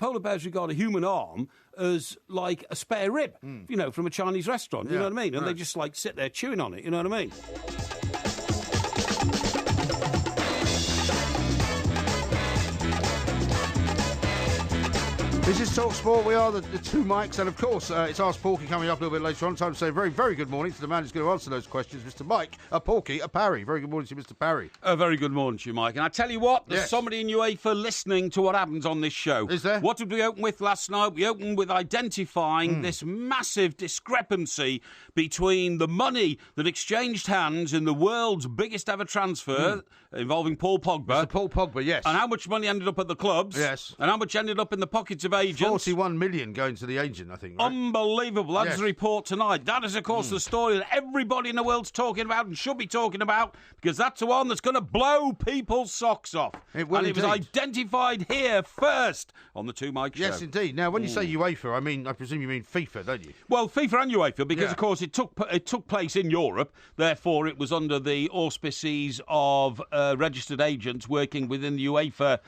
polar bears regard a human arm as like a spare rib, from a Chinese restaurant. You know what I mean? And they just like sit there chewing on it. You know what I mean? This is Talk Sport. We are the two mics, and of course, it's Ask Porky coming up a little bit later on. Time to say a very, very good morning to the man who's going to answer those questions, Mr. Mike, Porky, Parry. Very good morning to you, Mr. Parry. A very good morning to you, Mike. And I tell you what, there's somebody in UEFA listening to what happens on this show. Is there? What did we open with last night? We opened with identifying this massive discrepancy between the money that exchanged hands in the world's biggest ever transfer involving Paul Pogba. Mr. Paul Pogba, yes. And how much money ended up at the clubs. Yes. And how much ended up in the pockets of agents. 41 million going to the agent, I think, right? Unbelievable. That's the report tonight. That is, of course, the story that everybody in the world's talking about and should be talking about, because that's the one that's going to blow people's socks off. It will, and it was identified here first on the Two Mike Show. Yes, indeed. Now, when you say UEFA, I presume you mean FIFA, don't you? Well, FIFA and UEFA, because, of course, it took place in Europe. Therefore, it was under the auspices of registered agents working within the UEFA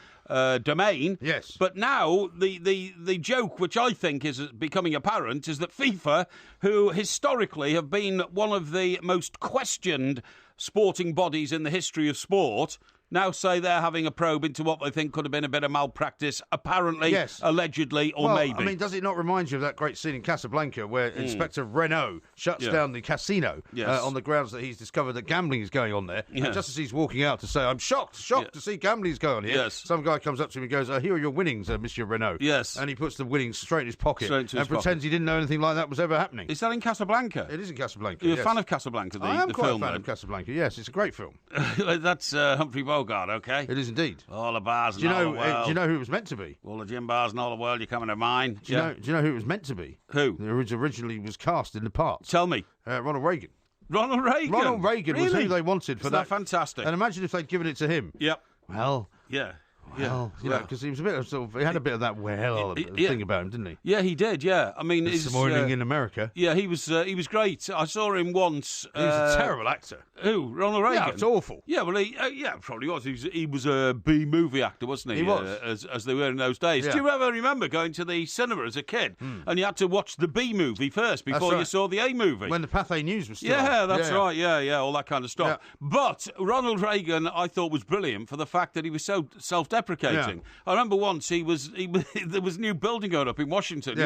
domain. Yes. But now the joke, which I think is becoming apparent, is that FIFA, who historically have been one of the most questioned sporting bodies in the history of sport, now say they're having a probe into what they think could have been a bit of malpractice, apparently, allegedly, or maybe. I mean, does it not remind you of that great scene in Casablanca where Inspector Renault shuts down the casino on the grounds that he's discovered that gambling is going on there? And just as he's walking out to say, I'm shocked to see gambling is going on here, some guy comes up to him and goes, here are your winnings, Monsieur Renault. Yes. And he puts the winnings straight in his pocket and pretends he didn't know anything like that was ever happening. Is that in Casablanca? It is in Casablanca, You're a fan of Casablanca, the film? I am quite a fan of Casablanca, yes. It's a great film. That's Humphrey Bogart, OK? It is indeed. All the bars and all the world. Do you know who it was meant to be? All the gym bars and all the world, you're coming to mine. Do you know who it was meant to be? Who? It originally was cast in the part. Tell me. Ronald Reagan. Ronald Reagan? Ronald Reagan was who they wanted for that. Isn't that fantastic? And imagine if they'd given it to him. Yep. Well. Yeah. Well, because he was a bit of he had a bit of that thing about him, didn't he? Yeah, he did. Yeah, I mean, this morning in America. Yeah, he was great. I saw him once. He was a terrible actor. Who? Ronald Reagan? Yeah, it's awful. Yeah, well, he probably was. He was a B movie actor, wasn't he? He was, as they were in those days. Yeah. Do you ever remember going to the cinema as a kid and you had to watch the B movie first before you saw the A movie? When the Pathé News was still on. That's right. Yeah, all that kind of stuff. Yeah. But Ronald Reagan, I thought, was brilliant for the fact that he was so self-deprecating. Yeah. I remember once there was a new building going up in Washington,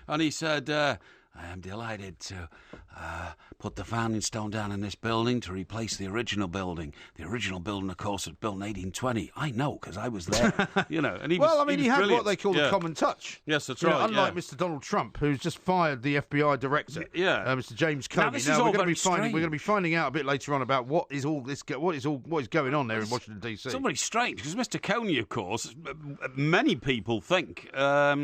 and he said, I am delighted to put the founding stone down in this building to replace the original building. The original building, of course, was built in 1820. I know, because I was there. And he he had brilliant. what they call the common touch. Yes, that's right. Unlike Mr. Donald Trump, who's just fired the FBI director, Mr. James Comey. Now we're going to be finding out a bit later on about what is going on there in Washington DC. It's all very strange because Mr. Comey, of course, many people think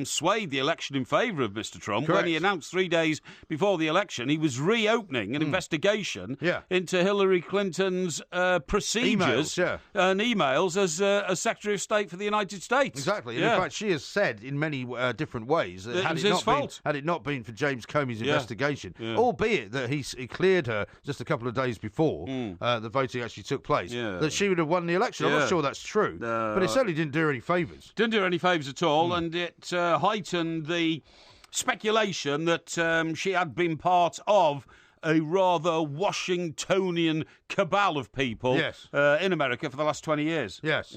swayed the election in favour of Mr. Trump. Correct. When he announced 3 days before the election he was reopening an investigation into Hillary Clinton's procedures and emails as Secretary of State for the United States. Exactly. And in fact, she has said in many different ways that had it not been for James Comey's investigation, albeit that he cleared her just a couple of days before the voting actually took place, that she would have won the election. I'm not sure that's true, but it certainly didn't do her any favours. Didn't do her any favours at all, and it heightened the speculation that she had been part of a rather Washingtonian cabal of people in America for the last 20 years. Yes.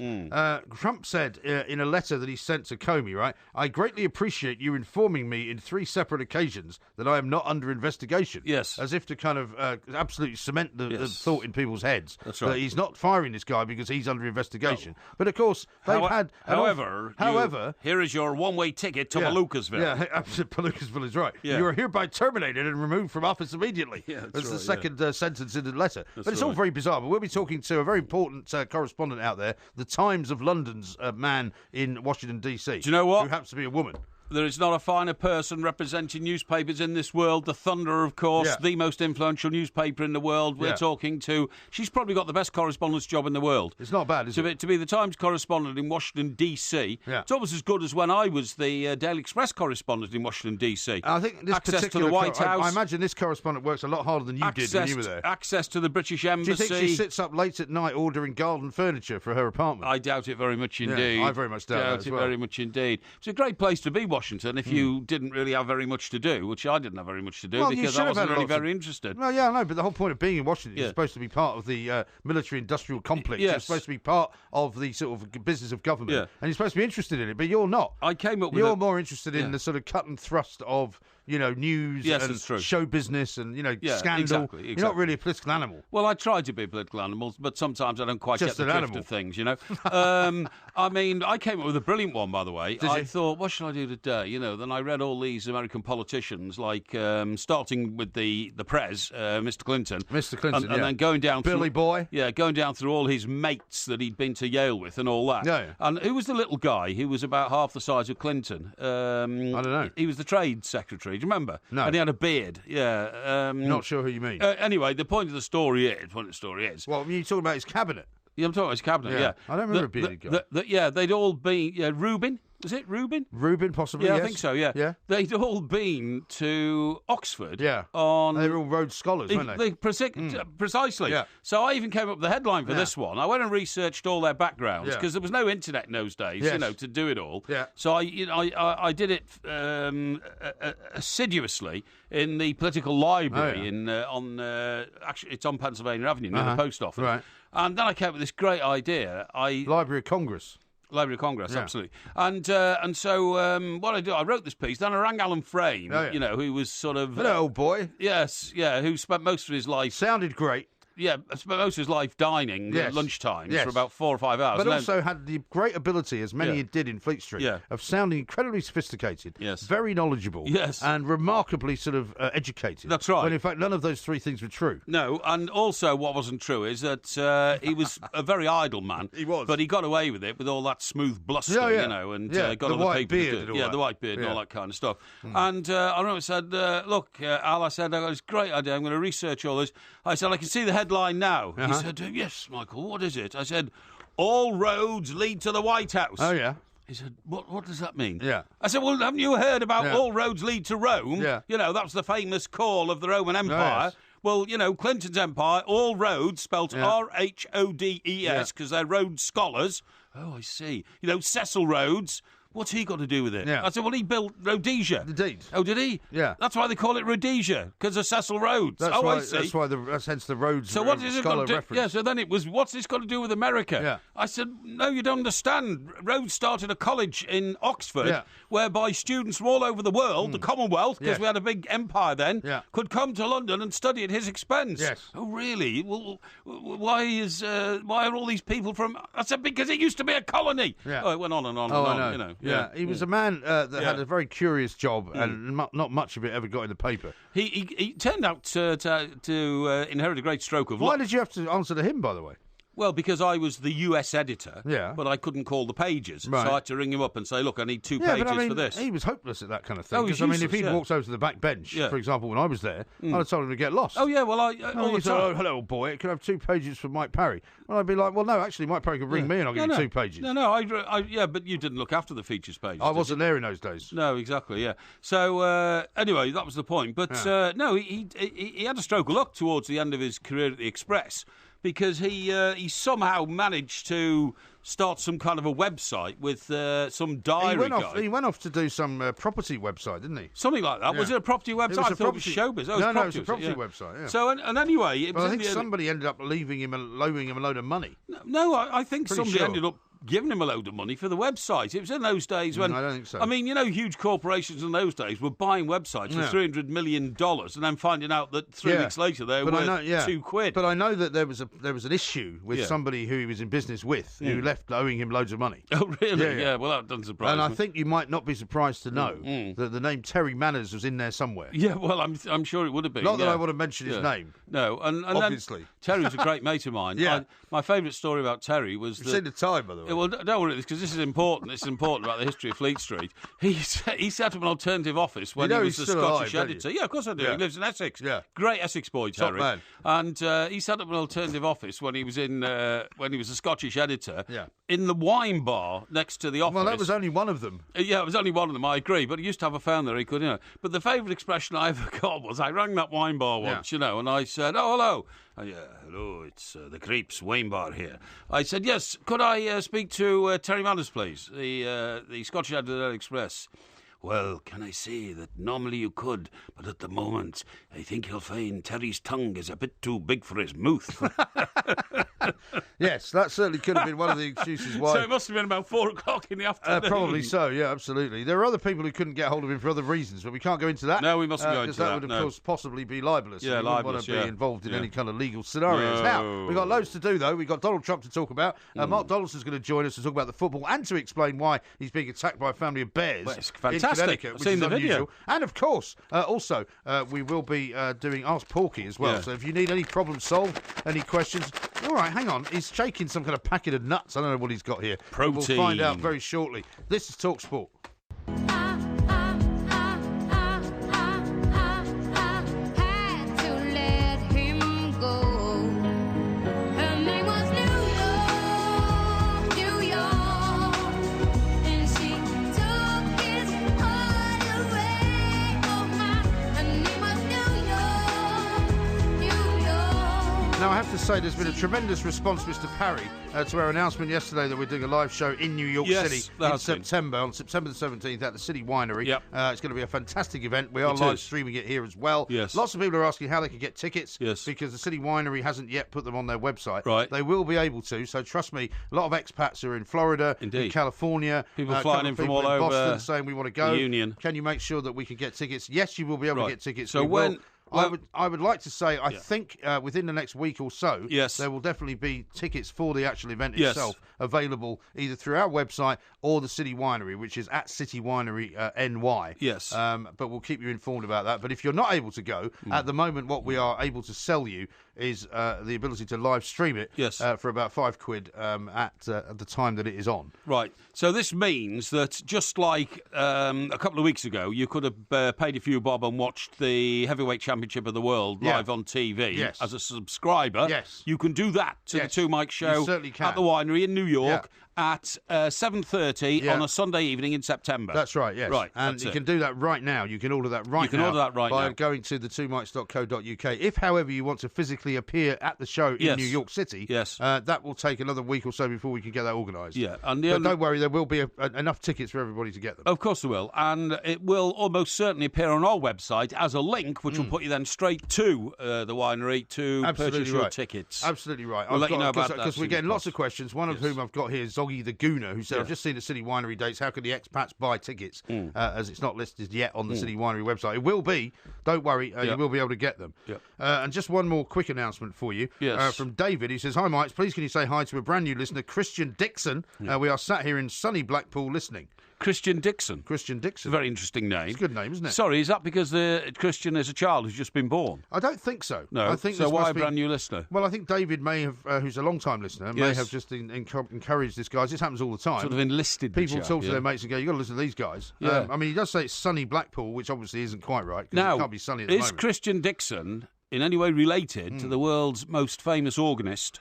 Trump said in a letter that he sent to Comey, right, I greatly appreciate you informing me in 3 separate occasions that I am not under investigation. Yes. As if to kind of absolutely cement the thought in people's heads. That's right. That he's not firing this guy because he's under investigation. No. But of course, However, here is your one-way ticket to Palookasville. Yeah, absolutely. Palookasville is right. Yeah. You are hereby terminated and removed from office immediately. Yeah, that's the second sentence in the letter. But it's all very bizarre. But we'll be talking to a very important correspondent out there, the Times of London's man in Washington, D.C. Do you know what? Who happens to be a woman. There is not a finer person representing newspapers in this world. The Thunder, of course, the most influential newspaper in the world. We're talking to... She's probably got the best correspondence job in the world. It's not bad, is it? To be the Times correspondent in Washington, D.C. It's almost as good as when I was the Daily Express correspondent in Washington, D.C. I think this access to the White House. I imagine this correspondent works a lot harder than you did when you were there. Access to the British Embassy. Do you think she sits up late at night ordering garden furniture for her apartment? I doubt it very much indeed. I very much doubt it very much indeed. It's a great place to be, Washington, if you didn't really have very much to do, which I didn't have very much to do because I wasn't really very interested. Well, yeah, I know, but the whole point of being in Washington is supposed to be part of the military-industrial complex. Yes. You're supposed to be part of the sort of business of government, and you're supposed to be interested in it, but you're not. I came up with You're more interested in the sort of cut and thrust of, news and show business and, scandal. Exactly. You're not really a political animal. Well, I try to be a political animal, but sometimes I don't quite get the drift of things, I mean, I came up with a brilliant one, by the way. I thought, what should I do today? Then I read all these American politicians, like starting with the Prez, Mr. Clinton. Mr. Clinton, and then going down Billy Boy. Yeah, going down through all his mates that he'd been to Yale with and all that. Yeah. And who was the little guy who was about half the size of Clinton? I don't know. He was the trade secretary. Do you remember? No. And he had a beard. Yeah. Not sure who you mean. Anyway, the point of the story is... Well, you're talking about his cabinet. Yeah, I'm talking about his cabinet, yeah. I don't remember a bearded guy. They'd all been... Rubin? Was it Rubin? Rubin, possibly, yes. yes. I think so, yeah. They'd all been to Oxford. Yeah. They were all Rhodes Scholars, weren't they? Precisely. Yeah. So I even came up with the headline for this one. I went and researched all their backgrounds because there was no internet in those days, to do it all. Yeah. So I did it assiduously in the political library actually it's on Pennsylvania Avenue near the post office. Right. And then I came up with this great idea. Library of Congress. Library of Congress, absolutely. And so what I did, I wrote this piece. Then I rang Alan Frame, who was sort of... Hello, old boy. Yes, who spent most of his life... Sounded great. Yeah, spent most of his life dining at lunchtime for about 4 or 5 hours. But also had the great ability, as many did in Fleet Street, of sounding incredibly sophisticated, very knowledgeable, and remarkably sort of educated. That's right. When in fact none of those three things were true. No, and also what wasn't true is that he was a very idle man. He was. But he got away with it with all that smooth bluster, and got the other white people beard to do and all the white beard and all that kind of stuff. And I remember I said, look, Al, I said, I got this great idea. I'm going to research all this. I said, I can see the headline now. He said, yes, Michael, what is it? I said, all roads lead to the White House. Oh, yeah. He said, what does that mean? Yeah. I said, well, haven't you heard about all roads lead to Rome? Yeah. That was the famous call of the Roman Empire. Oh, yes. Well, Clinton's empire, all roads spelt R-H-O-D-E-S because they're Rhodes Scholars. Oh, I see. Cecil Rhodes. What's he got to do with it? Yeah. I said, well, he built Rhodesia. Indeed. Oh, did he? Yeah. That's why they call it Rhodesia, because of Cecil Rhodes. I see. That's why that's hence the Rhodes so what is it Scholar got to reference. Yeah, so then it was, what's this got to do with America? Yeah. I said, no, you don't understand. Rhodes started a college in Oxford whereby students from all over the world, the Commonwealth, because we had a big empire then, could come to London and study at his expense. Yes. Oh, really? Well, why are all these people from... I said, because it used to be a colony. Yeah. Oh, it went on and on and on. Yeah. He was a man that had a very curious job, and not much of it ever got in the paper. He turned out to inherit a great stroke of luck. Why did you have to answer to him, by the way? Well, because I was the US editor, but I couldn't call the pages. Right. So I had to ring him up and say, look, I need 2 pages for this. He was hopeless at that kind of thing. Oh, he's Because, if useless, he'd walked over to the back bench, for example, when I was there, I'd have told him to get lost. Oh, yeah, well, all the time. Oh, hello, boy, it could have 2 pages for Mike Parry. Well, I'd be like, well, no, actually, Mike Parry could ring me and I'll give you 2 pages. No, but you didn't look after the features pages. I wasn't there in those days. No, exactly, yeah. So, anyway, that was the point. But, no, he had a stroke of luck towards the end of his career at the Express, because he somehow managed to start some kind of a website with some diary guy. He went off to do some property website, didn't he? Something like that. Yeah. Was it a property website? I thought it was showbiz. No, it was a property website. Yeah. So, and anyway... It was I think somebody ended up loaning him a load of money. No, I think somebody ended up giving him a load of money for the website. It was in those days when... I don't think so. I mean, huge corporations in those days were buying websites for $300 million and then finding out that 3 weeks later they were worth £2. But I know that there was an issue with somebody who he was in business with who left owing him loads of money. Oh, really? Yeah, well, that doesn't surprise me. And I think you might not be surprised to know that the name Terry Manners was in there somewhere. Yeah, well, I'm sure it would have been. Not that I want to mention his name. No, and obviously. Terry was a great mate of mine. Yeah. My favourite story about Terry was... You've seen the time, by the way. way. Well, don't worry, because this is important. This is important about the history of Fleet Street. He set up an alternative office when he was the Scottish editor. Yeah, of course I do. He lives in Essex. Yeah. Great Essex boy, Terry. Top man. And he set up an alternative office when he was when he was a Scottish editor. Yeah. In the wine bar next to the office. Well, that was only one of them. Yeah, it was only one of them. I agree, but he used to have a phone there. He could, But the favourite expression I ever got was I rang that wine bar once, and I said, "Oh, hello." Hello, it's the Creeps wine bar here. I said, "Yes, could I speak to Terry Manners, please, the Scottish editor of the Daily Express?" "Well, can I say that normally you could, but at the moment I think you'll find Terry's tongue is a bit too big for his mouth." Yes, that certainly could have been one of the excuses why. So it must have been about 4 o'clock in the afternoon. Probably so, yeah, absolutely. There are other people who couldn't get hold of him for other reasons, but we can't go into that. No, we mustn't go into that. Because that would, of course, possibly be libelous. Yeah, libelous. We wouldn't want to be involved in any kind of legal scenarios. Now, we've got loads to do, though. We've got Donald Trump to talk about. Mark Donaldson's going to join us to talk about the football and to explain why he's being attacked by a family of bears. Well, it's fantastic. Which is unusual. Video. And, of course, also, we will be doing Ask Porky as well. Yeah. So if you need any problem solved, any questions... All right, hang on. He's shaking some kind of packet of nuts. I don't know what he's got here. Protein. We'll find out very shortly. This is TalkSport. Now, I have to say, there's been a tremendous response, Mr. Parry, to our announcement yesterday that we're doing a live show in New York City in September, on September the 17th at the City Winery. Yep. It's going to be a fantastic event. We are live streaming it here as well. Yes. Lots of people are asking how they can get tickets because the City Winery hasn't yet put them on their website. Right. They will be able to, so trust me, a lot of expats are in Florida, in California. People flying in from all over Boston saying we want to go. The Union. Can you make sure that we can get tickets? Yes, you will be able to get tickets. So I would like to say, I think within the next week or so, there will definitely be tickets for the actual event itself available either through our website or the City Winery, which is at City Winery NY. Yes. But we'll keep you informed about that. But if you're not able to go, at the moment what we are able to sell you is the ability to live stream it for about £5 at the time that it is on. Right. So this means that just like a couple of weeks ago, you could have paid a few bob and watched the Heavyweight Championship of the World live on TV as a subscriber. Yes. You can do that to the Two Mike Show at the Winery in New York. At 7:30 on a Sunday evening in September. That's right, yes. Right, and you can do that right now. You can order that right now by going to the2mics.co.uk. If, however, you want to physically appear at the show in New York City, that will take another week or so before we can get that organised. Yeah, but don't worry, there will be enough tickets for everybody to get them. Of course there will, and it will almost certainly appear on our website as a link, which will put you then straight to the winery to purchase your tickets. Absolutely right. We'll let you know about that because we're getting lots of questions. One of whom I've got here is Zoggy the Gooner, who said, I've just seen the City Winery dates. How can the expats buy tickets as it's not listed yet on the City Winery website? It will be. Don't worry. You will be able to get them. And just one more quick announcement for you from David. He says, "Hi, Mike. Please can you say hi to a brand new listener, Christian Dixon? We are sat here in sunny Blackpool listening." Christian Dixon. Christian Dixon. Very interesting name. It's a good name, isn't it? Sorry, is that because Christian is a child who's just been born? I don't think so. No. I think so why a brand new listener? Well, I think David may have, who's a long-time listener, may have just encouraged this guy. This happens all the time. Sort of enlisted people talk to their mates and go, you've got to listen to these guys. I mean, he does say it's sunny Blackpool, which obviously isn't quite right, because it can't be sunny at the moment. Is Christian Dixon in any way related to the world's most famous organist,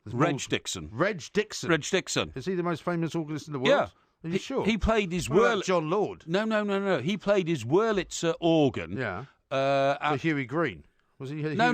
Reg Dixon? Reg Dixon? Reg Dixon. Is he the most famous organist in the world? Yeah. Are you sure? He played his John Lord. No. He played his Wurlitzer organ. Yeah. For Huey Green. Was he? No.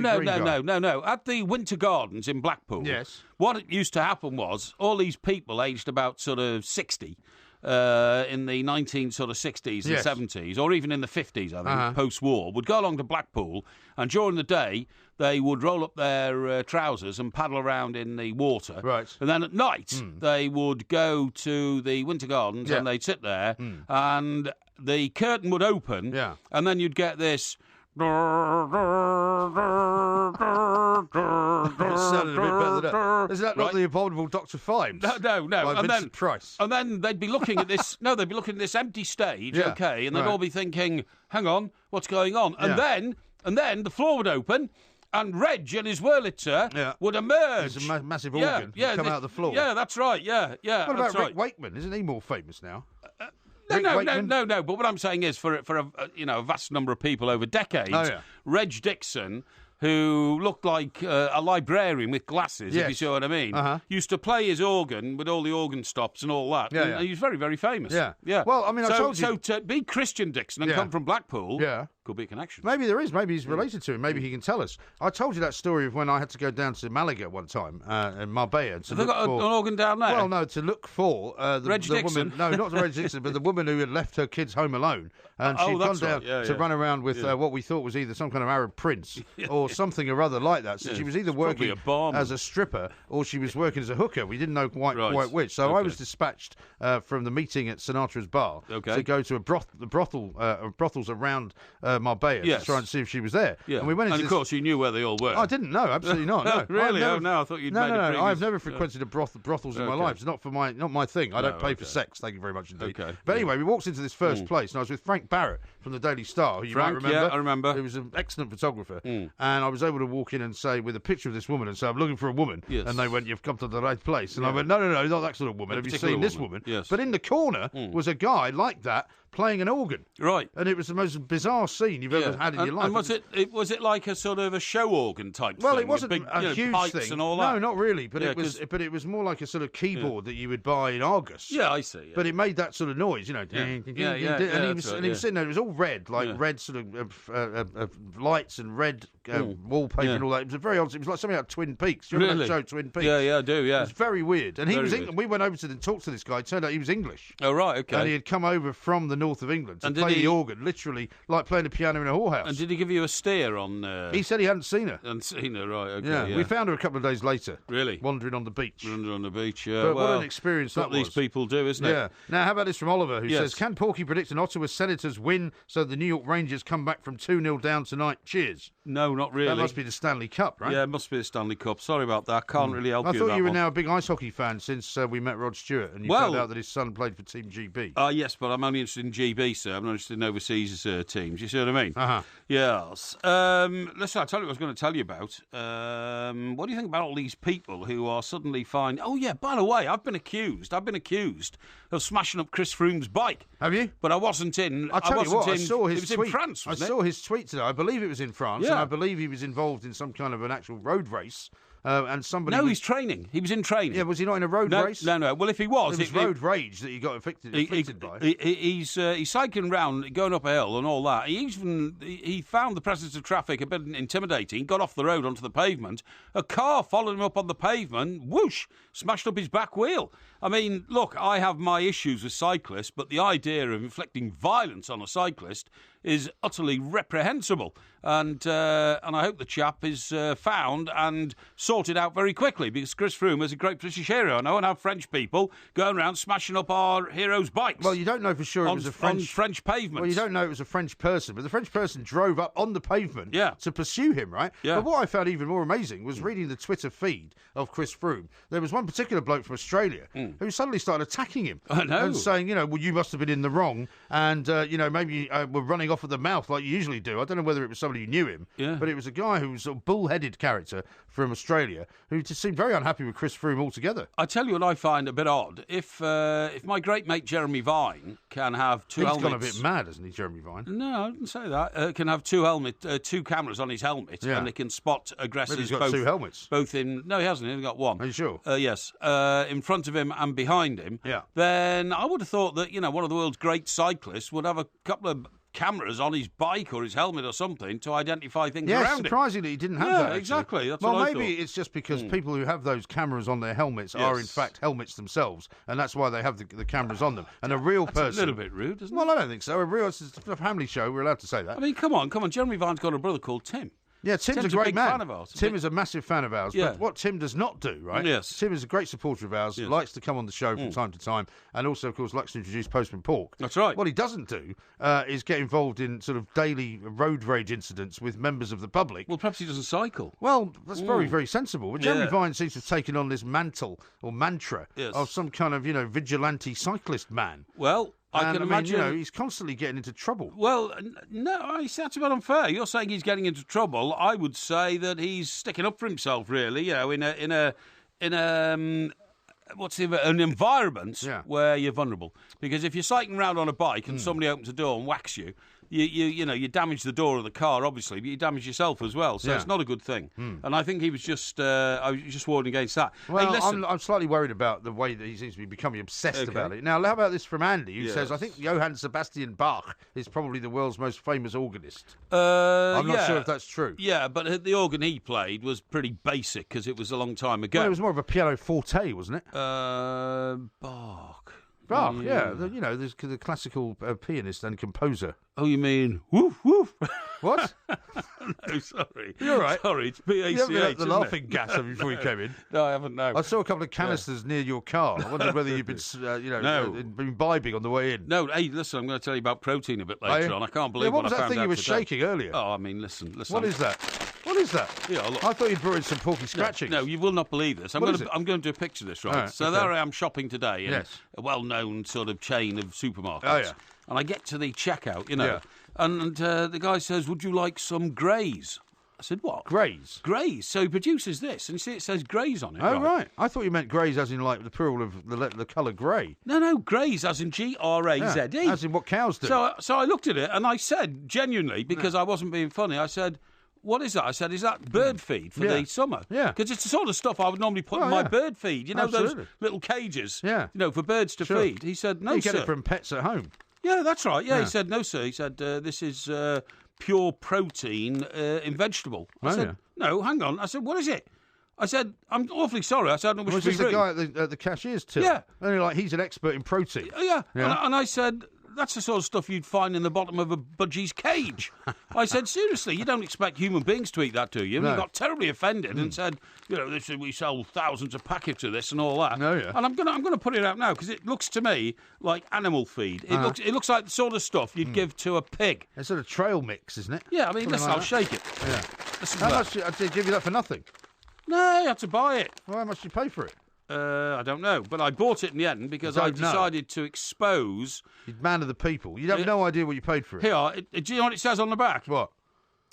At the Winter Gardens in Blackpool. Yes. What used to happen was all these people aged about sort of 60. In the 1960s and 70s, or even in the 50s, I think, post-war, would go along to Blackpool, and during the day they would roll up their trousers and paddle around in the water. Right. And then at night they would go to the Winter Gardens and they'd sit there, and the curtain would open, and then you'd get this. It sounded a bit better than that. Is that not the abominable Dr. Fives? No. By Vincent Price. And then they'd be looking at this. They'd be looking at this empty stage. And they'd all be thinking, "Hang on, what's going on?" And then the floor would open, and Reg and his Wurlitzer would emerge. There's a massive organ come out of the floor. Yeah, that's right. Yeah. What about Rick Wakeman? Isn't he more famous now? No. But what I'm saying is, for a vast number of people over decades, Reg Dixon, who looked like a librarian with glasses, if you see what I mean, used to play his organ with all the organ stops and all that. And he was very, very famous. Yeah. Well, I mean, I told you. So to be Christian Dixon and come from Blackpool could be a connection. Maybe there is. Maybe he's related to him. Maybe he can tell us. I told you that story of when I had to go down to Malaga one time, in Marbella. Have they got an organ down there? Well, no, to look for the Dixon. woman. No, not Reg Dixon, but the woman who had left her kids home alone. And she'd gone down to run around with what we thought was either some kind of Arab prince or something or other like that. So she was either working as a stripper or she was working as a hooker. We didn't know quite which. So I was dispatched from the meeting at Sinatra's bar to go to the brothels around Marbella to try and see if she was there. Yeah. And we went into of course, you knew where they all were. I didn't know, absolutely not. No. Really? I thought you'd made a previous... I've never frequented a brothels in my life. It's not my thing. I don't pay for sex. Thank you very much indeed. Okay. But anyway, we walked into this first place, and I was with Frank Barrett from the Daily Star, who you might remember. Yeah, I remember. He was an excellent photographer, and I was able to walk in and say, with a picture of this woman, and say, I'm looking for a woman. Yes. And they went, you've come to the right place. And I went, no, not that sort of woman. Have you seen this woman? Yes. But in the corner was a guy like that playing an organ. Right. And it was the most bizarre scene you've ever had in your life. And was it like a sort of a show organ type thing? Well, it wasn't big, a huge pipes thing. And all that? No, not really. But it was more like a sort of keyboard that you would buy in Argos. Yeah, I see. Yeah. But it made that sort of noise, And he was sitting there. It was all red, red sort of lights and red wallpaper and all that. It was very odd. It was like something like Twin Peaks. Do you remember that show, Twin Peaks? Yeah, I do. Yeah. It was very weird. And he was. We went over to talk to this guy. It turned out he was English. Oh right, okay. And he had come over from the north of England to play the organ, literally like playing the piano in a whorehouse. And did he give you a steer on? He said he hadn't seen her. Hadn't seen her, right? Okay. Yeah, we found her a couple of days later. Really? Wandering on the beach. Wandering on the beach. Yeah. But what an experience that was. What these people do, isn't it? Yeah. Now, how about this from Oliver, who says, "Can Porky predict an Ottawa Senators win so the New York Rangers come back from 2-0 down tonight? Cheers." No, not really. That must be the Stanley Cup, right? Yeah, it must be the Stanley Cup. Sorry about that. Can't really help you. I thought you were now a big ice hockey fan since we met Rod Stewart, and you found out that his son played for Team GB. Yes, but I'm only interested in GB, sir. I'm not interested in overseas teams. You see what I mean? Uh-huh. Yes. Listen, I'll tell you what I was going to tell you about. What do you think about all these people who are suddenly fine? Oh, yeah, by the way, I've been accused of smashing up Chris Froome's bike. Have you? But I wasn't in. I'll tell you what, I saw his tweet. In France, I saw his tweet today. I believe it was in France, and I believe he was involved in some kind of an actual road race. And somebody. No, he's training. He was in training. Yeah, was he not in a road race? No. Well, if he was, it was road rage that he got afflicted by. He's cycling around, going up a hill and all that. He found the presence of traffic a bit intimidating. Got off the road onto the pavement. A car followed him up on the pavement. Whoosh! Smashed up his back wheel. I mean, look, I have my issues with cyclists, but the idea of inflicting violence on a cyclist is utterly reprehensible. And I hope the chap is found and sorted out very quickly, because Chris Froome is a great British hero. And I won't have French people going around smashing up our heroes' bikes. Well, you don't know for sure it was a French... On French pavements. Well, you don't know it was a French person, but the French person drove up on the pavement to pursue him, right? Yeah. But what I found even more amazing was reading the Twitter feed of Chris Froome. There was one particular bloke from Australia who suddenly started attacking him. I know. And saying, well, you must have been in the wrong, and, maybe were running off at the mouth like you usually do. I don't know whether it was somebody who knew him, but it was a guy who was a sort of bull-headed character from Australia who just seemed very unhappy with Chris Froome altogether. I tell you what I find a bit odd. If my great mate Jeremy Vine can have two helmets... He's gone a bit mad, hasn't he, Jeremy Vine? No, I didn't say that. Can have two cameras on his helmet, and they can spot aggressors. Maybe he's got two helmets. Both in... No, he hasn't. He's only got one. Are you sure? Yes. In front of him and behind him. Yeah. Then I would have thought that, one of the world's great cyclists would have a couple of cameras on his bike or his helmet or something to identify things around him. Surprisingly, he didn't have that. Actually. Exactly. That's what I maybe thought. It's just because people who have those cameras on their helmets are in fact helmets themselves, and that's why they have the cameras on them. And a real person... a little bit rude, isn't it? Well, I don't think so. It's a family show. We're allowed to say that. I mean, come on. Jeremy Vine's got a brother called Tim. Yeah, Tim's a great man. Fan of ours. Tim is a massive fan of ours. Yeah. But what Tim does not do, right? Yes. Tim is a great supporter of ours, likes to come on the show from time to time, and also, of course, likes to introduce Postman Pork. That's right. What he doesn't do is get involved in sort of daily road rage incidents with members of the public. Well, perhaps he doesn't cycle. Well, that's very, very sensible. But Jeremy Vine seems to have taken on this mantle or mantra of some kind of, vigilante cyclist man. Well... I can imagine. He's constantly getting into trouble. Well, no, that's a bit unfair. You're saying he's getting into trouble. I would say that he's sticking up for himself, really. In an environment where you're vulnerable. Because if you're cycling around on a bike and somebody opens the door and whacks you, you damage the door of the car, obviously, but you damage yourself as well. So it's not a good thing. And I think he was just warning against that. Well, hey, I'm slightly worried about the way that he seems to be becoming obsessed about it. Now, how about this from Andy, who says, I think Johann Sebastian Bach is probably the world's most famous organist. I'm not sure if that's true. Yeah, but the organ he played was pretty basic because it was a long time ago. Well, it was more of a pianoforte, wasn't it? Bach. Bach, the classical pianist and composer. Oh, you mean woof woof? What? No, sorry. You're all right. Sorry, it's B-A-C-H. You haven't had the laughing gas before you came in. No, I haven't. No. I saw a couple of canisters near your car. I wondered whether you've been, been imbibing on the way in. No. Hey, listen, I'm going to tell you about protein a bit later on. I can't believe what was I that found thing out you were today. shaking earlier? Oh, I mean, listen. What is that? What is that? Yeah, look. I thought you'd brought in some porky scratchings. No, you will not believe this. I'm going to picture this, right? Right, so there I am shopping today in a well-known sort of chain of supermarkets. Oh, yeah. And I get to the checkout, and the guy says, "Would you like some Grays?" I said, "What? Grays?" Grays. So he produces this, and you see it says Grays on it. Oh, right. I thought you meant Grays as in like the plural of the colour grey. No, Grays as in G-R-A-Z-E. Yeah, as in what cows do. So I looked at it, and I said, genuinely, because I wasn't being funny, I said, "What is that?" I said, "Is that bird feed for the summer?" Yeah. Because it's the sort of stuff I would normally put in my bird feed. You know, Absolutely. those little cages, Yeah. for birds to feed. He said, "No, you sir." get it from pets at home. Yeah, that's right. Yeah, he said, "No, sir." He said, "This is pure protein in vegetable." I said, "No, hang on." I said, "What is it?" I said, "I'm awfully sorry." I said, "I don't wish to be rude." Was this the guy at the cashier's till? Yeah. Only he's an expert in protein. Yeah. And I said, "That's the sort of stuff you'd find in the bottom of a budgie's cage." I said, "Seriously, you don't expect human beings to eat that, do you?" And he got terribly offended and said, we sell thousands of packets of this and all that. No, yeah. And I'm gonna put it out now because it looks to me like animal feed. It looks like the sort of stuff you'd give to a pig. It's sort of trail mix, isn't it? Yeah, I mean, listen, I'll shake it. Yeah. Listen How much did they give you that for nothing? No, I had to buy it. Well, how much did you pay for it? I don't know, but I bought it in the end because I decided to expose. You're man of the people. You have no idea what you paid for it. Here, do you know what it says on the back? What?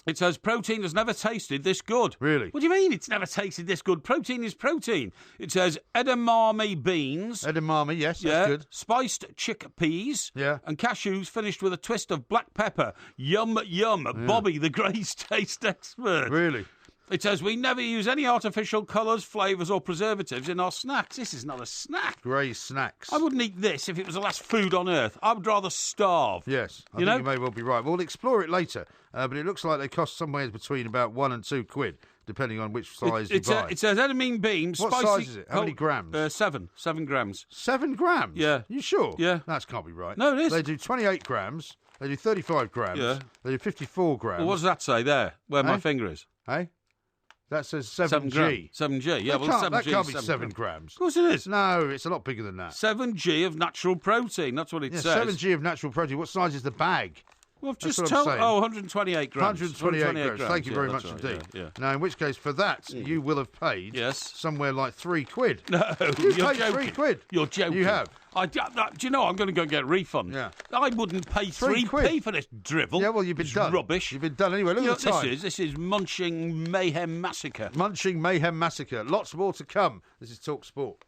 It says protein has never tasted this good. Really? What do you mean it's never tasted this good? Protein is protein. It says edamame beans. Edamame, yes, that's good. Spiced chickpeas. Yeah. And cashews finished with a twist of black pepper. Yum, yum. Yeah. Bobby, the Grays taste expert. Really? It says, we never use any artificial colours, flavours or preservatives in our snacks. This is not a snack. Grey snacks. I wouldn't eat this if it was the last food on earth. I would rather starve. Yes, I think you may well be right. We'll explore it later, but it looks like they cost somewhere between about £1 and £2, depending on which size you buy. It says edamame beans. What size is it? How many grams? 7 grams. 7 grams? Yeah. You sure? Yeah. That can't be right. No, it is. They do 28 grams. They do 35 grams. Yeah. They do 54 grams. Well, what does that say there, where my finger is? Hey? That says 7G. 7G, yeah. That can't be 7 grams. Of course it is. No, it's a lot bigger than that. 7G of natural protein. That's what it says. 7G of natural protein. What size is the bag? Well, I've just told. 128 grams. 128 grams. Thank you very much indeed. Yeah. Now, in which case, for that, you will have paid somewhere like £3. No, you paid £3. You're joking. You have. Do you know I'm going to go get a refund? Yeah. I wouldn't pay 3p for this drivel. Yeah, well, you've been done. Rubbish. You've been done anyway. Look at the time. This is Munching Mayhem Massacre. Munching Mayhem Massacre. Lots more to come. This is Talk Sport.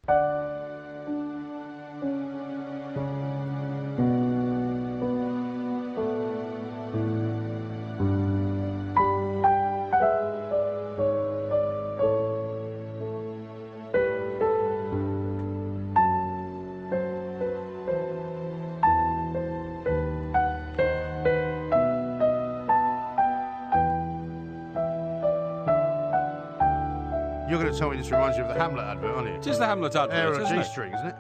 You're going to tell me this reminds you of the Hamlet advert, aren't you? It is the Hamlet advert, Air on a isn't G-string, isn't it?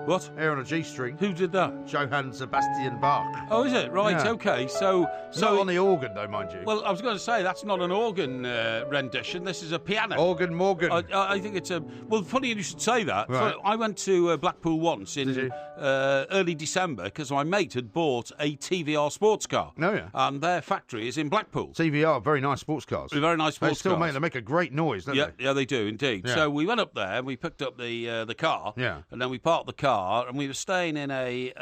What? Air on a G-string. Who did that? Johann Sebastian Bach. Oh, is it? Right, Yeah. okay. So Not on the organ, though, mind you. Well, I was going to say, that's not an organ rendition. This is a piano. Organ Morgan. I think it's a... Well, funny you should say that. Right. I went to Blackpool once in early December because my mate had bought a TVR sports car. Oh, yeah. And their factory is in Blackpool. TVR, very nice sports cars. Very nice sports cars. They make a great noise, don't they? Yeah, they do, indeed. Yeah. So we went up there and we picked up the car. Yeah. And then we parked the car car, and we were staying in a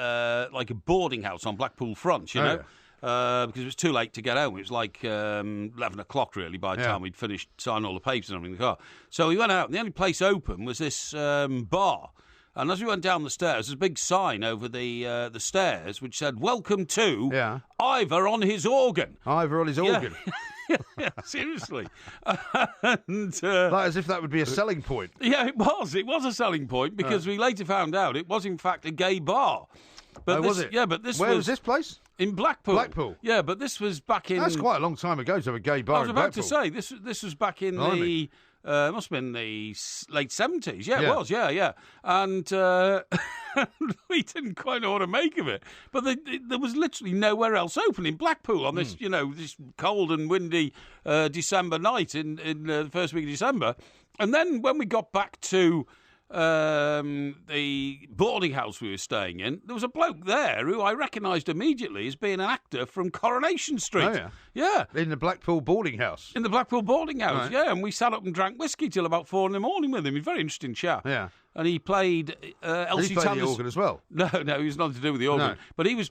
boarding house on Blackpool Front, you know. Because it was too late to get home. It was like 11 o'clock, really, by the time we'd finished signing all the papers and everything in the car. So we went out, and the only place open was this bar. And as we went down the stairs, there's a big sign over the stairs which said, "Welcome to Ivor on his organ." Ivor on his organ? Yeah, seriously. And, like as if that would be a selling point. Yeah, it was. It was a selling point because we later found out it was, in fact, a gay bar. But was it? Yeah, but this Where was this place? In Blackpool. Blackpool. Yeah, but this was back in... That's quite a long time ago to have a gay bar in Blackpool. I was about to say, this was back in the... must have been the late 70s. Yeah, it was, yeah. And we didn't quite know what to make of it. But there was literally nowhere else open in Blackpool on this, this cold and windy December night in the first week of December. And then when we got back to... the boarding house we were staying in, there was a bloke there who I recognised immediately as being an actor from Coronation Street. Oh, yeah? Yeah. In the Blackpool boarding house? In the Blackpool boarding house, right. yeah. And we sat up and drank whiskey till about 4 a.m. with him. He's a very interesting chap. Yeah. And he played Elsie Did he play Tanner's... the organ as well? No, he was nothing to do with the organ. No. But he was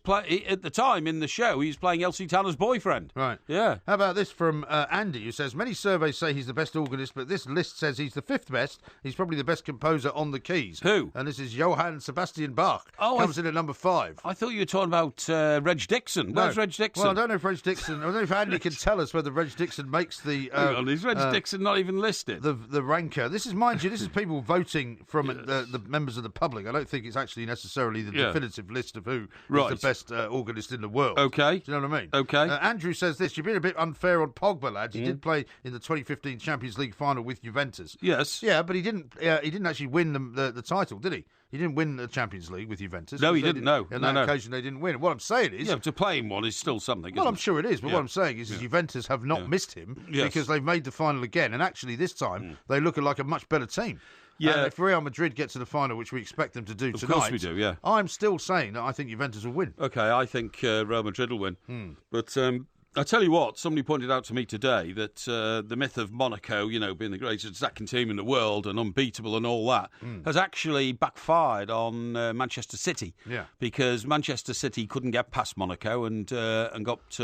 at the time in the show, he was playing Elsie Tanner's boyfriend. Right. Yeah. How about this from Andy, who says, many surveys say he's the best organist, but this list says he's the 5th best. He's probably the best composer on the keys. Who? And this is Johann Sebastian Bach. Oh, Comes in at number 5. I thought you were talking about Reg Dixon. Where's Reg Dixon? Well, I don't know if Reg Dixon... I don't know if Andy can tell us whether Reg Dixon makes the... Hang on, is Reg Dixon not even listed? The ranker. This is, mind you, this is people voting from the members of the public. I don't think it's actually necessarily the definitive list of who is the best organist in the world. Okay. Do you know what I mean? Okay. Andrew says this, you've been a bit unfair on Pogba, lads. He did play in the 2015 Champions League final with Juventus. Yes. Yeah, but he didn't actually win the title, did he? He didn't win the Champions League with Juventus. No, he didn't, no. On that occasion, they didn't win. What I'm saying is... Yeah, to play in one is still something, Well, I'm sure it is, but what I'm saying is Juventus have not missed him because they've made the final again, and actually this time they look like a much better team. Yeah. If Real Madrid get to the final, which we expect them to do tonight... Of course we do, yeah. I'm still saying that I think Juventus will win. OK, I think Real Madrid will win. But... I tell you what, somebody pointed out to me today that the myth of Monaco, being the greatest attacking team in the world and unbeatable and all that, has actually backfired on Manchester City. Yeah. Because Manchester City couldn't get past Monaco and got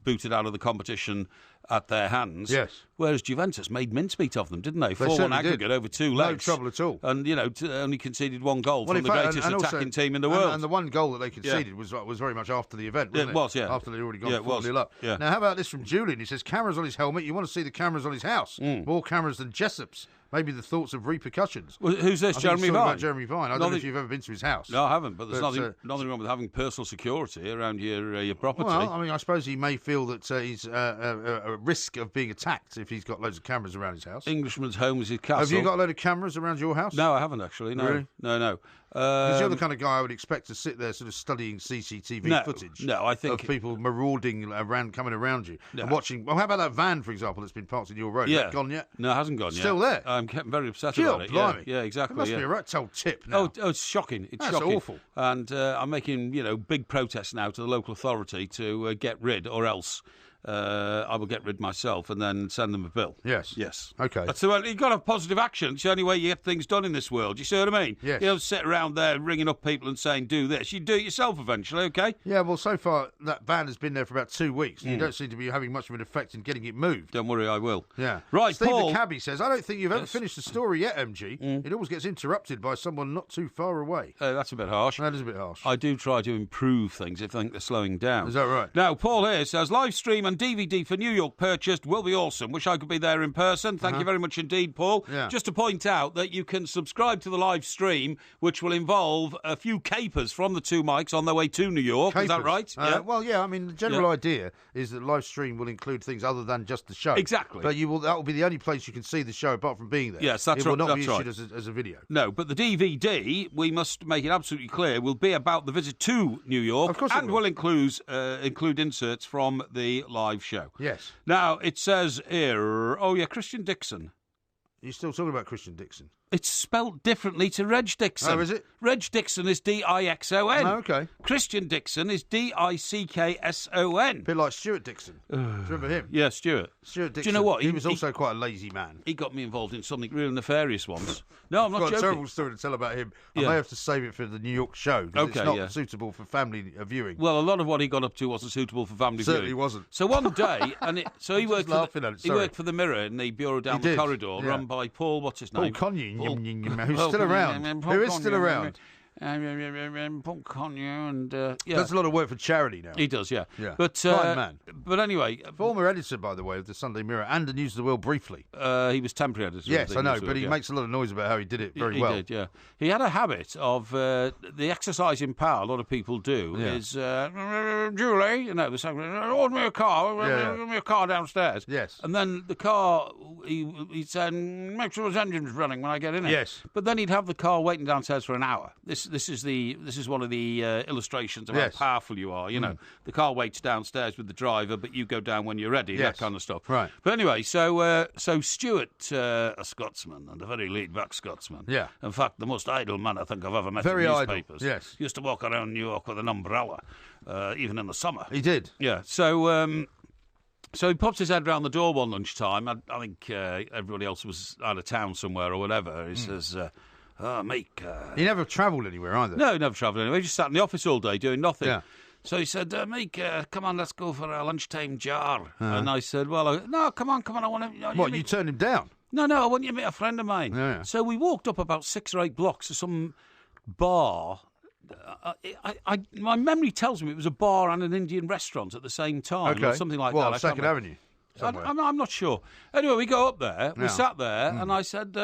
booted out of the competition at their hands. Yes. Whereas Juventus made mincemeat of them, didn't they? 4-1 certainly aggregate did. over 2 legs. No trouble at all. And, only conceded 1 goal from the greatest attacking team in the world. And the 1 goal that they conceded was very much after the event, wasn't it? It was, yeah. After they'd already gone 4-0 up. Yeah. Now, how about this from Julian? He says, cameras on his helmet. You want to see the cameras on his house. More cameras than Jessop's. Maybe the thoughts of repercussions. Well, who's this, Jeremy Vine? About Jeremy Vine. I don't know if you've ever been to his house. No, I haven't, but there's nothing wrong with having personal security around your property. Well, I mean, I suppose he may feel that he's a risk of being attacked if he's got loads of cameras around his house. Englishman's home is his castle. Have you got a load of cameras around your house? No, I haven't actually. No, really? No. Because you're the kind of guy I would expect to sit there sort of studying CCTV footage. No, I think... of people marauding around, coming around you and watching... Well, how about that van, for example, that's been parked in your road? Yeah. Is that gone yet? No, it hasn't gone yet. Still there? I'm getting very upset about it. Blimey. Yeah, exactly. It must be a right old tip now. Oh, it's shocking. It's That's shocking. awful. And I'm making, big protests now to the local authority to get rid, or else... I will get rid myself and then send them a bill. Yes. Okay. That's the way. You've got to have positive action. It's the only way you get things done in this world. You see what I mean? Yes. You don't sit around there ringing up people and saying, do this. You do it yourself eventually, okay? Yeah, well, so far, that van has been there for about 2 weeks. And you don't seem to be having much of an effect in getting it moved. Don't worry, I will. Yeah. Right, Steve Paul. the cabbie says, I don't think you've ever finished the story yet, MG. It always gets interrupted by someone not too far away. That's a bit harsh. That is a bit harsh. I do try to improve things if I think they're slowing down. Is that right? Now, Paul here says, live stream and DVD for New York purchased will be awesome. Wish I could be there in person. Thank you very much indeed, Paul. Yeah. Just to point out that you can subscribe to the live stream, which will involve a few capers from the 2 mics on their way to New York. Capers. Is that right? Yeah. Well, yeah. I mean, the general idea is that live stream will include things other than just the show. Exactly. But that will be the only place you can see the show apart from being there. Yes, that's right. It will not be That's issued as a video. No, but the DVD, we must make it absolutely clear, will be about the visit to New York. Of course and will include inserts from the live show. Yes. Now, it says here, Christian Dixon. You're still talking about Christian Dixon? It's spelt differently to Reg Dixon. Oh, is it? Reg Dixon is Dixon. Oh, okay. Christian Dixon is Dickson. A bit like Stuart Dixon. Do you remember him? Yeah, Stuart. Stuart Dixon. Do you know what? He was also quite a lazy man. He got me involved in something really nefarious once. No, I'm not joking. I've got a terrible story to tell about him. I may have to save it for the New York show because it's not suitable for family viewing. Well, a lot of what he got up to wasn't suitable for family viewing. Certainly wasn't. So one day, he worked for the Mirror in the bureau down the corridor, run by Paul. What's his name? Paul Conyon, who's still around. Who is still around? Paul Conyon, and does a lot of work for charity now. He does, yeah. But fine man. But anyway, former editor, by the way, of the Sunday Mirror and the News of the World briefly. He was temporary editor. Yes, I know, but he makes a lot of noise about how he did it very well. He did, yeah. He had a habit of the exercise in power. A lot of people do is Julie, they say, order me a car, order me a car downstairs. Yes, and then the car, he'd say, make sure his engine's running when I get in it. Yes, but then he'd have the car waiting downstairs for an hour. This is one of the illustrations of how powerful you are. You know, the car waits downstairs with the driver, but you go down when you're ready. That kind of stuff. Right. But anyway, so Stuart, a Scotsman and a very laid-back Scotsman. Yeah. In fact, the most idle man I think I've ever met in newspapers. Idle. Yes. Used to walk around New York with an umbrella, even in the summer. He did. Yeah. So he pops his head round the door one lunchtime. I think everybody else was out of town somewhere or whatever. He says. Mate. He never travelled anywhere either. No, he never travelled anywhere. He just sat in the office all day doing nothing. Yeah. So he said, mate, come on, let's go for a lunchtime jar. And I said, no, come on, I want to... What, you turned him down? No, I want you to meet a friend of mine. Yeah. So we walked up about 6 or 8 blocks to some bar. My memory tells me it was a bar and an Indian restaurant at the same time. Or something like that. Second Avenue? I'm not sure. Anyway, we go up there. We sat there, and I said,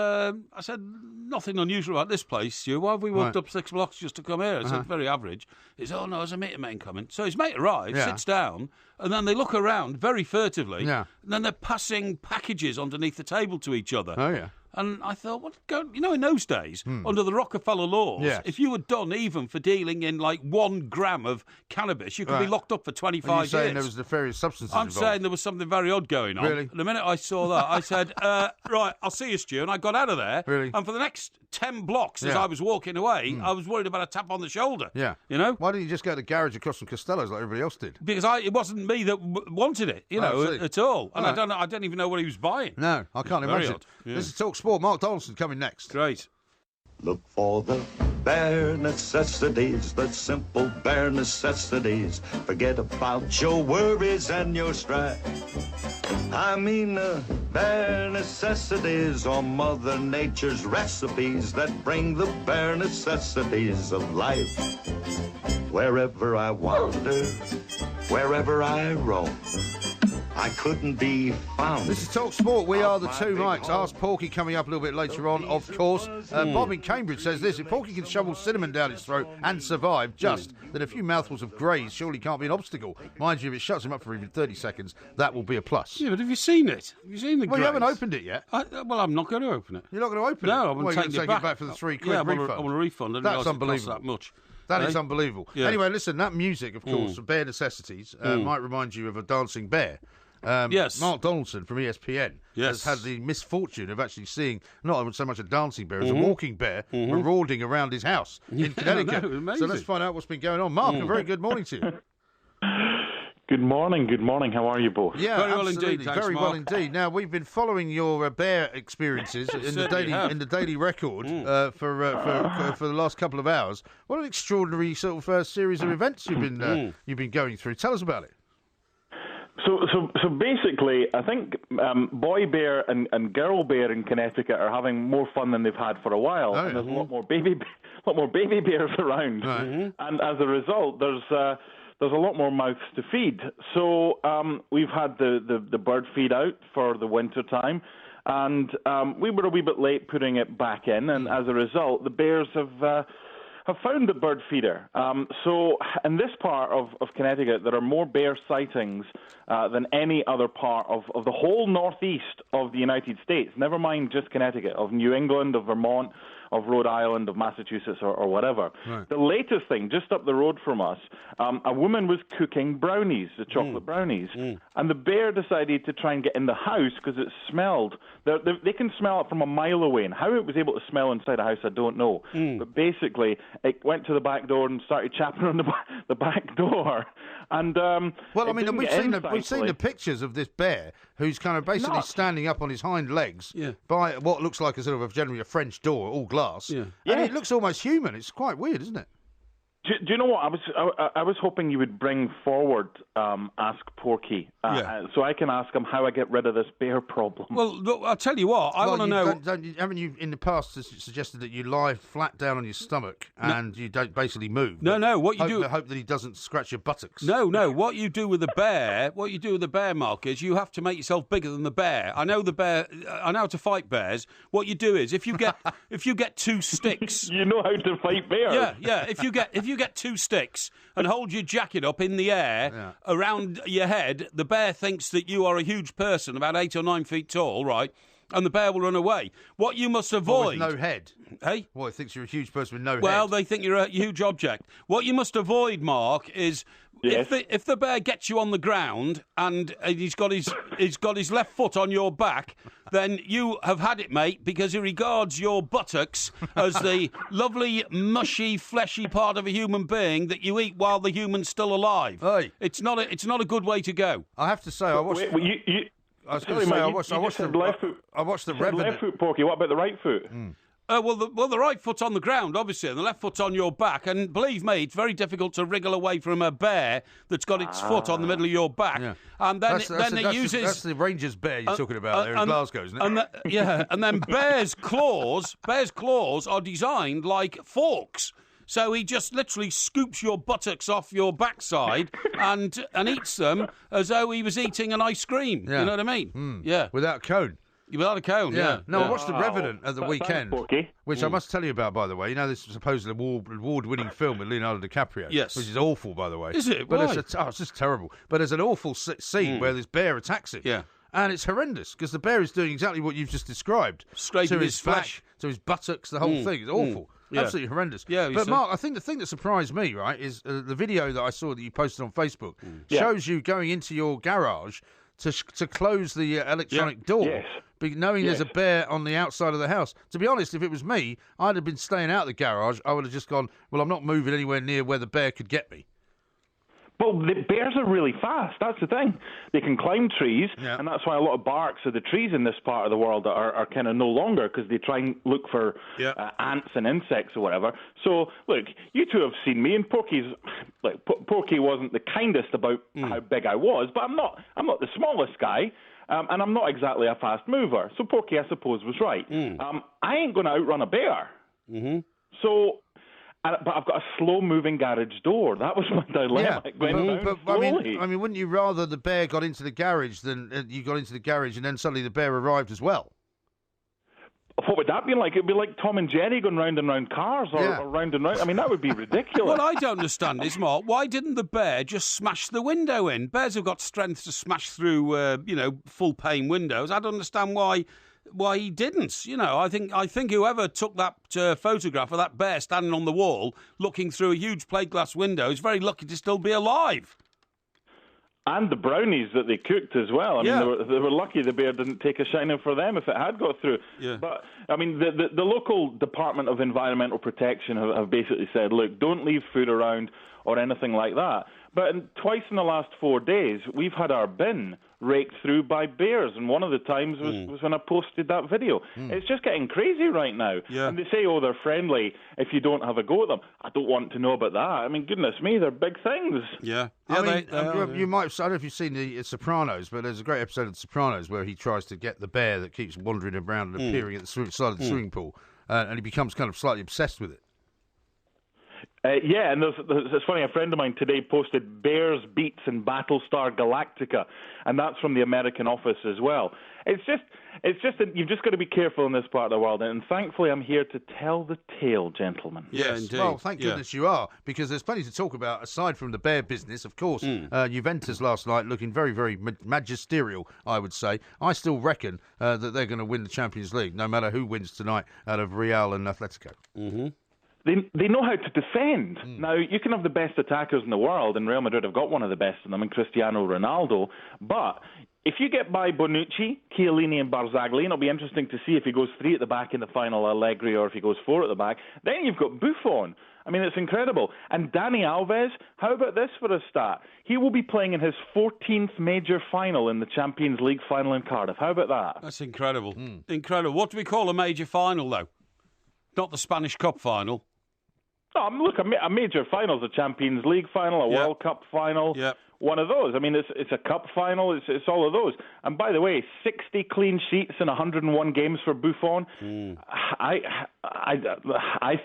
nothing unusual about this place, Stu. Why have we walked up 6 blocks just to come here? I said, very average. He said, oh, no, there's a mate of mine coming. So his mate arrives, sits down, and then they look around very furtively, and then they're passing packages underneath the table to each other. Oh, yeah. And I thought, in those days, under the Rockefeller laws, if you were done even for dealing in like 1 gram of cannabis, you could be locked up for 25 years. You're saying there was nefarious substances involved? I'm saying there was something very odd going on. Really? The minute I saw that, I said, right, I'll see you, Stu. And I got out of there. Really? And for the next 10 blocks, as I was walking away, I was worried about a tap on the shoulder. Yeah. You know? Why didn't you just go to the garage across from Costello's like everybody else did? Because it wasn't me that wanted it, at all. And I don't even know what he was buying. No, I can't imagine. Yeah. This is Talk Sport. Mark Donaldson coming next. Great. Look for the bare necessities, the simple bare necessities. Forget about your worries and your strife. I mean the bare necessities are Mother Nature's recipes that bring the bare necessities of life. Wherever I wander, wherever I roam, I couldn't be found. This is Talk Sport. We are the two mics. Ask Porky coming up a little bit later on, of course. Bob in Cambridge says this: if Porky can shovel cinnamon down his throat and survive, then a few mouthfuls of graze surely can't be an obstacle. Mind you, if it shuts him up for even 30 seconds, that will be a plus. Yeah, but have you seen it? Have you seen the graze? Well, you haven't opened it yet. I'm not going to open it. You're not going to open it? No, I'm going to take it back for the £3 refund. I want a refund. That's unbelievable. That much. That is unbelievable. Yeah. Anyway, listen, that music, of course, Bare Necessities, might remind you of a dancing bear. Yes. Mark Donaldson from ESPN has had the misfortune of actually seeing not so much a dancing bear as a walking bear marauding around his house in Connecticut. So let's find out what's been going on. Mark, a very good morning to you. Good morning. How are you both? Yeah, very well indeed. Thanks, very Mark. well indeed. Now, we've been following your bear experiences in the Daily Record for the last couple of hours. What an extraordinary sort of series of events you've been going through. Tell us about it. So basically, I think boy bear and girl bear in Connecticut are having more fun than they've had for a while, and there's a lot more baby bears around, and as a result, there's a lot more mouths to feed. So we've had the bird feed out for the winter time, and we were a wee bit late putting it back in, and as a result, the bears have found the bird feeder. So in this part of Connecticut, there are more bear sightings than any other part of the whole northeast of the United States, never mind just Connecticut, of New England, of Vermont, Rhode Island, of Massachusetts, or whatever. Right. The latest thing, just up the road from us, a woman was cooking brownies, the chocolate brownies, and the bear decided to try and get in the house because it smelled. They can smell it from a mile away, and how it was able to smell inside a house, I don't know. But basically, it went to the back door and started chapping on the back door. And well, I mean, we've seen the pictures of this bear who's kind of basically standing up on his hind legs by what looks like a sort of generally a French door, all glass, and it looks almost human. It's quite weird, isn't it? Do you know what? I was hoping you would bring forward Ask Porky, so I can ask him how I get rid of this bear problem. Well, look, I'll tell you what. I want to know. Haven't you in the past suggested that you lie flat down on your stomach and you don't basically move? No. What you do? Hope that he doesn't scratch your buttocks. No. What you do with the bear? What you do with the bear, Mark, is you have to make yourself bigger than the bear. I know the bear. I know how to fight bears. What you do is if you get 2 sticks. You know how to fight bears. Yeah. If you get 2 sticks and hold your jacket up in the air around your head, the bear thinks that you are a huge person, about 8 or 9 feet tall, right? And the bear will run away. What you must avoid... With no head. Hey? Well, it thinks you're a huge person with no head. Well, they think you're a huge object. What you must avoid, Mark, is... Yes. If the bear gets you on the ground and he's got his left foot on your back, then you have had it, mate, because he regards your buttocks as the lovely, mushy, fleshy part of a human being that you eat while the human's still alive. Hey. It's not a good way to go. I have to say, I watched. I watched the left foot. I watched the Revenant. Left foot, Porky. What about the right foot? Well, the right foot's on the ground, obviously, and the left foot's on your back. And believe me, it's very difficult to wriggle away from a bear that's got its foot on the middle of your back. Yeah. And then it uses... That's the Rangers bear you're talking about there in Glasgow, isn't it? And then bears' claws are designed like forks. So he just literally scoops your buttocks off your backside and eats them as though he was eating an ice cream. Yeah. You know what I mean? Yeah. Without a cone. Without a cone, yeah. No, I watched The Revenant at the weekend, which I must tell you about, by the way. You know, this supposed award-winning film with Leonardo DiCaprio. Yes. Which is awful, by the way. Is it? But Why? It's just terrible. But there's an awful scene where this bear attacks him. Yeah. And it's horrendous, because the bear is doing exactly what you've just described. Scraping his flesh. To his buttocks, the whole thing. It's awful. Yeah. Absolutely horrendous. Yeah, but Mark, I think the thing that surprised me, right, is the video that I saw that you posted on Facebook shows you going into your garage to close the electronic door, knowing there's a bear on the outside of the house. To be honest, if it was me, I'd have been staying out of the garage. I would have just gone, well, I'm not moving anywhere near where the bear could get me. Well, the bears are really fast. That's the thing. They can climb trees, and that's why a lot of barks of the trees in this part of the world are kind of no longer, because they try and look for ants and insects or whatever. So, look, you two have seen me, and Porky wasn't the kindest about how big I was, but I'm not the smallest guy. And I'm not exactly a fast mover. So Porky, I suppose, was right. I ain't going to outrun a bear. So... But I've got a slow-moving garage door. That was my dilemma. I mean, wouldn't you rather the bear got into the garage than you got into the garage and then suddenly the bear arrived as well? What would that be like? It'd be like Tom and Jerry going round and round cars or round and round. I mean, that would be ridiculous. What I don't understand is, Mark, why didn't the bear just smash the window in? Bears have got strength to smash through, full-pane windows. I don't understand why he didn't. You know, I think whoever took that photograph of that bear standing on the wall looking through a huge plate glass window is very lucky to still be alive. And the brownies that they cooked as well. I mean, they were lucky the bear didn't take a shining for them if it had got through. Yeah. But, I mean, the local Department of Environmental Protection have basically said, look, don't leave food around or anything like that. But twice in the last 4 days, we've had our bin raked through by bears, and one of the times was when I posted that video. It's just getting crazy right now. Yeah. And they say, oh, they're friendly if you don't have a go at them. I don't want to know about that. I mean, goodness me, they're big things. Yeah. You might. I don't know if you've seen the Sopranos, but there's a great episode of The Sopranos where he tries to get the bear that keeps wandering around and appearing at the side of the swimming pool, and he becomes kind of slightly obsessed with it. Yeah, and it's funny, a friend of mine today posted Bears beats in Battlestar Galactica, and that's from the American office as well. It's just you've just got to be careful in this part of the world, and thankfully I'm here to tell the tale, gentlemen. Yes, indeed. Well, thank goodness you are, because there's plenty to talk about aside from the bear business, of course. Juventus last night looking very, very magisterial, I would say. I still reckon that they're going to win the Champions League, no matter who wins tonight out of Real and Atletico. Mm-hmm. They know how to defend. Now, you can have the best attackers in the world, and Real Madrid have got one of the best of them in Cristiano Ronaldo, but if you get by Bonucci, Chiellini and Barzagli, and it'll be interesting to see if he goes 3 at the back in the final, Allegri, or if he goes 4 at the back, then you've got Buffon. I mean, it's incredible. And Dani Alves, how about this for a stat? He will be playing in his 14th major final in the Champions League final in Cardiff. How about that? That's incredible. Incredible. What do we call a major final, though? Not the Spanish Cup final. Oh, look, a major final is a Champions League final, a World Cup final, one of those. I mean, it's a cup final, it's all of those. And by the way, 60 clean sheets in 101 games for Buffon. I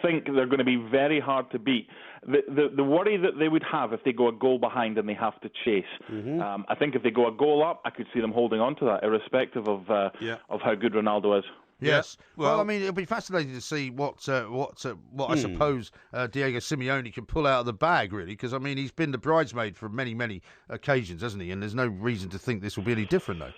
think they're going to be very hard to beat. The worry that they would have if they go a goal behind and they have to chase. I think if they go a goal up, I could see them holding on to that, irrespective of how good Ronaldo is. Yes. Well, I mean, it'll be fascinating to see what I suppose Diego Simeone can pull out of the bag, really, because, I mean, he's been the bridesmaid for many, many occasions, hasn't he? And there's no reason to think this will be any different, though.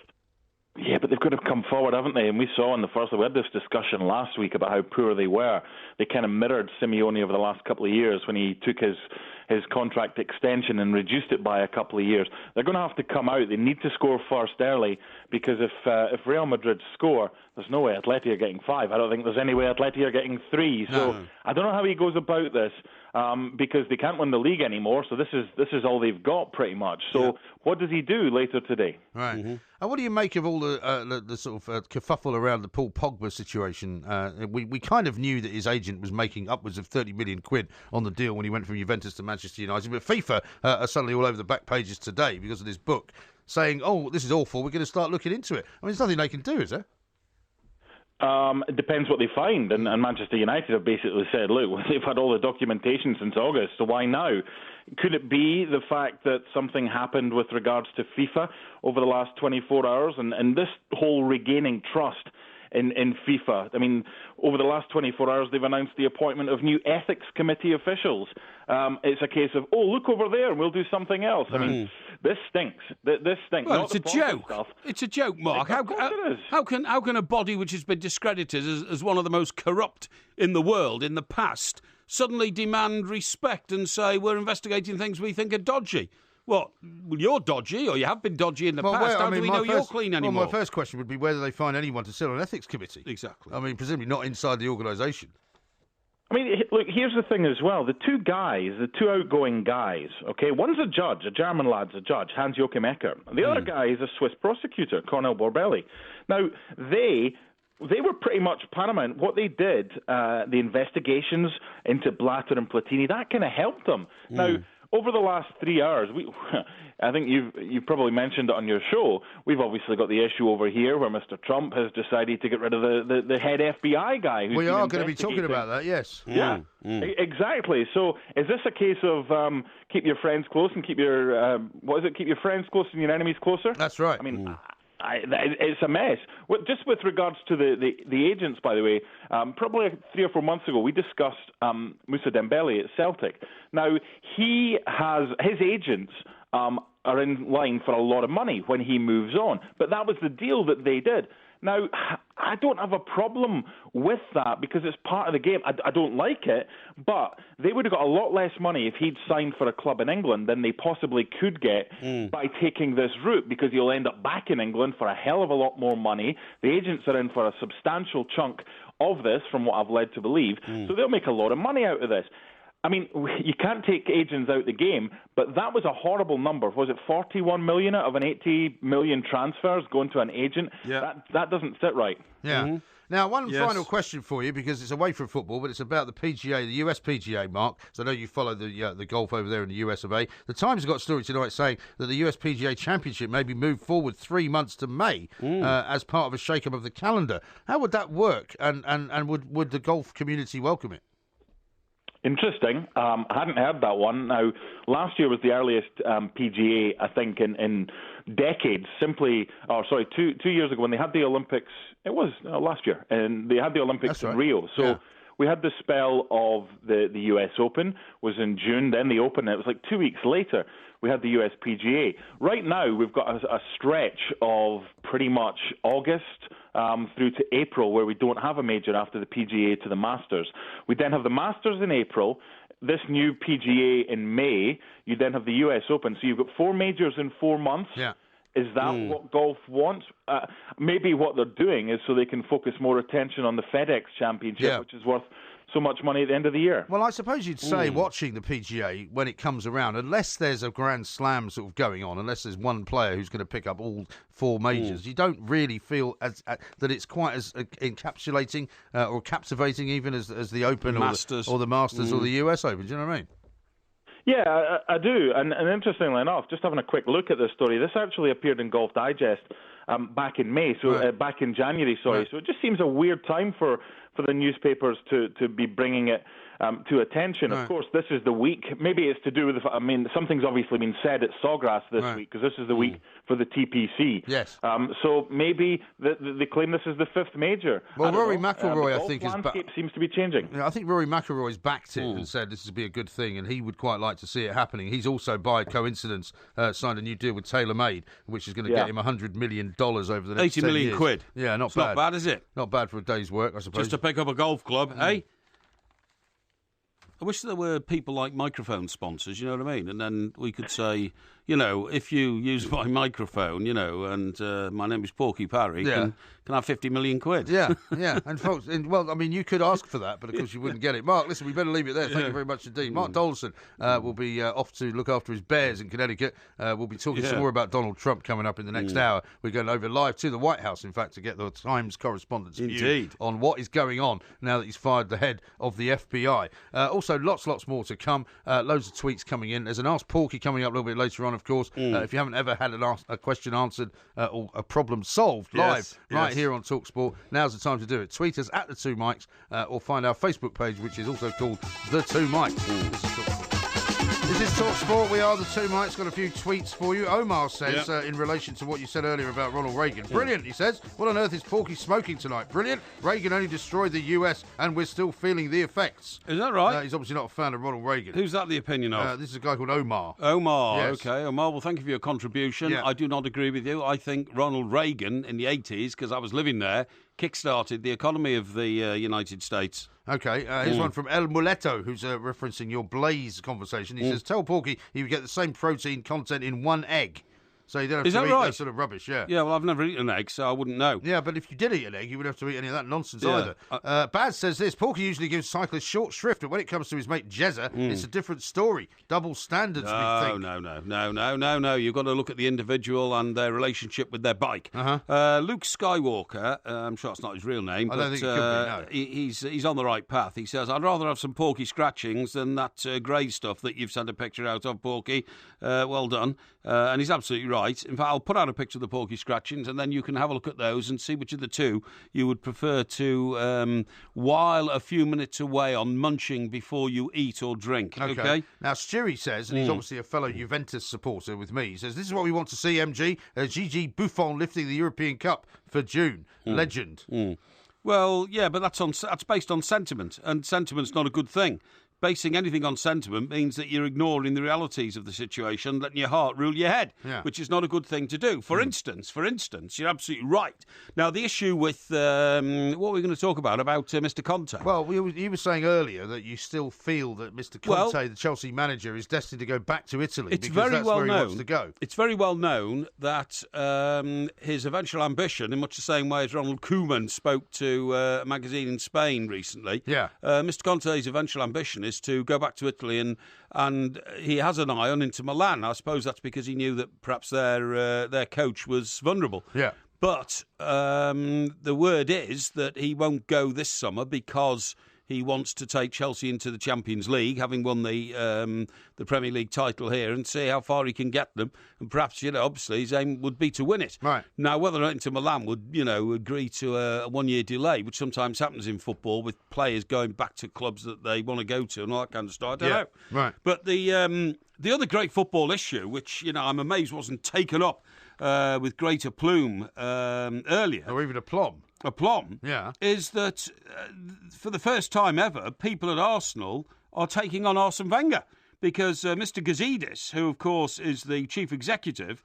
Yeah, but they've got to come forward, haven't they? And we saw in the first, we had this discussion last week about how poor they were. They kind of mirrored Simeone over the last couple of years when he took his contract extension and reduced it by a couple of years. They're going to have to come out. They need to score first early, because if Real Madrid score, there's no way Atleti are getting 5. I don't think there's any way Atleti are getting 3. So I don't know how he goes about this, because they can't win the league anymore. So this is all they've got pretty much. So what does he do later today? Right. And what do you make of all the sort of kerfuffle around the Paul Pogba situation? We kind of knew that his agent was making upwards of 30 million quid on the deal when he went from Juventus to Manchester United. But FIFA are suddenly all over the back pages today because of this book saying, oh, this is awful, we're going to start looking into it. I mean, there's nothing they can do, is there? It depends what they find, and Manchester United have basically said, look, they've had all the documentation since August, so why now? Could it be the fact that something happened with regards to FIFA over the last 24 hours, and this whole regaining trust in FIFA? I mean, over the last 24 hours, they've announced the appointment of new ethics committee officials. It's a case of, oh, look over there, and we'll do something else. I mean, this stinks. This stinks. Well, it's a joke. It's a joke, Mark. How can a body which has been discredited as one of the most corrupt in the world in the past suddenly demand respect and say we're investigating things we think are dodgy? Well, you're dodgy, or you have been dodgy in the past. How do we know you're clean anymore? Well, my first question would be whether they find anyone to sit on an ethics committee. Exactly. I mean, presumably not inside the organisation. I mean, look, here's the thing as well. The two outgoing guys, okay, one's a judge, a German lad's a judge, Hans-Joachim Ecker. The other guy is a Swiss prosecutor, Cornel Borbelli. Now, they were pretty much paramount. What they did, the investigations into Blatter and Platini, that kind of helped them. Now, over the last 3 hours, I think you've probably mentioned it on your show, we've obviously got the issue over here where Mr. Trump has decided to get rid of the head FBI guy. We are going to be talking about that, yes. Yeah, exactly. So is this a case of keep your friends close and keep your, keep your friends close and your enemies closer? That's right. I mean... it's a mess. Just with regards to the agents, by the way, probably 3 or 4 months ago, we discussed Moussa Dembele at Celtic. Now, his agents are in line for a lot of money when he moves on, but that was the deal that they did. Now, I don't have a problem with that because it's part of the game. I don't like it, but they would have got a lot less money if he'd signed for a club in England than they possibly could get by taking this route, because he'll end up back in England for a hell of a lot more money. The agents are in for a substantial chunk of this, from what I've led to believe, so they'll make a lot of money out of this. I mean, you can't take agents out the game, but that was a horrible number. Was it 41 million out of an 80 million transfers going to an agent? Yeah. That doesn't sit right. Yeah. Now, one final question for you, because it's away from football, but it's about the PGA, the US PGA, Mark. So I know you follow the golf over there in the US of A. The Times have got a story tonight saying that the US PGA Championship may be moved forward 3 months to May as part of a shake-up of the calendar. How would that work, and would the golf community welcome it? Interesting. I hadn't heard that one. Now, last year was the earliest PGA, I think, in decades. 2 years ago when they had the Olympics. It was last year, and they had the Olympics in Rio. So. Yeah. We had the spell of the US Open, was in June, then the Open, it was like 2 weeks later, we had the US PGA. Right now, we've got a stretch of pretty much August through to April where we don't have a major after the PGA to the Masters. We then have the Masters in April, this new PGA in May, you then have the US Open. So you've got 4 majors in 4 months. Yeah. Is that what golf wants? Maybe what they're doing is so they can focus more attention on the FedEx Championship, which is worth so much money at the end of the year. Well, I suppose you'd say watching the PGA when it comes around, unless there's a Grand Slam sort of going on, unless there's one player who's going to pick up all 4 majors, you don't really feel that it's quite as encapsulating or captivating even as the Open or the Masters or the US Open. Do you know what I mean? Yeah, I do. And interestingly enough, just having a quick look at this story, this actually appeared in Golf Digest back in May, back in January, sorry. So it just seems a weird time for the newspapers to be bringing it to attention. Right. Of course, this is the week. Maybe it's to do with something's obviously been said at Sawgrass this week, because this is the week for the TPC. Yes. So maybe they claim this is the 5th major. Well, Rory McIlroy, I think, is landscape seems to be changing. I think Rory McIlroy's backed it and said this would be a good thing, and he would quite like to see it happening. He's also, by coincidence, signed a new deal with TaylorMade, which is going to get him $100 million over the next 80 million quid. Yeah, not bad. Not bad, is it? Not bad for a day's work, I suppose. Just to pick up a golf club, eh? I wish there were people like microphone sponsors, you know what I mean? And then we could say, if you use my microphone, and my name is Porky Parry, can I have 50 million quid? Yeah. And folks, you could ask for that, but of course you wouldn't get it. Mark, listen, we better leave it there. Thank you very much indeed. Mark Dolson will be off to look after his Bears in Connecticut. We'll be talking some more about Donald Trump coming up in the next hour. We're going over live to the White House, in fact, to get the Times correspondent's view on what is going on now that he's fired the head of the FBI. Also, lots more to come. Loads of tweets coming in. There's an Ask Porky coming up a little bit later on, of course. If you haven't ever had a question answered or a problem solved live here on TalkSport, now's the time to do it. Tweet us at The Two Mics or find our Facebook page, which is also called The Two Mics. This is TalkSport. We are The Two Mics. Got a few tweets for you. Omar says, in relation to what you said earlier about Ronald Reagan, brilliant, he says. What on earth is Porky smoking tonight? Brilliant. Reagan only destroyed the US and we're still feeling the effects. Is that right? He's obviously not a fan of Ronald Reagan. Who's that the opinion of? This is a guy called Omar. Omar, yes. Okay. Omar, well, thank you for your contribution. I do not agree with you. I think Ronald Reagan in the 80s, because I was living there, kick-started the economy of the United States. Okay, here's one from El Muletto, who's referencing your Blaze conversation. He says, tell Porky he would get the same protein content in one egg. So you don't have to eat that sort of rubbish, Yeah, well, I've never eaten an egg, so I wouldn't know. Yeah, but if you did eat an egg, you wouldn't have to eat any of that nonsense either. Baz says this, Porky usually gives cyclists short shrift, but when it comes to his mate Jezza, it's a different story. Double standards, we think. No. You've got to look at the individual and their relationship with their bike. Luke Skywalker, I'm sure it's not his real name, I don't think it could be, no. He's on the right path. He says, I'd rather have some Porky scratchings than that grey stuff that you've sent a picture out of, Porky. Well done. And he's absolutely right. In fact, I'll put out a picture of the Porky scratchings and then you can have a look at those and see which of the two you would prefer to while a few minutes away on munching before you eat or drink. Okay? Now, Stewie says, and he's obviously a fellow Juventus supporter with me, he says, this is what we want to see, MG. Gigi Buffon lifting the European Cup for June. Legend. Well, yeah, but that's based on sentiment, and sentiment's not a good thing. Basing anything on sentiment means that you're ignoring the realities of the situation, letting your heart rule your head, which is not a good thing to do. For instance, you're absolutely right. Now, the issue with what we're going to talk about Mr. Conte. Well, you were saying earlier that you still feel that Mr. Conte, the Chelsea manager, is destined to go back to Italy because that's where he wants to go. It's very well known that his eventual ambition, in much the same way as Ronald Koeman spoke to a magazine in Spain recently, Mr. Conte's eventual ambition is to go back to Italy, and he has an eye on Inter Milan. I suppose that's because he knew that perhaps their coach was vulnerable. Yeah. But the word is that he won't go this summer because he wants to take Chelsea into the Champions League, having won the Premier League title here, and see how far he can get them. And perhaps, obviously his aim would be to win it. Right. Now, whether or not Inter Milan would, agree to a 1-year delay, which sometimes happens in football with players going back to clubs that they want to go to and all that kind of stuff, I don't know. Right. But the other great football issue, which, I'm amazed wasn't taken up with greater plume earlier. Or even aplomb. Is that for the first time ever, people at Arsenal are taking on Arsene Wenger, because Mr. Gazidis, who of course is the chief executive,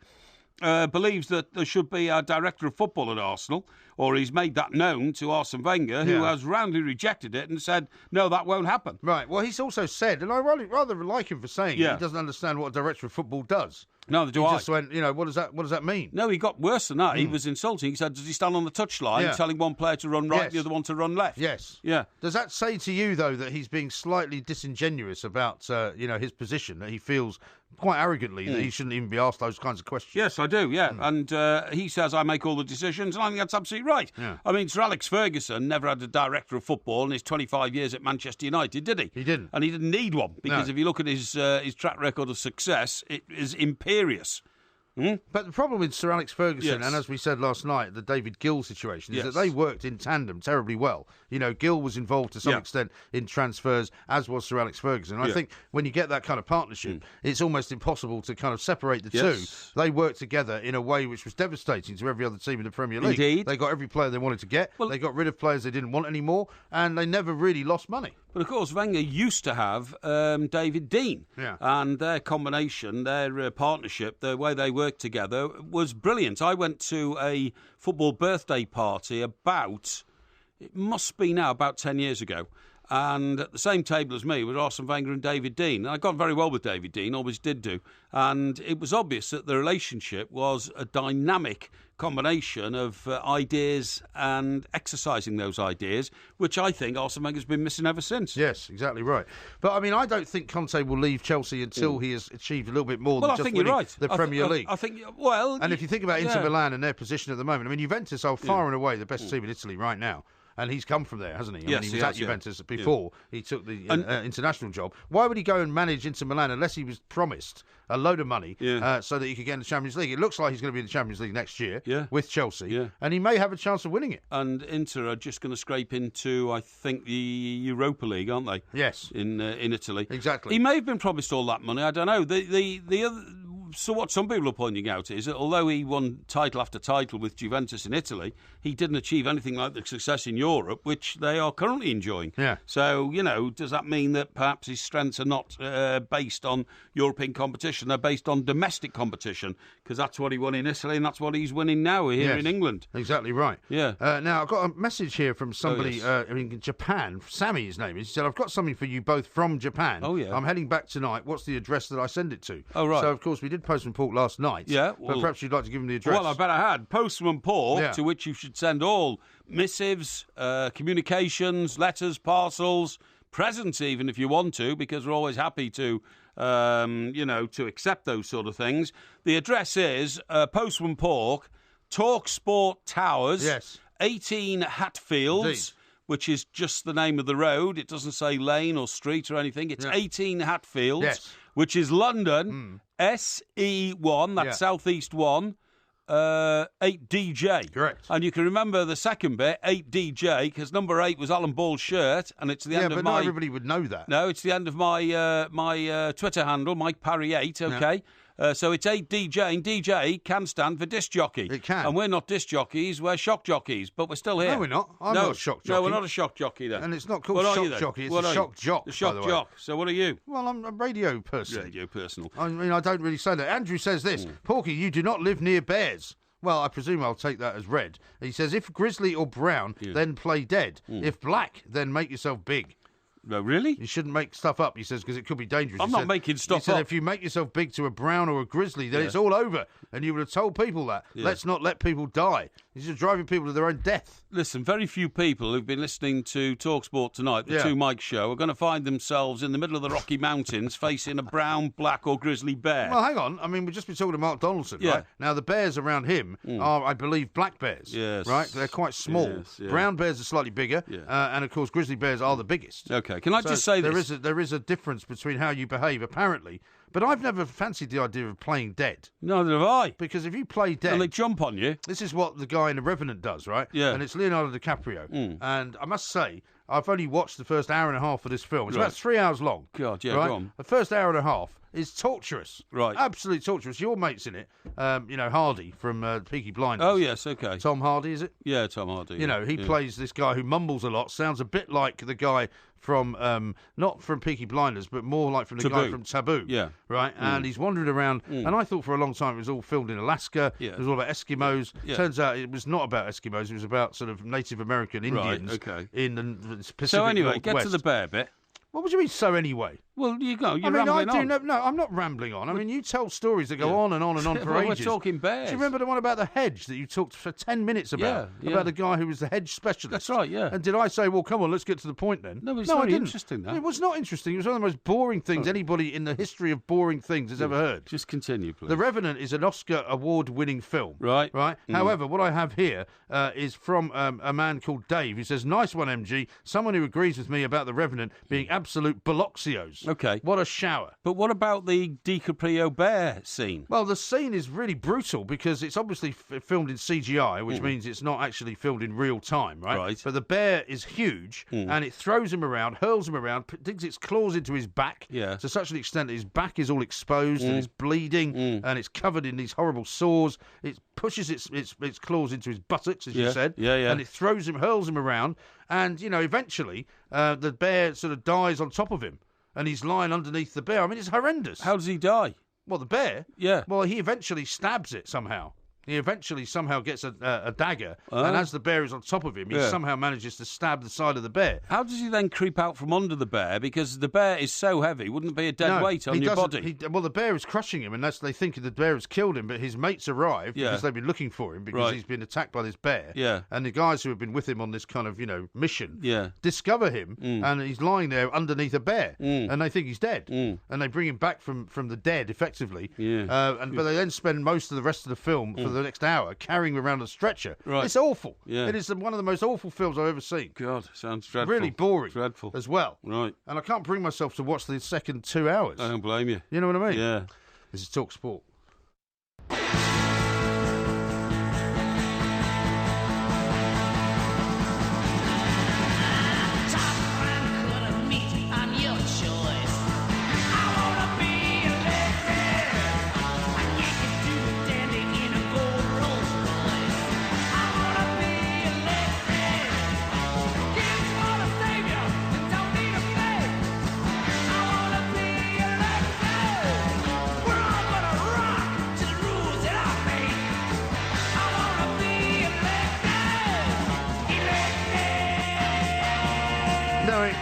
believes that there should be a director of football at Arsenal, or he's made that known to Arsene Wenger, who has roundly rejected it and said, no, that won't happen. Right. Well, he's also said, and I rather like him for saying he doesn't understand what a director of football does. No, do he I. Just went, what does that mean? No, he got worse than that. He was insulting. He said, does he stand on the touchline telling one player to run right, the other one to run left? Yes. Yeah. Does that say to you, though, that he's being slightly disingenuous about, his position, that he feels quite arrogantly that he shouldn't even be asked those kinds of questions? Yes, I do, yeah. And he says, I make all the decisions, and I think that's absolutely right. Yeah. I mean, Sir Alex Ferguson never had a director of football in his 25 years at Manchester United, did he? He didn't. And he didn't need one, because if you look at his track record of success, it is imperious. But the problem with Sir Alex Ferguson, and as we said last night, the David Gill situation, is that they worked in tandem terribly well. Gill was involved to some extent in transfers, as was Sir Alex Ferguson. And I think when you get that kind of partnership, it's almost impossible to kind of separate the two. They worked together in a way which was devastating to every other team in the Premier League. Indeed. They got every player they wanted to get. Well, they got rid of players they didn't want anymore, and they never really lost money. But of course, Wenger used to have David Dean, and their combination, their partnership, the way they worked together was brilliant. I went to a football birthday party it must be now about 10 years ago, and at the same table as me were Arsene Wenger and David Dean. And I got very well with David Dean, always did do, and it was obvious that the relationship was a dynamic combination of ideas and exercising those ideas, which I think Arsene Wenger's been missing ever since. Yes, exactly right. But I mean, I don't think Conte will leave Chelsea until he has achieved a little bit more than just winning the Premier League. I think, and if you think about Inter Milan and their position at the moment, I mean, Juventus are far and away the best team in Italy right now. And he's come from there, hasn't he? I mean, he was at Juventus before he took the international job. Why would he go and manage Inter Milan unless he was promised a load of money so that he could get in the Champions League? It looks like he's going to be in the Champions League next year with Chelsea, and he may have a chance of winning it. And Inter are just going to scrape into, I think, the Europa League, aren't they? Yes. In Italy. Exactly. He may have been promised all that money, I don't know. The other... So what some people are pointing out is that although he won title after title with Juventus in Italy, he didn't achieve anything like the success in Europe, which they are currently enjoying. Yeah. So, does that mean that perhaps his strengths are not based on European competition? They're based on domestic competition, because that's what he won in Italy and that's what he's winning now here in England. Exactly right. Yeah. Now, I've got a message here from somebody in Japan. Sammy, his name is. He said, I've got something for you both from Japan. Oh, yeah. I'm heading back tonight. What's the address that I send it to? Oh, right. So, of course, we did Postman Pork last night. Yeah. But perhaps you'd like to give him the address. Well, I bet I had. Postman Pork, to which you should send all missives, communications, letters, parcels, presents even if you want to, because we're always happy to, to accept those sort of things. The address is Postman Pork, Talk Sport Towers, 18 Hatfields. Indeed. Which is just the name of the road. It doesn't say lane or street or anything. It's 18 Hatfields, which is London, SE1, that's South East 1, 8DJ. Correct. And you can remember the second bit, 8DJ, because number 8 was Alan Ball's shirt, and it's the end of my... Yeah, but not everybody would know that. No, it's the end of my my Twitter handle, Mike Parry 8, okay? Yeah. So it's 8DJ, and DJ can stand for disc jockey. It can. And we're not disc jockeys, we're shock jockeys, but we're still here. No, we're not. I'm not a shock jockey. No, we're not a shock jockey then. And it's not called shock jockey, it's a shock jock, the shock by the way. jock. So what are you? Well, I'm a radio person. Radio personal. I mean, I don't really say that. Andrew says this, Porky, you do not live near bears. Well, I presume I'll take that as red. He says, if grizzly or brown, then play dead. If black, then make yourself big. No, really? You shouldn't make stuff up, he says, because it could be dangerous. I'm not making stuff up. He said if you make yourself big to a brown or a grizzly, then it's all over. And you would have told people that. Yeah. Let's not let people die. He's just driving people to their own death. Listen, very few people who've been listening to TalkSport tonight, the Two Mike Show, are going to find themselves in the middle of the Rocky Mountains facing a brown, black or grizzly bear. Well, hang on. I mean, we've just been talking to Mark Donaldson, right? Now, the bears around him are, I believe, black bears. Yes. Right? They're quite small. Yes, yeah. Brown bears are slightly bigger. Yeah. And, of course, grizzly bears are the biggest. Okay. Can I just say this? There is a difference between how you behave, apparently. But I've never fancied the idea of playing dead. Neither have I. Because if you play dead... And they jump on you. This is what the guy in The Revenant does, right? Yeah. And it's Leonardo DiCaprio. And I must say, I've only watched the first hour and a half of this film. It's about 3 hours long. God, yeah, right? go on. The first hour and a half is torturous. Right. Absolutely torturous. Your mate's in it. Hardy from Peaky Blinders. Oh, yes, okay. Tom Hardy, is it? Yeah, Tom Hardy. He plays this guy who mumbles a lot. Sounds a bit like the guy from, not from Peaky Blinders, but more like from the guy from Taboo. Yeah. Right? And he's wandering around. And I thought for a long time it was all filmed in Alaska. Yeah. It was all about Eskimos. Yeah. Turns out it was not about Eskimos. It was about sort of Native American Indians in the Pacific So anyway, Northwest. get to the bear bit. What do you mean, so anyway? Well, you go. You're rambling on. No, I'm not rambling on. I mean, you tell stories that go on and on and on for well, ages. We're talking bears. Do you remember the one about the hedge that you talked for 10 minutes about? Yeah. About the guy who was the hedge specialist? That's right, yeah. And did I say, well, come on, let's get to the point then? No, it's very interesting, that. It was not interesting. It was one of the most boring things anybody in the history of boring things has ever heard. Just continue, please. The Revenant is an Oscar award-winning film. Right. However, what I have here is from a man called Dave. He says, nice one, MG. Someone who agrees with me about The Revenant being absolute bolloxios. Okay. What a shower. But what about the DiCaprio bear scene? Well, the scene is really brutal because it's obviously filmed in CGI, which means it's not actually filmed in real time, right? But the bear is huge, and it throws him around, hurls him around, digs its claws into his back to such an extent that his back is all exposed and it's bleeding and it's covered in these horrible sores. It pushes its claws into his buttocks, as you said, and it hurls him around, and, eventually the bear sort of dies on top of him. And he's lying underneath the bear. I mean, it's horrendous. How does he die? Well, the bear? Yeah. Well, he eventually stabs it somehow. He eventually somehow gets a dagger, and as the bear is on top of him, he somehow manages to stab the side of the bear. How does he then creep out from under the bear? Because the bear is so heavy, wouldn't it be a dead weight on your body? Well, the bear is crushing him, and they think the bear has killed him, but his mates arrive because they've been looking for him because he's been attacked by this bear. Yeah. And the guys who have been with him on this kind of, mission discover him, and he's lying there underneath a bear, and they think he's dead. And they bring him back from the dead, effectively. Yeah. But they then spend most of the rest of the film for the next hour carrying him around a stretcher. Right. It's awful. Yeah. It is one of the most awful films I've ever seen. God, sounds dreadful. Really boring. Dreadful. As well. Right. And I can't bring myself to watch the second 2 hours. I don't blame you. You know what I mean? Yeah. This is Talk Sport.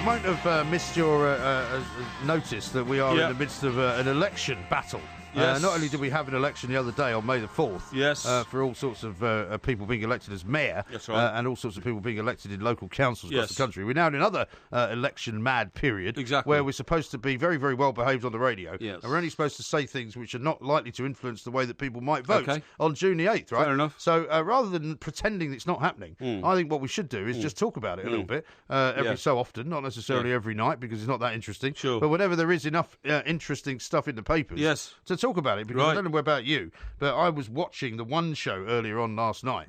Won't have missed your notice that we are in the midst of an election battle. Yes. Not only did we have an election the other day on May the 4th, for all sorts of people being elected as mayor, that's right. and all sorts of people being elected in local councils across the country. We're now in another election-mad period, where we're supposed to be very, very well behaved on the radio. Yes. And we're only supposed to say things which are not likely to influence the way that people might vote on June the 8th, right? Fair enough. So rather than pretending it's not happening, I think what we should do is just talk about it a little bit every so often, not necessarily every night because it's not that interesting. Sure. But whenever there is enough interesting stuff in the papers to talk about it, because I don't know about you, but I was watching the One show earlier on last night,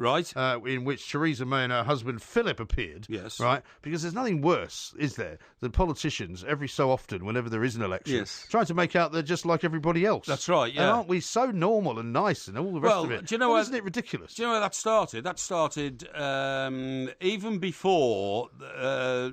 in which Theresa May and her husband Philip appeared, right? Because there's nothing worse, is there, than politicians every so often, whenever there is an election, trying to make out they're just like everybody else. That's right, yeah. And aren't we so normal and nice and all the rest of it? Do you know isn't it ridiculous? Do you know where that started? That started even before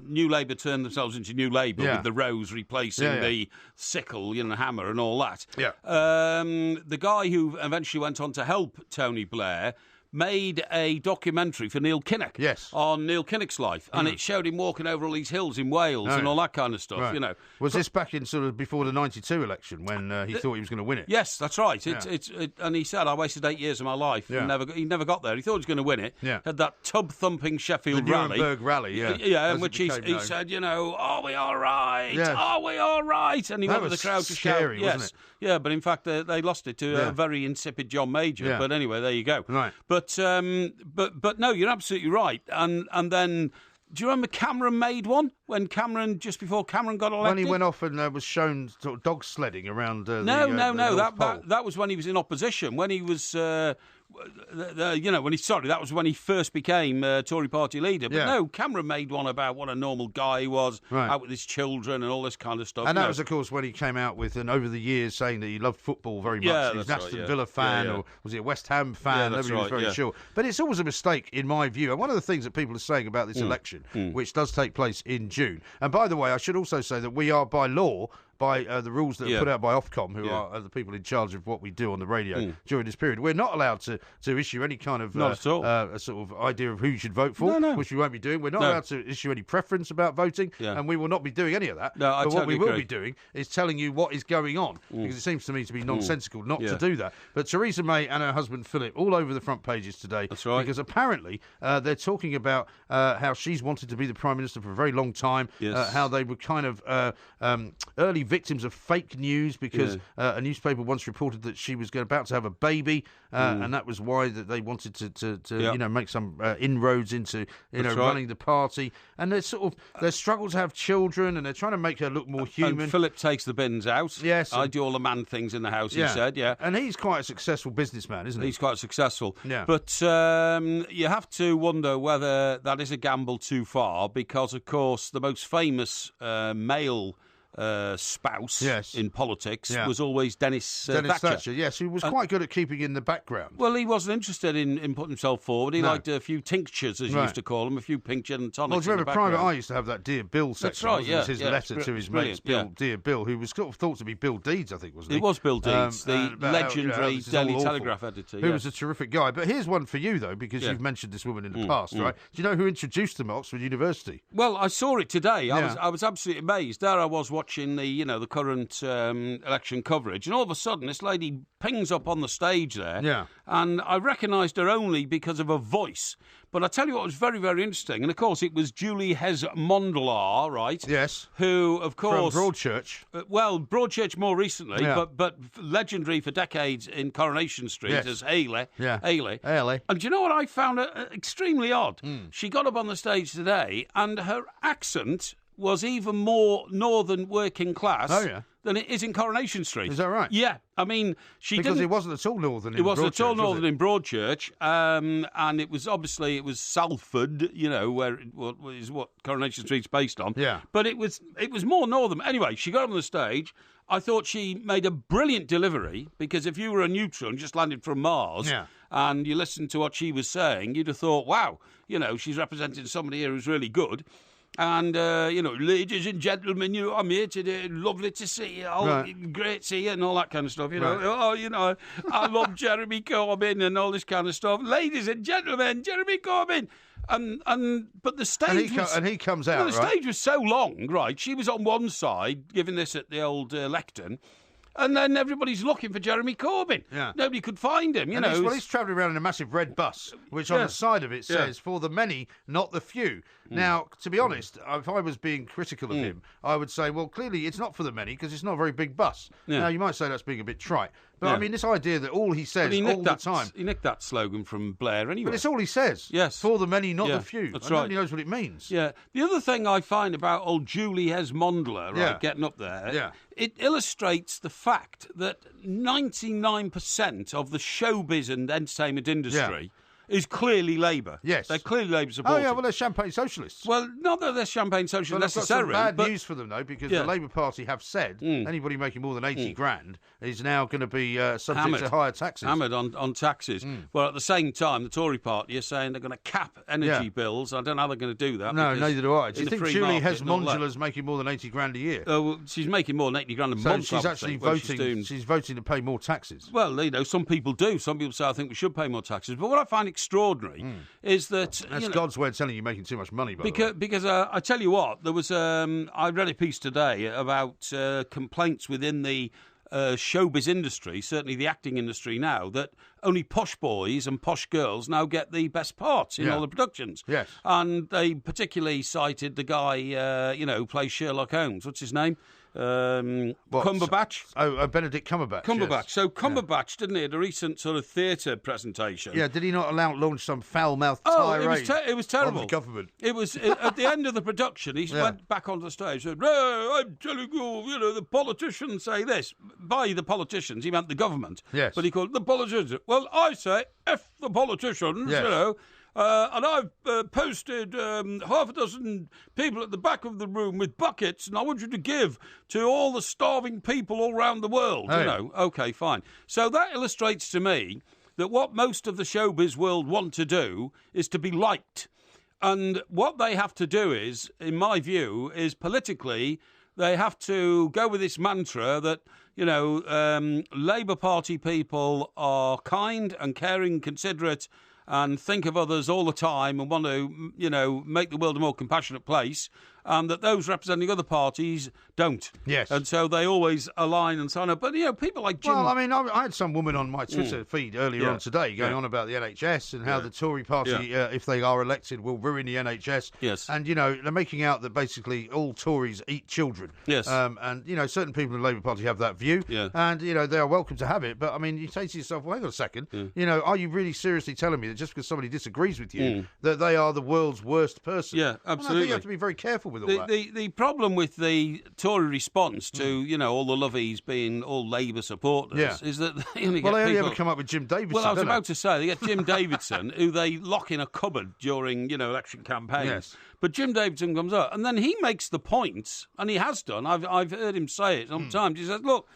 New Labour turned themselves into New Labour with the rose replacing the sickle, hammer and all that. Yeah. The guy who eventually went on to help Tony Blair made a documentary for Neil Kinnock. Yes. On Neil Kinnock's life. And it showed him walking over all these hills in Wales and all that kind of stuff, right. you know. Was this back in sort of before the 92 election when he thought he was going to win it? Yes, that's right. And he said, I wasted 8 years of my life. Yeah. And he never got there. He thought he was going to win it. Yeah. Had that tub-thumping Sheffield rally. The Nuremberg rally, yeah. Yeah, in which he said, you know, are we all right? Yes. Are we all right? And he went with the crowd to shout. Scary, wasn't it? Yeah, but in fact, they lost it to a very insipid John Major. Yeah. But anyway, there you go. Right. But no, you're absolutely right. And then... Do you remember Cameron made one just before Cameron got elected? When he went off and was shown sort of dog sledding around. No. That was when he was in opposition. When he was, that was when he first became Tory party leader. But no, Cameron made one about what a normal guy he was, out with his children and all this kind of stuff. And that was, of course, when he came out with, and over the years, saying that he loved football very much. Yeah, he was an Aston Villa fan, or was he a West Ham fan? Nobody was very sure. But it's always a mistake, in my view. And one of the things that people are saying about this election, which does take place in June. And by the way, I should also say that we are, by law, by the rules that are put out by Ofcom, who are the people in charge of what we do on the radio during this period. We're not allowed to issue any kind of a sort of idea of who you should vote for, which we won't be doing. We're not allowed to issue any preference about voting, and we will not be doing any of that. No, I but what we totally will be doing is telling you what is going on, because it seems to me to be nonsensical not to do that. But Theresa May and her husband Philip all over the front pages today. That's right. Because apparently they're talking about how she's wanted to be the Prime Minister for a very long time, how they were kind of early victims of fake news because a newspaper once reported that she was about to have a baby, and that was why that they wanted to make some inroads into running the party. And they struggle to have children, and they're trying to make her look more human. And Philip takes the bins out. Yes, I do all the man things in the house. He said, and he's quite a successful businessman, isn't he? He's quite successful. Yeah, but you have to wonder whether that is a gamble too far, because of course the most famous male spouse in politics was always Dennis Thatcher. Yes, who was quite good at keeping in the background. Well, he wasn't interested in putting himself forward. He liked a few tinctures, as you used to call them, a few pink gin and tonics. Well, do you remember Private Eye used to have that Dear Bill section? That's right, It was his letter to his mates, Dear Bill, who was sort of thought to be Bill Deeds, I think, wasn't he? It was Bill Deeds, the legendary Daily Telegraph editor. Who was a terrific guy. But here's one for you, though, because you've mentioned this woman in the past, right? Do you know who introduced them at Oxford University? Well, I saw it today. I was absolutely amazed. There I was watching the current election coverage, and all of a sudden this lady pings up on the stage there, and I recognised her only because of her voice. But I tell you what was very, very interesting, and of course it was Julie Hesmondler, right? Yes. Who, of course, from Broadchurch. Broadchurch more recently, but legendary for decades in Coronation Street as Ailey. Yeah. Ailey. And do you know what I found extremely odd? She got up on the stage today, and her accent was even more northern working class than it is in Coronation Street. Is that right? Yeah. I mean, because it wasn't at all northern in Broadchurch. It wasn't at all northern in Broadchurch, and it was Salford, where is what Coronation Street's based on. Yeah. But it was more northern. Anyway, she got on the stage. I thought she made a brilliant delivery, because if you were a neutron just landed from Mars and you listened to what she was saying, you'd have thought, wow, she's representing somebody here who's really good. And, ladies and gentlemen, I'm here today. Lovely to see you. Oh, great to see you, and all that kind of stuff. I love Jeremy Corbyn and all this kind of stuff. Ladies and gentlemen, Jeremy Corbyn. But the stage and he comes out. The stage was so long, right? She was on one side giving this at the old lectern. And then everybody's looking for Jeremy Corbyn. Yeah. Nobody could find him, he's travelling around in a massive red bus, which on the side of it says, for the many, not the few. Now, to be honest, if I was being critical of him, I would say, well, clearly it's not for the many, because it's not a very big bus. Now, you might say that's being a bit trite. But, I mean, this idea that all he says all the time... He nicked that slogan from Blair anyway. But it's all he says. Yes. For the many, not the few. That's right. Nobody knows what it means. Yeah. The other thing I find about old Julie Hesmondler, getting up there, it illustrates the fact that 99% of the showbiz and entertainment industry is clearly Labour. Yes. They're clearly Labour supporters. Oh, yeah, well, they're champagne socialists. Well, not that they're champagne socialists necessarily. I've got some bad news for them, though, because the Labour Party have said anybody making more than 80 grand is now going to be subject to higher taxes. Hammered on taxes. Well, at the same time, the Tory Party are saying they're going to cap energy bills. I don't know how they're going to do that. No, neither do I. Do you think Julie Hesmondler's making more than 80 grand a year? Well, she's making more than 80 grand a month. She's actually voting. She's voting to pay more taxes. Well, some people do. Some people say I think we should pay more taxes. But what I find extraordinary is that... That's God's way of telling you making too much money, by the way. Because I tell you what, there was... I read a piece today about complaints within the showbiz industry, certainly the acting industry now, that only posh boys and posh girls now get the best parts in all the productions. Yes. And they particularly cited the guy, who plays Sherlock Holmes. What's his name? Cumberbatch. Benedict Cumberbatch. Cumberbatch. Yes. So Cumberbatch, didn't he, at a recent sort of theatre presentation? Yeah, did he not launch some foul-mouthed tirade? It was terrible. On the government. It was at the end of the production. He went back onto the stage and said, "No, I'm telling you, the politicians say this." By the politicians, he meant the government. Yes. But he called the politicians. Well, I say, F the politicians, Yes. and I've posted half a dozen people at the back of the room with buckets, and I want you to give to all the starving people all around the world. Hey. Okay, fine. So that illustrates to me that what most of the showbiz world want to do is to be liked. And what they have to do is, in my view, is politically, they have to go with this mantra that, Labour Party people are kind and caring, considerate, and think of others all the time and want to, make the world a more compassionate place, and that those representing other parties don't. Yes. And so they always align and so on. But, people like Jim... Well, I mean, I had some woman on my Twitter feed earlier on today going on about the NHS and how the Tory party, if they are elected, will ruin the NHS. Yes. And, they're making out that basically all Tories eat children. Yes. And, certain people in the Labour Party have that view. Yeah. And, they are welcome to have it. But, I mean, you say to yourself, well, hang on a second. Yeah. Are you really seriously telling me that just because somebody disagrees with you, that they are the world's worst person? Yeah, absolutely. And I think you have to be very careful with all that. The problem with the Tory response to, all the lovies being all Labour supporters is that they only get they people... ever come up with Jim Davidson. Well, I was about to say, they get Jim Davidson, who they lock in a cupboard during, election campaigns. Yes. But Jim Davidson comes up, and then he makes the point, and he has done, I've heard him say it sometimes, he says, look,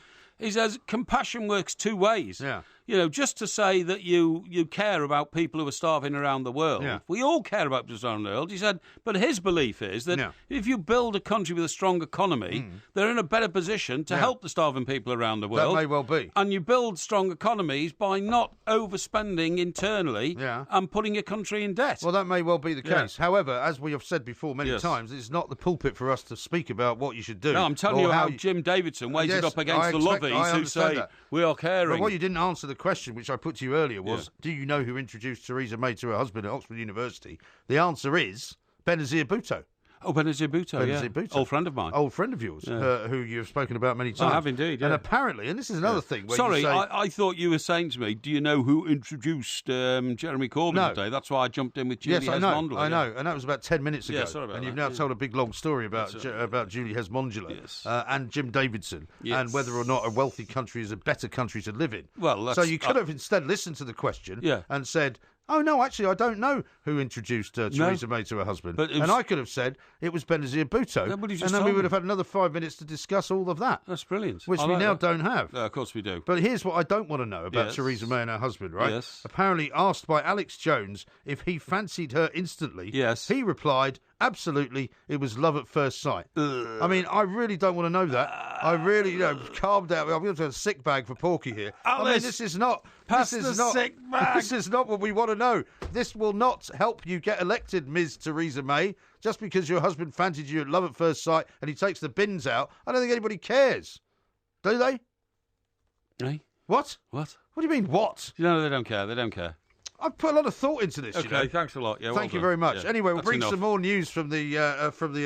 compassion works two ways. Yeah. Just to say that you care about people who are starving around the world. Yeah. We all care about people around the world. He said, but his belief is that if you build a country with a strong economy, they're in a better position to help the starving people around the world. That may well be. And you build strong economies by not overspending internally and putting your country in debt. Well, that may well be the case. However, as we have said before many times, it's not the pulpit for us to speak about what you should do. No, I'm telling you how Jim Davidson weighs it up against the lovies who say, we are caring. But what you didn't answer the question, which I put to you earlier, was, do you know who introduced Theresa May to her husband at Oxford University? The answer is Benazir Bhutto. Oh, Benazir Bhutto, Old friend of mine. Old friend of yours, who you've spoken about many times. I have indeed, And apparently, and this is another thing... Where Sorry, you say, I thought you were saying to me, do you know who introduced Jeremy Corbyn today? That's why I jumped in with Julie Hesmondula. I know, and that was about 10 minutes ago. Yeah, sorry about and that. You've now told a big, long story about Julie Hesmondula and Jim Davidson and whether or not a wealthy country is a better country to live in. Well, so you could have instead listened to the question and said... Oh, no, actually, I don't know who introduced Theresa May to her husband. And I could have said it was Benazir Bhutto. And then we would have had another 5 minutes to discuss all of that. That's brilliant. Which we now don't have. Of course we do. But here's what I don't want to know about Theresa May and her husband, right? Yes. Apparently asked by Alex Jones if he fancied her instantly, he replied, absolutely, it was love at first sight. I mean, I really don't want to know that. I really, calm down. I'm going to have a sick bag for Porky here. Alice, I mean, this is not what we want to know. This will not help you get elected, Ms. Theresa May, just because your husband fancied you at love at first sight and he takes the bins out. I don't think anybody cares. Do they? Eh? What? What? What do you mean, what? They don't care. They don't care. I've put a lot of thought into this. Okay, thanks a lot. Yeah, Thank you very much. Yeah, anyway, we'll bring enough. some more news from the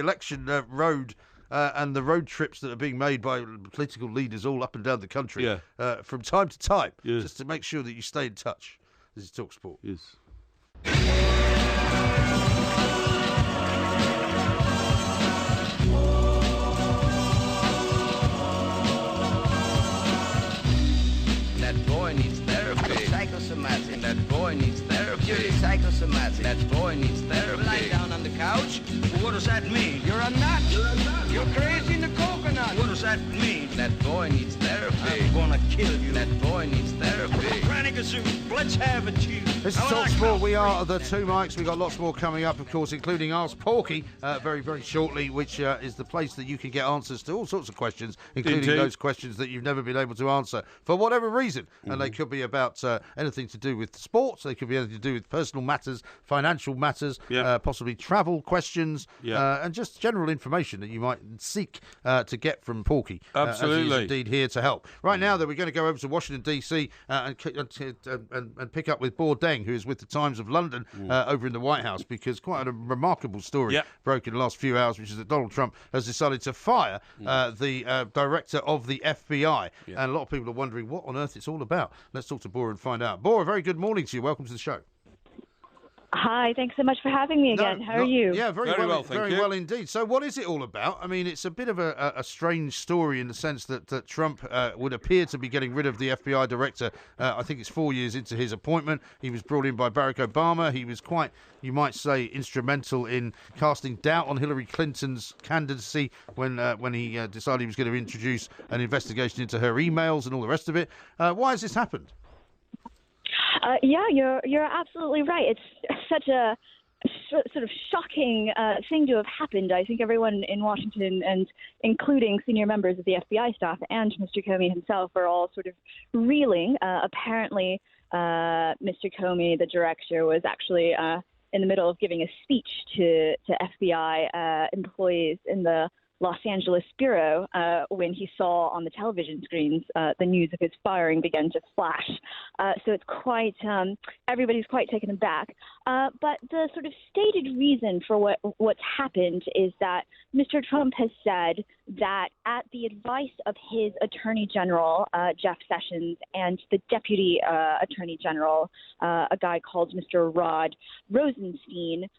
election road and the road trips that are being made by political leaders all up and down the country from time to time, just to make sure that you stay in touch. This is TalkSport. Yes. That boy needs therapy. Psychosomatic. That boy needs therapy. You're psychosomatic. That boy needs therapy. Lie down on the couch. What does that mean? You're a nut. You're crazy in the coconut. not. What does that mean? That boy needs therapy. I'm gonna kill you. That boy needs therapy. Granny Gazoo, let's have it, you. This is Talk Sport. We are the Two Mics. We've got lots more coming up, of course, including Ask Porky very, very shortly, which is the place that you can get answers to all sorts of questions, including those questions that you've never been able to answer for whatever reason. And they could be about anything to do with sports. They could be anything to do with personal matters, financial matters, possibly travel questions, and just general information that you might seek to get from Porky. Absolutely. As he's indeed here to help. Right now, though, we're going to go over to Washington, D.C. And pick up with Bourdin, who is with the Times of London over in the White House, because quite a remarkable story broke in the last few hours, which is that Donald Trump has decided to fire the director of the FBI. And a lot of people are wondering what on earth it's all about. Let's talk to Bora and find out. Bora, very good morning to you. Welcome to the show. Hi, thanks so much for having me again. How are you? Yeah, very well, very well indeed. So what is it all about? I mean, it's a bit of a strange story in the sense that Trump would appear to be getting rid of the FBI director. I think it's 4 years into his appointment. He was brought in by Barack Obama. He was quite, you might say, instrumental in casting doubt on Hillary Clinton's candidacy when he decided he was going to introduce an investigation into her emails and all the rest of it. Why has this happened? You're absolutely right. It's such a sort of shocking thing to have happened. I think everyone in Washington, and including senior members of the FBI staff and Mr. Comey himself, are all sort of reeling. Apparently, Mr. Comey, the director, was actually in the middle of giving a speech to FBI employees in the Los Angeles bureau when he saw on the television screens the news of his firing begin to flash. So it's quite, everybody's quite taken aback. But the sort of stated reason for what's happened is that Mr. Trump has said that at the advice of his Attorney General, Jeff Sessions, and the Deputy Attorney General, a guy called Mr. Rod Rosenstein,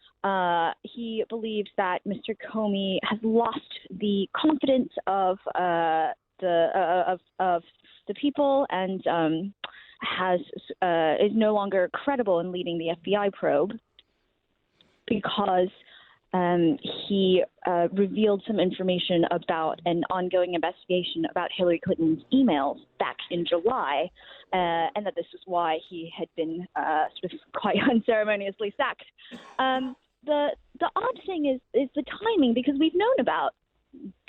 he believes that Mr. Comey has lost the confidence of the people and is no longer credible in leading the FBI probe because he revealed some information about an ongoing investigation about Hillary Clinton's emails back in July, and that this was why he had been sort of quite unceremoniously sacked. The odd thing is the timing, because we've known about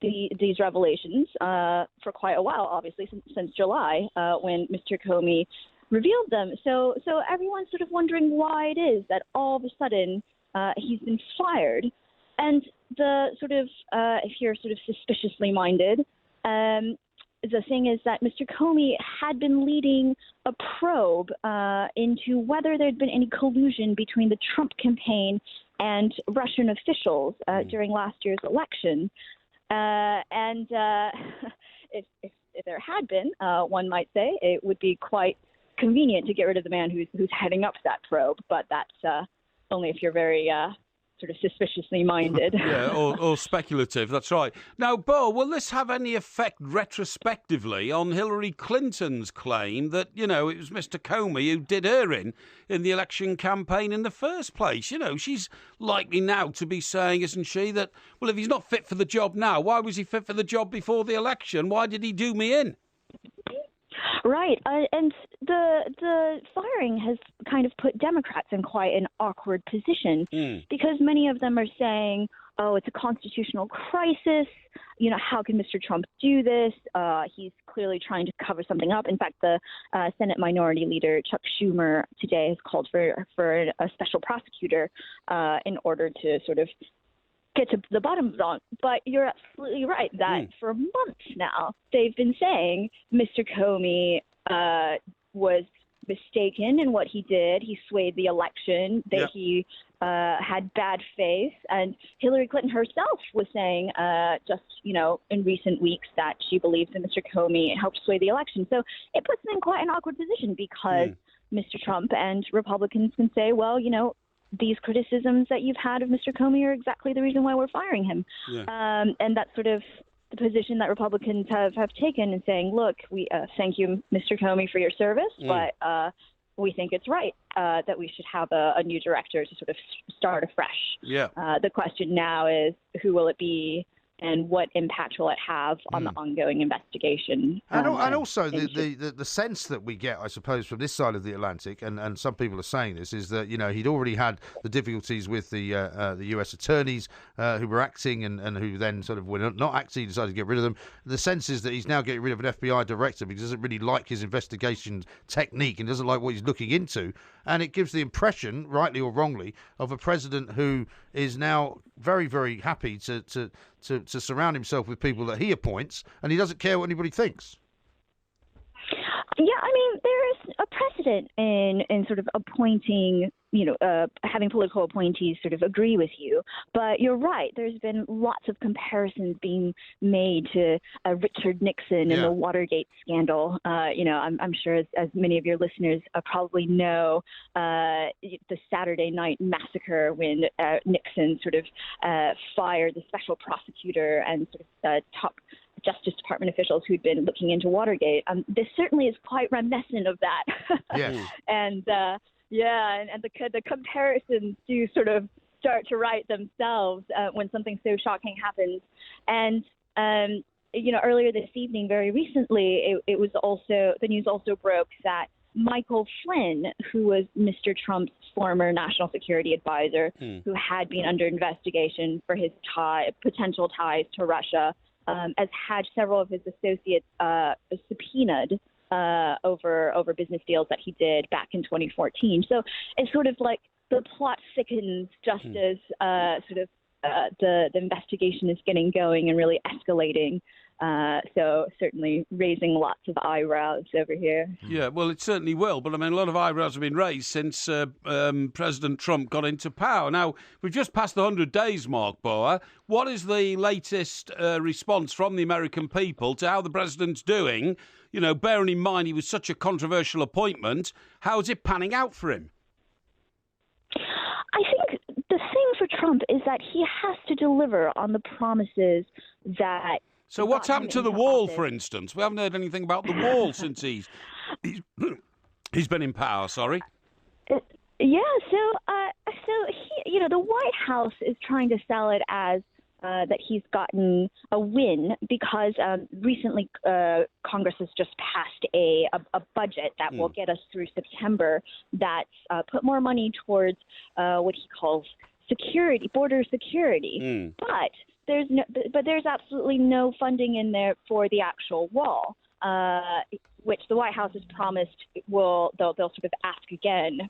these revelations for quite a while, obviously since July when Mr. Comey revealed them. So everyone's sort of wondering why it is that all of a sudden he's been fired. And the sort of if you're sort of suspiciously minded, the thing is that Mr. Comey had been leading a probe into whether there had been any collusion between the Trump campaign and Russian officials during last year's election. And if there had been, one might say, it would be quite convenient to get rid of the man who's heading up that probe. But that's only if you're very sort of suspiciously minded. Yeah, or speculative, that's right. Now, Bo, will this have any effect retrospectively on Hillary Clinton's claim that, you know, it was Mr. Comey who did her in the election campaign in the first place? You know, she's likely now to be saying, isn't she, that, well, if he's not fit for the job now, why was he fit for the job before the election? Why did he do me in? Right, and the firing has kind of put Democrats in quite an awkward position because many of them are saying, oh, it's a constitutional crisis. You know, how can Mr. Trump do this? He's clearly trying to cover something up. In fact, the Senate Minority Leader, Chuck Schumer, today has called for a special prosecutor in order to sort of get to the bottom of it. But you're absolutely right that for months now, they've been saying Mr. Comey was mistaken in what he did. He swayed the election, that he had bad faith. And Hillary Clinton herself was saying just, you know, in recent weeks that she believes that Mr. Comey helped sway the election. So it puts them in quite an awkward position because Mr. Trump and Republicans can say, well, you know, these criticisms that you've had of Mr. Comey are exactly the reason why we're firing him. And that's sort of the position that Republicans have taken in saying, look, we thank you, Mr. Comey, for your service, but we think it's right that we should have a new director to sort of start afresh. The question now is, who will it be? and what impact will it have on the ongoing investigation? And also the sense that we get, I suppose, from this side of the Atlantic, and some people are saying this, is that he'd already had the difficulties with the U.S. attorneys who were acting and who then sort of were not acting, decided to get rid of them. The sense is that he's now getting rid of an FBI director because he doesn't really like his investigation technique and doesn't like what he's looking into. And it gives the impression, rightly or wrongly, of a president who is now very, very happy to surround himself with people that he appoints, and he doesn't care what anybody thinks. Yeah, I mean, there is a precedent in sort of appointing, having political appointees sort of agree with you. But you're right. There's been lots of comparisons being made to Richard Nixon and the Watergate scandal. I'm sure as many of your listeners probably know the Saturday night massacre when Nixon sort of fired the special prosecutor and sort of top Justice Department officials who'd been looking into Watergate. This certainly is quite reminiscent of that. Yes. And the comparisons do sort of start to write themselves when something so shocking happens. And earlier this evening, very recently, it was also the news also broke that Michael Flynn, who was Mr. Trump's former national security advisor, who had been under investigation for his potential ties to Russia, has had several of his associates subpoenaed over business deals that he did back in 2014. So it's sort of like the plot thickens just as the investigation is getting going and really escalating. So certainly raising lots of eyebrows over here. Yeah, well, it certainly will. But, I mean, a lot of eyebrows have been raised since President Trump got into power. Now, we've just passed the 100 days mark, Boa. What is the latest response from the American people to how the president's doing? Bearing in mind he was such a controversial appointment, how is it panning out for him? I think the thing for Trump is that he has to deliver on the promises that... So what's happened to the wall, for instance? We haven't heard anything about the wall since he's been in power. Sorry. So he, the White House is trying to sell it as that he's gotten a win because recently Congress has just passed a budget that will get us through September that's put more money towards what he calls border security. But there's absolutely no funding in there for the actual wall, which the White House has promised they'll sort of ask again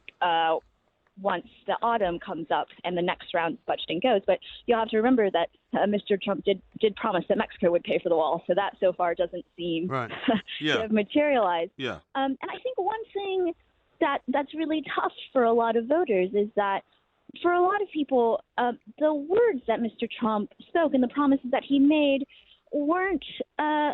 once the autumn comes up and the next round of budgeting goes. But you'll have to remember that Mr. Trump did promise that Mexico would pay for the wall, so that so far doesn't seem to have materialized. Yeah. And I think one thing that's really tough for a lot of voters is that for a lot of people, the words that Mr. Trump spoke and the promises that he made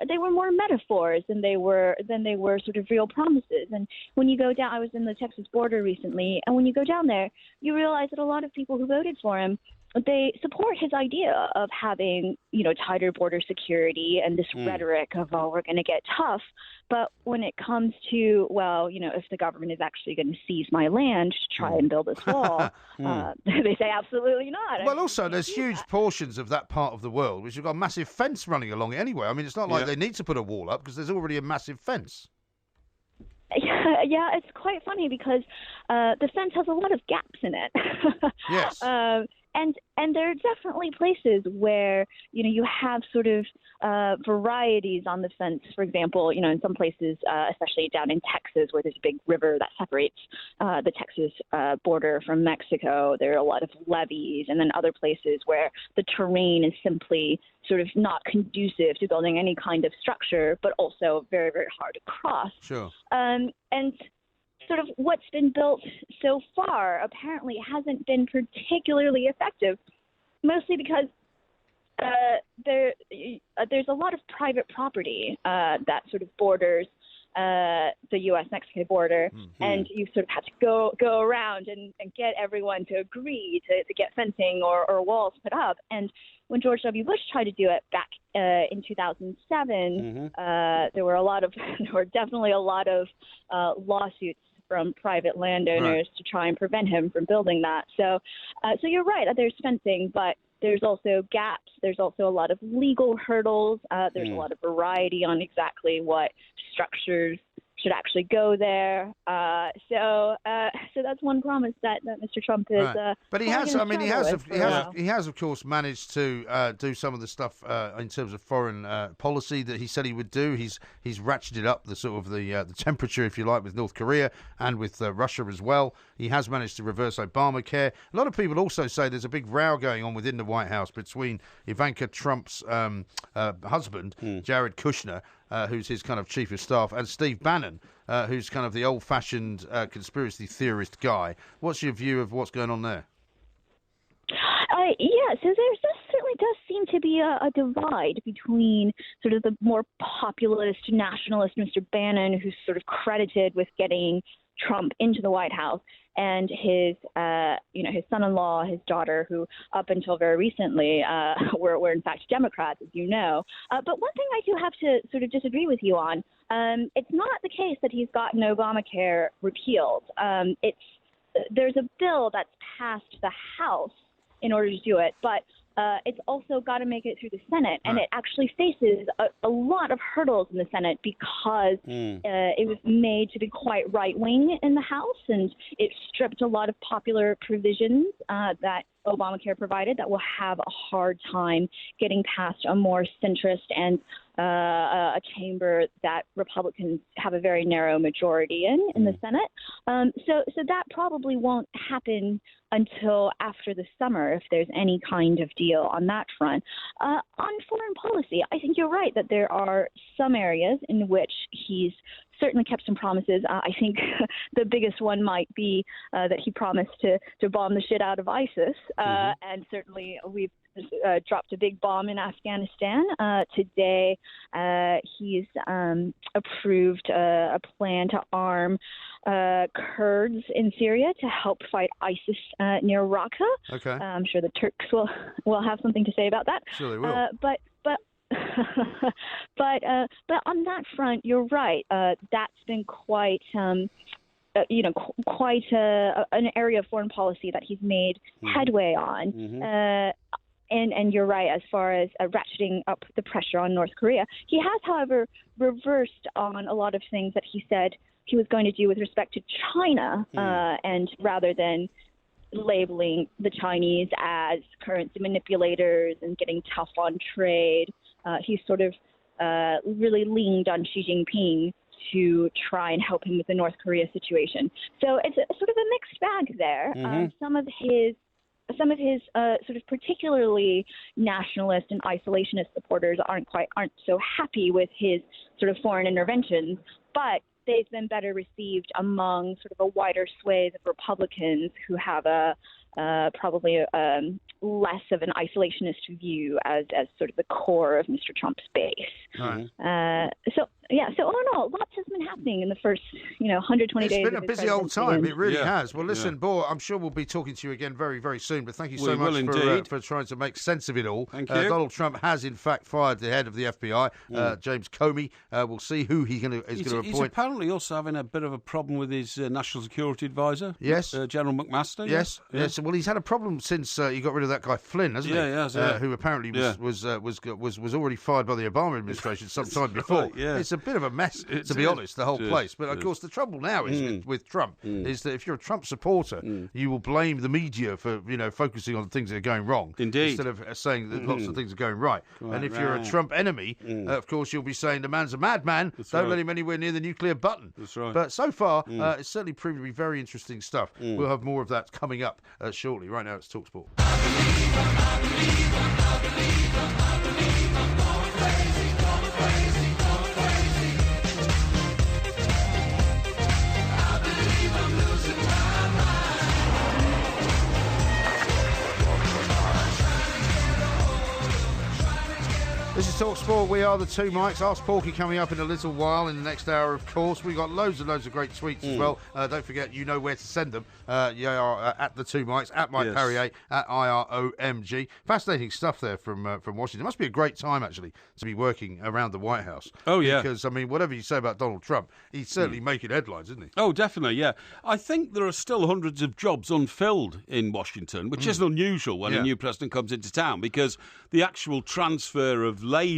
they were more metaphors than they were sort of real promises. And when you go down, I was in the Texas border recently, and when you go down there, you realize that a lot of people who voted for him, they support his idea of having, tighter border security and this rhetoric of, we're going to get tough. But when it comes to, if the government is actually going to seize my land to try and build this wall, they say absolutely not. Well, also, there's huge portions of that part of the world which have got a massive fence running along it anyway. I mean, it's not like they need to put a wall up because there's already a massive fence. Yeah, it's quite funny because the fence has a lot of gaps in it. Yes. And there are definitely places where, you have sort of varieties on the fence. For example, in some places, especially down in Texas, where there's a big river that separates the Texas border from Mexico, there are a lot of levees. And then other places where the terrain is simply sort of not conducive to building any kind of structure, but also very, very hard to cross. Sure. And sort of what's been built so far apparently hasn't been particularly effective, mostly because there's a lot of private property that sort of borders the U.S.-Mexico border, and you sort of have to go around and get everyone to agree to get fencing or walls put up. And when George W. Bush tried to do it back in 2007, there were definitely a lot of lawsuits from private landowners to try and prevent him from building that. So you're right. There's fencing, but there's also gaps. There's also a lot of legal hurdles. There's a lot of variety on exactly what structures should actually go there. So that's one promise that Mr. Trump is. Right. But he has of course managed to do some of the stuff in terms of foreign policy that he said he would do. He's ratcheted up the sort of the temperature, if you like, with North Korea and with Russia as well. He has managed to reverse Obamacare. A lot of people also say there's a big row going on within the White House between Ivanka Trump's husband, Jared Kushner, who's his kind of chief of staff, and Steve Bannon, who's kind of the old-fashioned conspiracy theorist guy. What's your view of what's going on there? So there certainly does seem to be a divide between sort of the more populist, nationalist Mr. Bannon, who's sort of credited with getting Trump into the White House, and his son-in-law, his daughter, who up until very recently were in fact Democrats, as you know. But one thing I do have to sort of disagree with you on, it's not the case that he's gotten Obamacare repealed. There's a bill that's passed the House in order to do it, but it's also got to make it through the Senate, and it actually faces a lot of hurdles in the Senate because it was made to be quite right-wing in the House, and it stripped a lot of popular provisions that Obamacare provided that will have a hard time getting past a more centrist and a chamber that Republicans have a very narrow majority in the Senate. So that probably won't happen until after the summer if there's any kind of deal on that front. On foreign policy, I think you're right that there are some areas in which he's certainly kept some promises. I think the biggest one might be that he promised to bomb the shit out of ISIS. And certainly we've dropped a big bomb in Afghanistan. Today, he's approved a plan to arm Kurds in Syria to help fight ISIS near Raqqa. Okay. I'm sure the Turks will have something to say about that. Sure they will. But on that front, you're right. That's been quite quite an area of foreign policy that he's made headway on. And you're right, as far as ratcheting up the pressure on North Korea. He has, however, reversed on a lot of things that he said he was going to do with respect to China, and rather than labeling the Chinese as currency manipulators and getting tough on trade, he's sort of really leaned on Xi Jinping to try and help him with the North Korea situation. So it's sort of a mixed bag there. Some of his sort of particularly nationalist and isolationist supporters aren't so happy with his sort of foreign interventions, but they've been better received among sort of a wider swathe of Republicans who have probably less of an isolationist view as sort of the core of Mr. Trump's base. So all in all, lots has been happening in the first 120 days. It's been a busy old time. It really has. Well, listen, Bo, I'm sure we'll be talking to you again very, very soon. But thank you so much for trying to make sense of it all. Thank you. Donald Trump has in fact fired the head of the FBI, James Comey. We'll see who is going to appoint. He's apparently also having a bit of a problem with his national security advisor. Yes, General McMaster. Yes. Well, he's had a problem since he got rid of that guy Flynn, hasn't he? Who apparently was already fired by the Obama administration some time before. It's a bit of a mess, to be honest, the whole place. But of course, the trouble now is with Trump is that if you're a Trump supporter, you will blame the media for focusing on things that are going wrong, instead of saying that lots of things are going right. And if you're a Trump enemy, of course, you'll be saying the man's a madman. Don't let him anywhere near the nuclear button. That's right. But so far, it's certainly proven to be very interesting stuff. We'll have more of that coming up shortly. Right now, it's TalkSport. This is Talk Sport. We are the two mics. Ask Porky coming up in a little while in the next hour, of course. We've got loads and loads of great tweets as well. Don't forget, you know where to send them. You are at the two mics, at Mike Parry, at IROMG. Fascinating stuff there from Washington. It must be a great time, actually, to be working around the White House. Oh, yeah. Because, I mean, whatever you say about Donald Trump, he's certainly making headlines, isn't he? Oh, definitely, yeah. I think there are still hundreds of jobs unfilled in Washington, which isn't unusual when a new president comes into town, because the actual transfer of labour,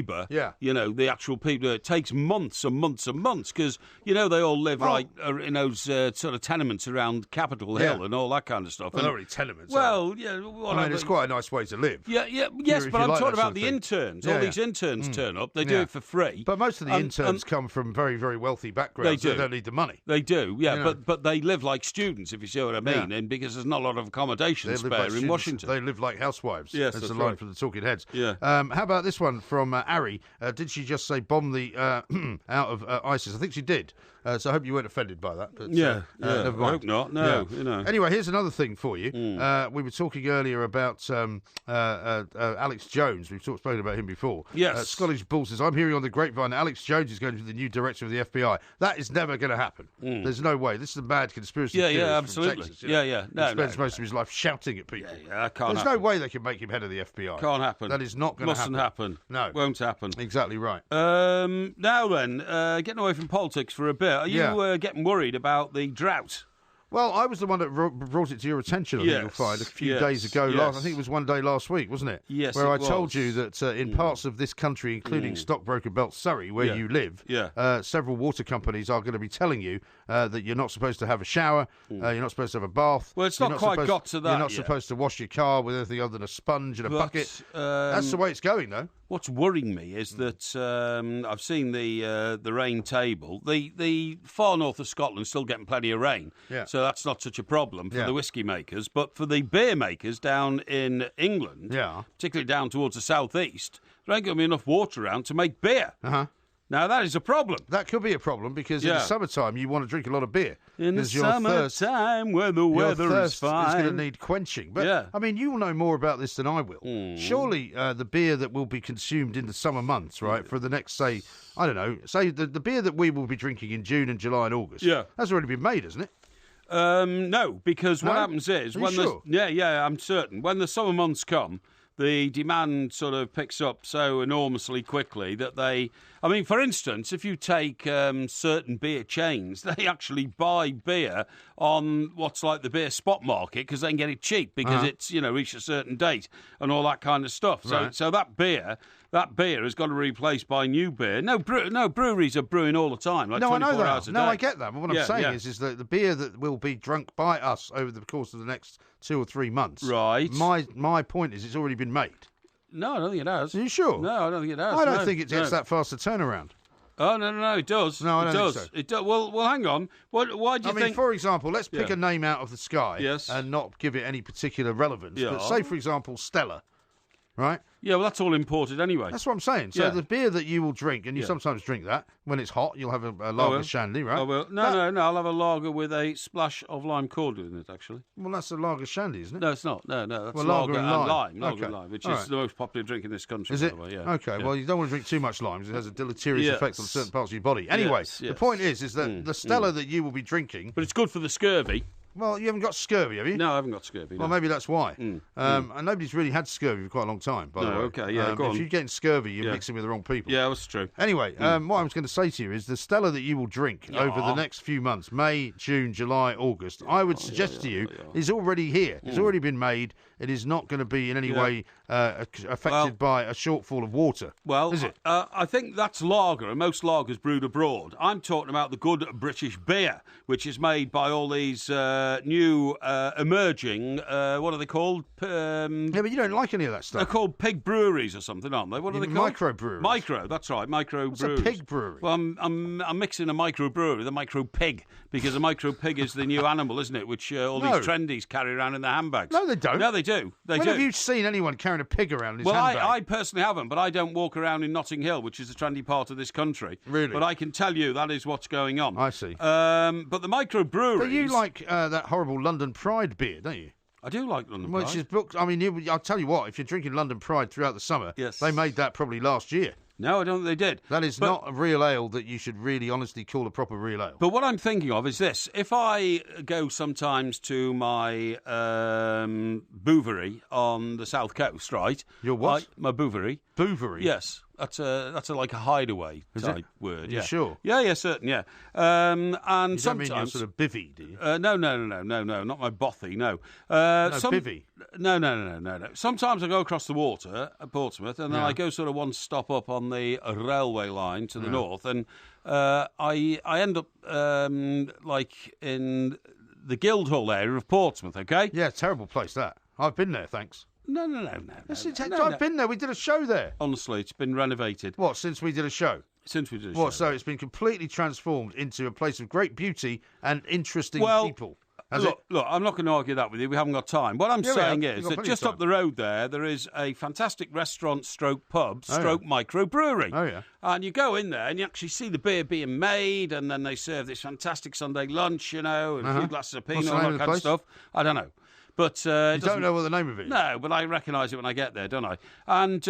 you know, the actual people, it takes months and months and months, because, you know, they all live in those sort of tenements around Capitol Hill and all that kind of stuff. Well, not really tenements. Well, yeah. I mean, it's quite a nice way to live. Yes, but I'm talking about the interns. All these interns turn up. They do it for free. But most of the interns come from very, very wealthy backgrounds. They don't need the money. They do, but they live like students, if you see what I mean, and because there's not a lot of accommodation spare in Washington. They live like housewives. Yes, that's the line from the Talking Heads. Yeah. How about this one from Ari? Did she just say bomb the out of ISIS? I think she did. So I hope you weren't offended by that. But, never mind. I hope not. No, you know. Anyway, here's another thing for you. We were talking earlier about Alex Jones. We've spoken about him before. Yes. Scottish Bull says, I'm hearing on the grapevine that Alex Jones is going to be the new director of the FBI. That is never going to happen. There's no way. This is a mad conspiracy theorist absolutely. from Texas, No, he spends most of his life shouting at people. There's no way they can make him head of the FBI. Can't happen. That is not going to happen. Mustn't happen. No. Won't happen. Exactly right. Now then, getting away from politics for a bit, are you getting worried about the drought? Well, I was the one that brought it to your attention, I think you'll find, a few days ago. I think it was one day last week, wasn't it? Yes, where I told you that in parts of this country, including Stockbroker Belt, Surrey, where you live, several water companies are going to be telling you that you're not supposed to have a shower, you're not supposed to have a bath. Well, it's not quite got to that You're not supposed to wash your car with anything other than a sponge and a bucket. That's the way it's going, though. What's worrying me is that I've seen the rain table. The far north of Scotland's still getting plenty of rain, so that's not such a problem for the whiskey makers. But for the beer makers down in England, particularly down towards the southeast, there ain't going to be enough water around to make beer. Now, that is a problem. That could be a problem because in the summertime you want to drink a lot of beer. In the summertime when the weather is fine. It's going to need quenching. But, I mean, you will know more about this than I will. Surely the beer that will be consumed in the summer months, right, for the next, say, I don't know, say the beer that we will be drinking in June and July and August, that's already been made, hasn't it? No, because what happens is... I'm certain. When the summer months come, the demand sort of picks up so enormously quickly that they... I mean, for instance, if you take certain beer chains, they actually buy beer on what's like the beer spot market because they can get it cheap because it's, reached a certain date and all that kind of stuff. So that beer has got to be replaced by new beer. No, breweries are brewing all the time, like 24 hours a day. No, I get that. But what I'm saying is that the beer that will be drunk by us over the course of the next 2 or 3 months. Right. My point is it's already been made. No, I don't think it has. Are you sure? No, I don't think it has. I don't think it gets that fast a turnaround. Oh, no, it does. No, I don't think so. It does. Well, hang on. Why do you think... I mean, for example, let's pick a name out of the sky and not give it any particular relevance. But say, for example, Stella, right? Yeah, well, that's all imported anyway. That's what I'm saying. So the beer that you will drink, and you sometimes drink that, when it's hot, you'll have a lager shandy, right? I will. No, I'll have a lager with a splash of lime cordial in it, actually. Well, that's a lager shandy, isn't it? No, it's not. No, that's lager and lime. Lager and lime, which is the most popular drink in this country, is it? by the way. Yeah. Okay, well, you don't want to drink too much lime, because it has a deleterious effect on certain parts of your body. Anyway, the point is that the Stella that you will be drinking... But it's good for the scurvy. Well, you haven't got scurvy, have you? No, I haven't got scurvy. Well, maybe that's why. And nobody's really had scurvy for quite a long time, by the way. Okay, go on. If you're getting scurvy, you're mixing with the wrong people. Yeah, that's true. Anyway, what I was going to say to you is the Stella that you will drink over the next few months, May, June, July, August, I would suggest to you is already here. It's already been made. It is not going to be in any way affected by a shortfall of water. Well, is it? I think that's lager, and most lagers brewed abroad. I'm talking about the good British beer, which is made by all these new emerging, what are they called? Yeah, but you don't like any of that stuff. They're called pig breweries or something, aren't they? What are they called? Microbreweries. Micro, that's right, microbreweries. What's a pig brewery? Well, I'm mixing a microbrewery with a micro pig, because a micro pig is the new animal, isn't it? Which all these trendies carry around in their handbags. No, they don't. No, they do. When have you seen anyone carrying a pig around in his handbag? Well, I personally haven't, but I don't walk around in Notting Hill, which is a trendy part of this country. Really? But I can tell you that is what's going on. I see. But the microbreweries... But you like that horrible London Pride beer, don't you? I do like London Pride. Which is booked. I mean, I'll tell you what. If you're drinking London Pride throughout the summer, they made that probably last year. No, I don't think they did. That is not a real ale that you should really honestly call a proper real ale. But what I'm thinking of is this. If I go sometimes to my bouverie on the south coast, right? Your what? My bouverie. Bouverie? Yes. That's like a hideaway type word. You sure? Yeah, certain, yeah. And you sometimes don't mean you're sort of bivvy, do you? No, not my bothy, no. Bivvy? No. Sometimes I go across the water at Portsmouth, and then I go sort of one stop up on the railway line to the north, and I end up like in the Guildhall area of Portsmouth, okay? Yeah, terrible place, that. I've been there, thanks. No. I've been there. We did a show there. Honestly, it's been renovated. What, since we did a show? Since we did a show. What, so it's been completely transformed into a place of great beauty and interesting people. Look, I'm not going to argue that with you. We haven't got time. What I'm saying is that just up the road there is a fantastic restaurant stroke pub stroke microbrewery. Oh, yeah. And you go in there and you actually see the beer being made, and then they serve this fantastic Sunday lunch, and a few glasses of Pinot and all that kind of stuff. I don't know. But you don't know what the name of it is? No, but I recognise it when I get there, don't I? And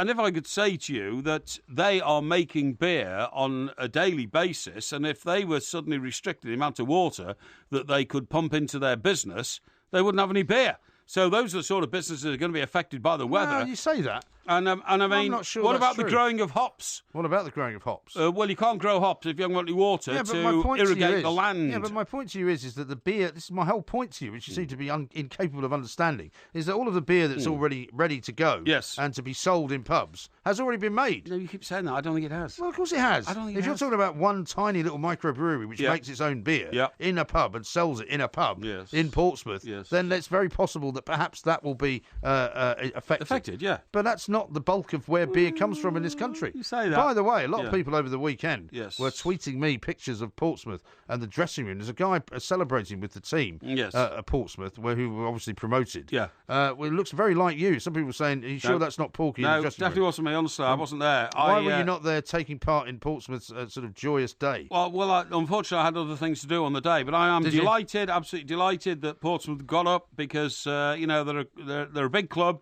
if I could say to you that they are making beer on a daily basis, and if they were suddenly restricting the amount of water that they could pump into their business, they wouldn't have any beer. So those are the sort of businesses that are going to be affected by the weather. Well, you say that. And I mean, I'm not sure what that's about true. the growing of hops? What about the growing of hops? Well, you can't grow hops if you haven't got any water to irrigate the land. Yeah, but my point to you is that the beer, this is my whole point to you, which you seem to be incapable of understanding, is that all of the beer that's already ready to go and to be sold in pubs has already been made. No, you keep saying that. I don't think it has. Well, of course it has. I don't think if you're talking about one tiny little microbrewery which makes its own beer in a pub and sells it in a pub in Portsmouth, then it's very possible that perhaps that will be affected. Affected, yeah. But that's not the bulk of where beer comes from in this country. You say that. By the way, a lot of people over the weekend were Yes. tweeting me pictures of Portsmouth and the dressing room. There's a guy celebrating with the team at Portsmouth, who were obviously promoted. Yeah. Well, it looks very like you. Some people were saying, are you sure that's not Porky in the No, dressing definitely room? wasn't me. Honestly, I wasn't there. Why were you not there taking part in Portsmouth's sort of joyous day? Well, unfortunately, I had other things to do on the day, but I am delighted, absolutely delighted that Portsmouth got up because, they're a big club.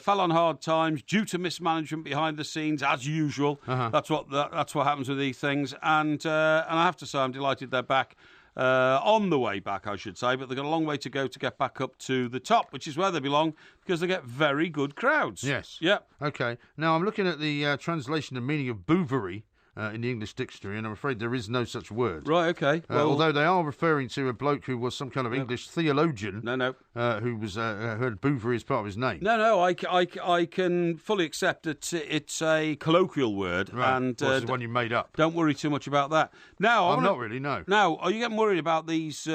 Fell on hard times due to mismanagement behind the scenes, as usual. That's what happens with these things, and I have to say I'm delighted they're back. On the way back, I should say, but they've got a long way to go to get back up to the top, which is where they belong, because they get very good crowds. Yes. Yep. Okay. Now, I'm looking at the translation and meaning of bouverie in the English dictionary, and I'm afraid there is no such word. Right, okay. Well, although they are referring to a bloke who was some kind of English theologian. No. Who had Bouverie as part of his name. No, I can fully accept that it's a colloquial word. Right. And it's the one you made up. Don't worry too much about that. Now, I'm not really, no. Now, are you getting worried about these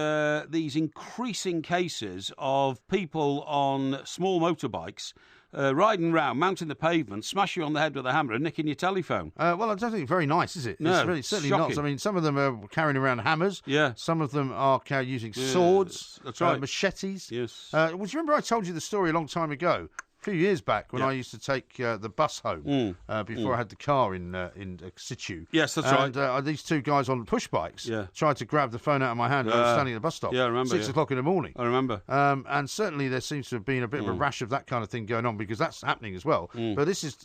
increasing cases of people on small motorbikes riding round, mounting the pavement, smashing you on the head with a hammer and nicking your telephone? Well, I don't think it's very nice, is it? No, it's really, certainly shocking. not. I mean, some of them are carrying around hammers. Yeah. Some of them are using swords. That's right. Machetes. Yes. Well, do you remember I told you the story a long time ago? A few years back when I used to take the bus home before I had the car in situ. Yes, that's right. And these two guys on push bikes tried to grab the phone out of my hand when I was standing at the bus stop. Yeah, I remember. 6 o'clock in the morning. I remember. And certainly there seems to have been a bit of a rash of that kind of thing going on because that's happening as well. But this is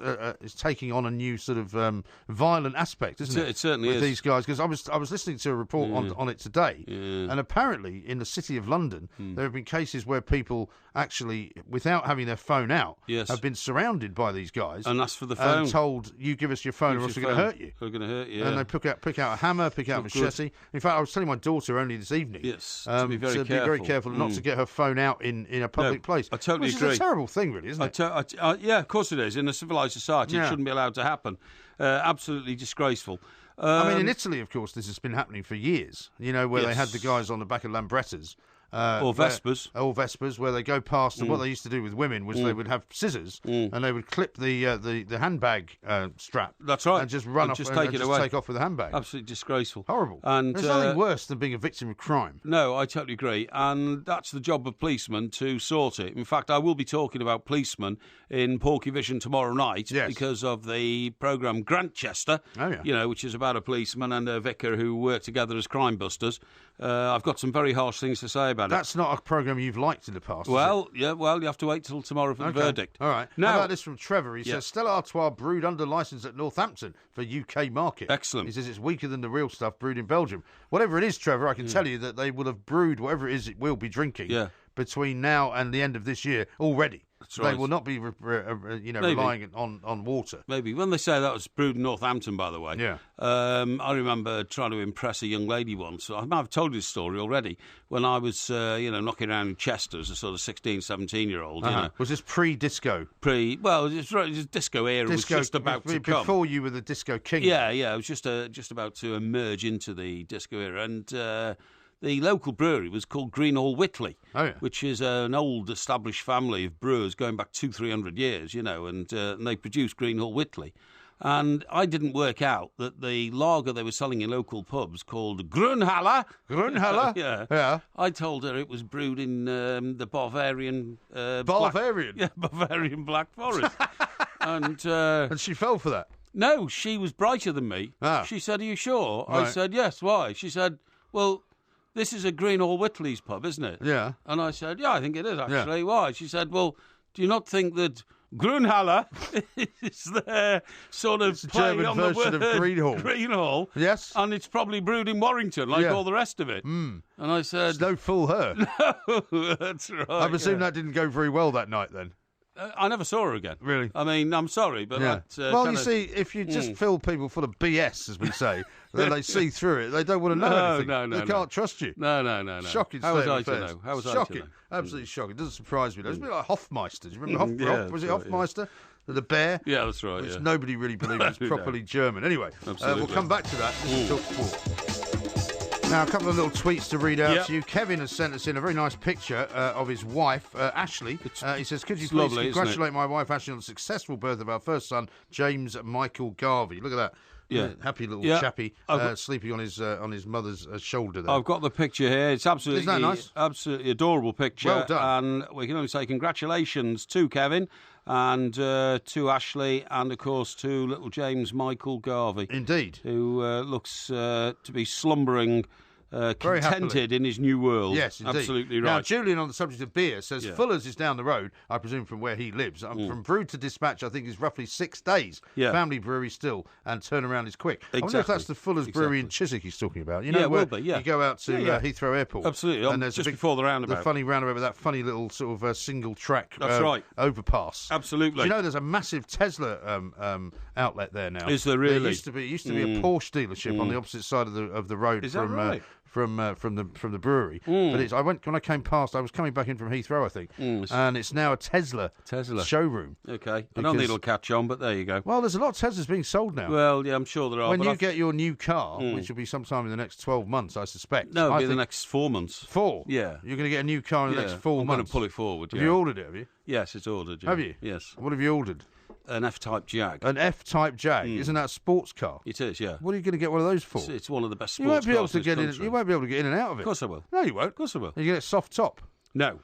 taking on a new sort of violent aspect, isn't it? It certainly with is. These guys, because I was listening to a report on it today, and apparently in the city of London there have been cases where people actually, without having their phone out, have been surrounded by these guys and asked for the phone and told, you give us your phone or else we're going to hurt you. We're going to hurt you. And they pick out a hammer, pick out a machete. In fact, I was telling my daughter only this evening to be very careful. Be very careful not to get her phone out in a public place. I totally agree. Which is a terrible thing, really, isn't it? Yeah, of course it is. In a civilised society, it shouldn't be allowed to happen. Absolutely disgraceful. I mean, in Italy, of course, this has been happening for years, where they had the guys on the back of Lambrettas. Or Vespers. Or Vespers, where they go past, and what they used to do with women was they would have scissors, and they would clip the handbag strap. That's right. And just run off, and take off with the handbag. Absolutely disgraceful. Horrible. And there's nothing worse than being a victim of crime. No, I totally agree. And that's the job of policemen to sort it. In fact, I will be talking about policemen in Porky Vision tomorrow night because of the programme Grantchester, which is about a policeman and a vicar who work together as crime busters. I've got some very harsh things to say about about That's not a programme you've liked in the past, Well, you have to wait till tomorrow for the verdict. All right. Now, how about this from Trevor? He says, Stella Artois brewed under licence at Northampton for UK market. Excellent. He says it's weaker than the real stuff brewed in Belgium. Whatever it is, Trevor, I can tell you that they will have brewed whatever it is it will be drinking between now and the end of this year already. That's right. They will not be, relying on water. Maybe. When they say that was brewed in Northampton, by the way. Yeah. I remember trying to impress a young lady once. I've told you this story already. When I was, knocking around in Chester as a sort of 16, 17-year-old. Was this pre-disco? Well, it was disco era. Was just about to come. Before you were the disco king. Yeah. It was just about to emerge into the disco era. And... the local brewery was called Greenhall Whitley, which is an old established family of brewers going back 200-300 years, and they produced Greenhall Whitley. And I didn't work out that the lager they were selling in local pubs called Grünhalle. Grünhalle? Yeah. I told her it was brewed in the Bavarian... Bavarian Black Forest. And she fell for that? No, she was brighter than me. She said, "Are you sure?" Right. I said, "Yes." Why? She said, "Well... this is a Greenhall Whitley's pub, isn't it?" Yeah. And I said, "Yeah, I think it is, actually." Yeah. Why? She said, "Well, do you not think that Grünhalle is their sort of German on version the word of Greenhall? Greenhall. Yes. And it's probably brewed in Warrington, like all the rest of it." And I said... Don't fool her. No, that's right. I presume that didn't go very well that night, then. I never saw her again. Really? I mean, I'm sorry, but that... well, you see, if you just fill people full of BS, as we say, then they see through it. They don't want to know anything. No. They can't trust you. No. Shocking How was state I of to affairs. know? How was shocking. I to know? Absolutely shocking. It doesn't surprise me, though. It's a bit like Hofmeister. Do you remember was it Hofmeister? The bear? Yeah, that's right. Which nobody really believed was properly German. Anyway, we'll come back to that. This is Talk Sport. Now, a couple of little tweets to read out to you. Kevin has sent us in a very nice picture of his wife, Ashley. He says, "Could you please congratulate my wife, Ashley, on the successful birth of our first son, James Michael Garvey." Look at that. Yeah, happy little chappy sleeping on his mother's shoulder there. I've got the picture here. It's absolutely, isn't that nice? Absolutely adorable picture. Well done. And we can only say congratulations to Kevin and to Ashley and, of course, to little James Michael Garvey. Indeed. Who looks to be slumbering... contented in his new world. Yes, indeed. Absolutely right. Now, Julian, on the subject of beer, says Fuller's is down the road, I presume from where he lives. From brew to dispatch, I think, is roughly 6 days. Yeah. Family brewery still, and turnaround is quick. Exactly. I wonder if that's the Fuller's brewery in Chiswick he's talking about. You know, it will be, you go out to Heathrow Airport. Absolutely, and there's just before the roundabout. The funny roundabout with that funny little sort of single track that's right. overpass. Absolutely. Do you know there's a massive Tesla outlet there now? Is there really? It used to be a Porsche dealership on the opposite side of the road is that right? From the brewery, but when I came past, I was coming back in from Heathrow, I think, and it's now a Tesla showroom. Okay, I don't think it'll catch on, but there you go. Well, there's a lot of Teslas being sold now. Well, yeah, I'm sure there are. When you get your new car, which will be sometime in the next 12 months, I suspect. No, it'll be the next 4 months. 4? Yeah. You're going to get a new car in the next 4 months. I'm going to pull it forward. Have you ordered it? Have you? Yes, it's ordered. Yeah. Have you? Yes. What have you ordered? An F-Type Jag. An F-Type Jag? Isn't that a sports car? It is, yeah. What are you going to get one of those for? It's one of the best sports you won't be able cars to get in. You won't be able to get in and out of it. Of course I will. No, you won't. Of course I will. You get a soft top. No.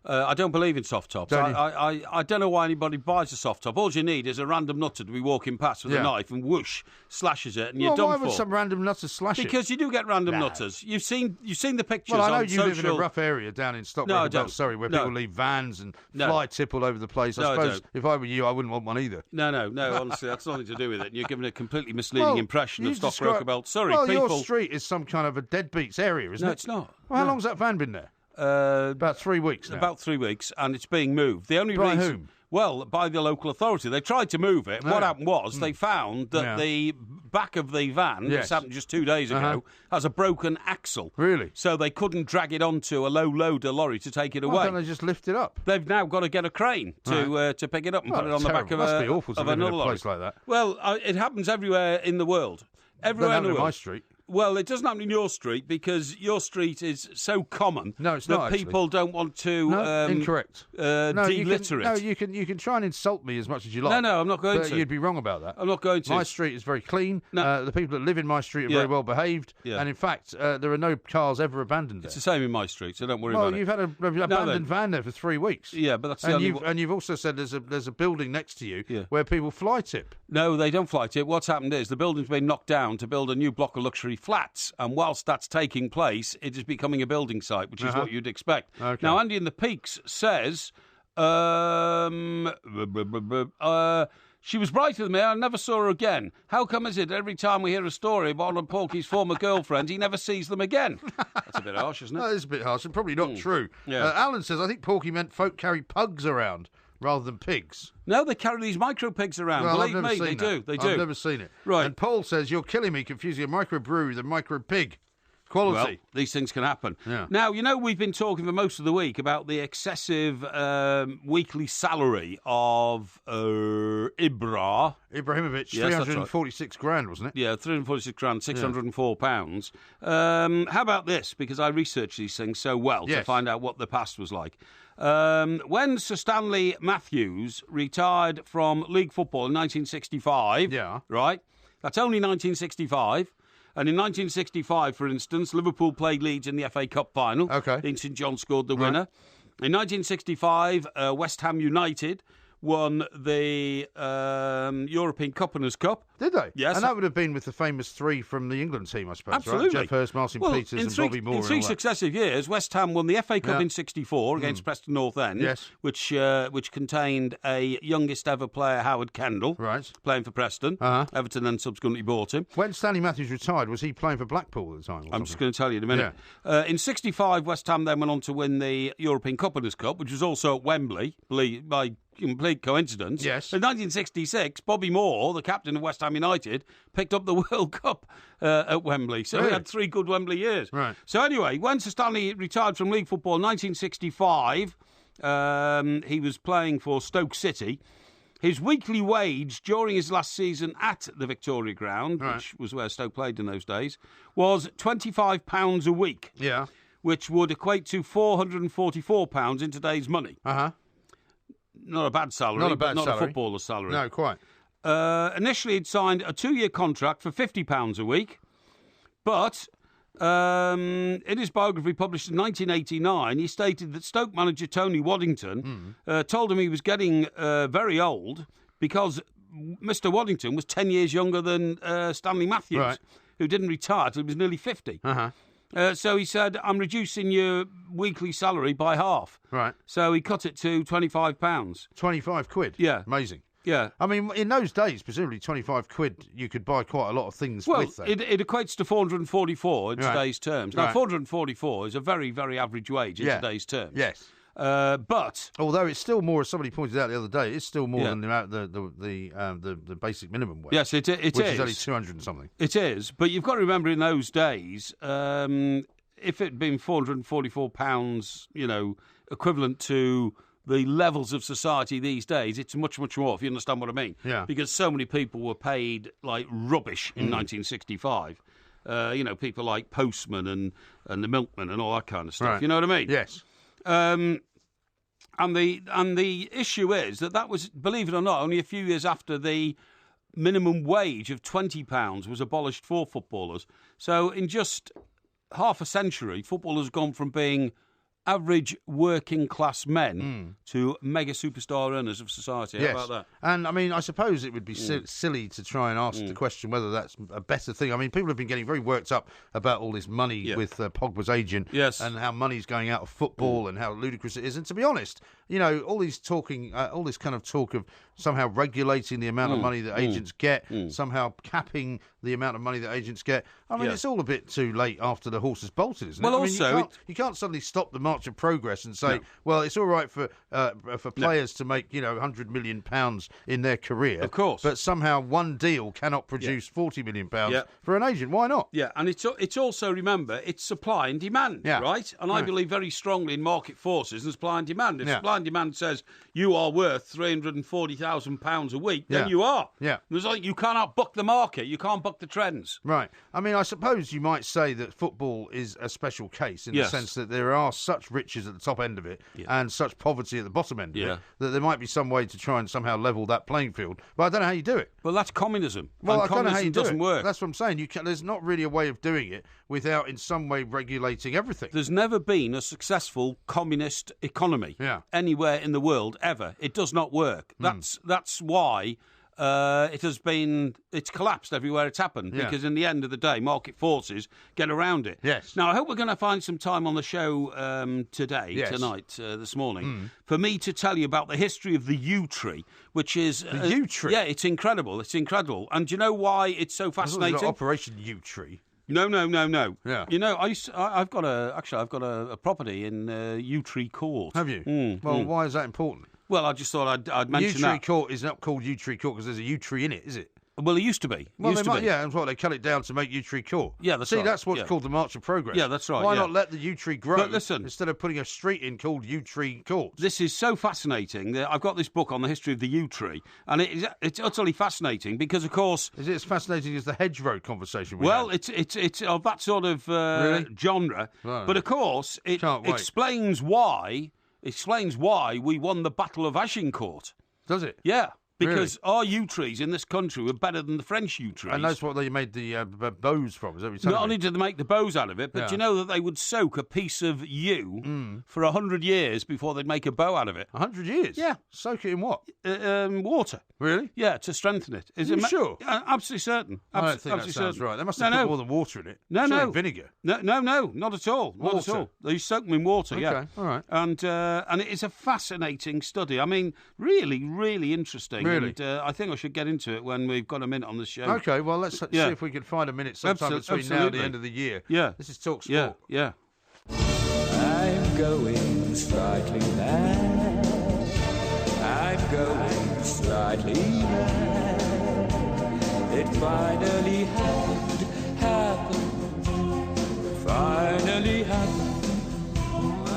I don't believe in soft tops. I don't know why anybody buys a soft top. All you need is a random nutter to be walking past with a knife and whoosh, slashes it, and you're done for. Why would some random nutter slash it? Because you do get random nutters. You've seen the pictures. Well, I know on you live in a rough area down in Stockport, Surrey, where people leave vans and fly tip all over the place. I suppose if I were you, I wouldn't want one either. No. Honestly, that's nothing to do with it. And you're giving a completely misleading impression of Stockport, Surrey. Well, your street is some kind of a deadbeats area, isn't it? No, it's not. Well, how long's that van been there? About 3 weeks now. About 3 weeks, and it's being moved. The only by reason, whom? Well, by the local authority. They tried to move it. What happened was they found that the back of the van, this happened just 2 days ago, has a broken axle. Really? So they couldn't drag it onto a low-loader lorry to take it away. Why don't they just lift it up? They've now got to get a crane to pick it up and put it on the back of must be awful to live in a lorry. place like that. Well, it happens everywhere in the world. Everywhere in the world. In my street. Well, it doesn't happen in your street because your street is so common that people don't want to incorrect. Delitter it. You can try and insult me as much as you like. No, I'm not going to. You'd be wrong about that. I'm not going to. My street is very clean. The people that live in my street are very well behaved. Yeah. And in fact, there are no cars ever abandoned there. It's the same in my street, so don't worry about it. Well, you've had an abandoned van there for 3 weeks. Yeah, but that's and you've also said there's a building next to you where people fly tip. No, they don't fly tip. What's happened is the building's been knocked down to build a new block of luxury flats, and whilst that's taking place, it is becoming a building site, which is what you'd expect. Okay. Now, Andy in the Peaks says, she was brighter than me. I never saw her again. How come is it every time we hear a story about one of Porky's former girlfriends, he never sees them again? That's a bit harsh, isn't it? That is a bit harsh and probably not true. Yeah. Alan says, I think Porky meant folk carry pugs around rather than pigs. No, they carry these micro pigs around. Well, Believe me, they do. They do. I've never seen it. Right. And Paul says, you're killing me confusing a microbrewery with a micro pig. Quality. Well, these things can happen. Yeah. Now, we've been talking for most of the week about the excessive weekly salary of Ibrahimovic. Yes, 346 grand, wasn't it? Yeah, 346 grand, £604. How about this? Because I researched these things so well to find out what the past was like. When Sir Stanley Matthews retired from league football in 1965, right? That's only 1965. And in 1965, for instance, Liverpool played Leeds in the FA Cup final. Okay. Dean St John scored the winner. In 1965, West Ham United won the European Cup Cup. Did they? Yes. And that would have been with the famous three from the England team, I suppose, Absolutely. right? Jeff Hurst, Martin Peters and Bobby Moore. In three successive years, West Ham won the FA Cup in 64 against Preston North End, which contained a youngest ever player, Howard Kendall, playing for Preston. Everton then subsequently bought him. When Stanley Matthews retired, was he playing for Blackpool at the time? I'm just going to tell you in a minute. In 65, West Ham then went on to win the European Cup Cup, which was also at Wembley, by complete coincidence. Yes. In 1966, Bobby Moore, the captain of West Ham United, picked up the World Cup at Wembley. So he had 3 good Wembley years. Right. So anyway, when Sir Stanley retired from league football in 1965, he was playing for Stoke City. His weekly wage during his last season at the Victoria Ground, which was where Stoke played in those days, was £25 a week. Yeah. Which would equate to £444 in today's money. Not a bad salary, not a footballer's salary. No, quite. Initially, he'd signed a 2-year contract for £50 a week, but in his biography published in 1989, he stated that Stoke manager Tony Waddington told him he was getting very old because Mr. Waddington was 10 years younger than Stanley Matthews, who didn't retire till he was nearly 50. So he said, I'm reducing your weekly salary by half. Right. So he cut it to £25. 25 quid? Yeah. Amazing. Yeah. I mean, in those days, presumably 25 quid, you could buy quite a lot of things with that. It equates to 444 in today's terms. Now, 444 is a very, very average wage in today's terms. Yes. But although it's still more, as somebody pointed out the other day, it's still more than the basic minimum wage. Yes, it is. Which is only 200 and something. It is, but you've got to remember in those days, if it had been £444, equivalent to the levels of society these days, it's much, much more, if you understand what I mean. Yeah. Because so many people were paid like rubbish in 1965. People like postmen and the milkman and all that kind of stuff. Right. You know what I mean? Yes. And the issue is that was, believe it or not, only a few years after the minimum wage of £20 was abolished for footballers. So in just half a century, footballers have gone from being average working class men to mega superstar earners of society. How about that? And I mean, I suppose it would be silly to try and ask the question whether that's a better thing. I mean, people have been getting very worked up about all this money with Pogba's agent and how money's going out of football and how ludicrous it is. And to be honest, all this kind of talk of somehow regulating the amount of money that agents get, somehow capping the amount of money that agents get. I mean, it's all a bit too late after the horse has bolted, isn't it? Well, I mean, you can't suddenly stop the march of progress and say, well, it's all right for players to make £100 million in their career, of course, but somehow one deal cannot produce £40 million for an agent. Why not? Yeah, and it's also, remember, it's supply and demand, right? And I believe very strongly in market forces and supply and demand. If supply and demand says you are worth £340,000 a week, then you are. Yeah, there's you cannot buck the market. You can't buck the trends. Right. I mean, I suppose you might say that football is a special case in the sense that there are such riches at the top end of it and such poverty at the bottom end of it that there might be some way to try and somehow level that playing field. But I don't know how you do it. Well, that's communism. Well, and I don't know how you do doesn't it. work. That's what I'm saying. There's not really a way of doing it without in some way regulating everything. There's never been a successful communist economy anywhere in the world, ever. It does not work. That's why it's collapsed everywhere it's happened because in the end of the day, market forces get around it. Yes. Now, I hope we're going to find some time on the show tonight, this morning, for me to tell you about the history of the yew tree, which is... The yew tree? Yeah, it's incredible. It's incredible. And do you know why it's so fascinating? It was Operation Yew Tree. No. Yeah. You know, I've got a property in Yew Tree Court. Have you? Well, why is that important? Well, I just thought I'd mention that. Yew Tree Court is not called Yew Tree Court because there's a yew tree in it, is it? Well, it used to be. Yeah, that's what they cut it down to make yew tree court. Yeah, that's right. That's what's called the March of Progress. Yeah, that's right. Why not let the yew tree grow? But listen, instead of putting a street in called Yew Tree Court. This is so fascinating. I've got this book on the history of the yew tree, and it's utterly fascinating because, of course, is it as fascinating as the hedgerow conversation? It's of that sort of genre, right. But of course, it explains why we won the Battle of Agincourt. Does it? Yeah. Because our yew trees in this country were better than the French yew trees. And that's what they made the bows from, is that what you're telling me? Not only did they make the bows out of it, but you know that they would soak a piece of yew for 100 years before they'd make a bow out of it. 100 years? Yeah. Soak it in what? Water. Really? Yeah, to strengthen it. Are you sure? Absolutely certain. I don't think that sounds right. They must have put more than water in it. No. Vinegar? No, not at all. Not at all. They soak them in water, okay, all right. And it is a fascinating study. I mean, really, really interesting. Really? And I think I should get into it when we've got a minute on the show. Okay, well, let's see if we can find a minute sometime between now and the end of the year. Yeah. This is Talk Sport. Yeah. I'm going slightly mad. I'm going slightly mad. It finally happened. Finally happened.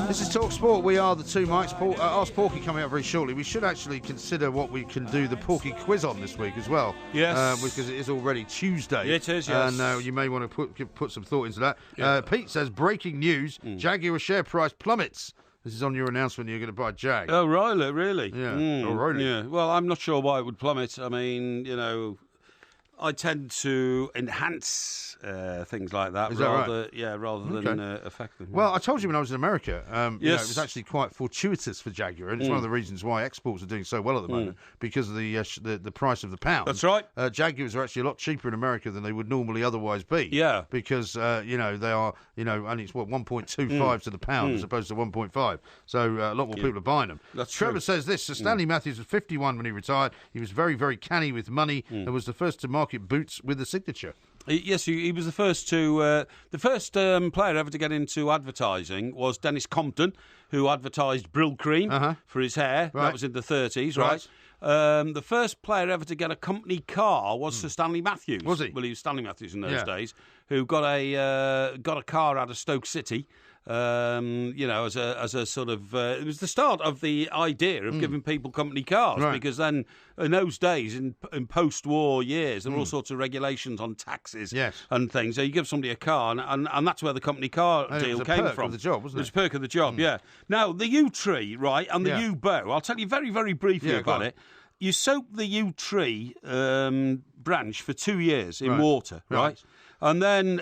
This is Talk Sport. We are the two mics. Ask Porky coming up very shortly. We should actually consider what we can do the Porky quiz on this week as well. Yes. Because it is already Tuesday. It is, yes. And you may want to put some thought into that. Yeah. Pete says, breaking news, Jaguar share price plummets. This is on your announcement you're going to buy Jag. Oh, really? Yeah. Oh, really? Yeah. Well, I'm not sure why it would plummet. I mean, I tend to enhance things like that, rather than affect them. Well, I told you when I was in America, yes. It was actually quite fortuitous for Jaguar, and it's one of the reasons why exports are doing so well at the moment, because of the price of the pound. That's right. Jaguars are actually a lot cheaper in America than they would normally otherwise be. Yeah. Because, they are, only it's 1.25 to the pound as opposed to 1.5. So a lot more people are buying them. That's Trevor true. says this, Sir Stanley Matthews was 51 when he retired. He was very, very canny with money and was the first to market boots with the signature. Yes, he was the first to. The first player ever to get into advertising was Dennis Compton, who advertised Brill Cream for his hair. Right. That was in the 30s, right? The first player ever to get a company car was Sir Stanley Matthews. Was he? Well, he was Stanley Matthews in those days, who got a car out of Stoke City. As a sort of, it was the start of the idea of giving people company cars, because then in those days, in post-war years, there were all sorts of regulations on taxes and things. So you give somebody a car, and that's where the company car deal came from. It was a perk of the job, wasn't it? It was a perk of the job, yeah. Now, the yew tree, right, and the yew bow, I'll tell you very, very briefly about it. You soak the yew tree branch for 2 years in water, right? And then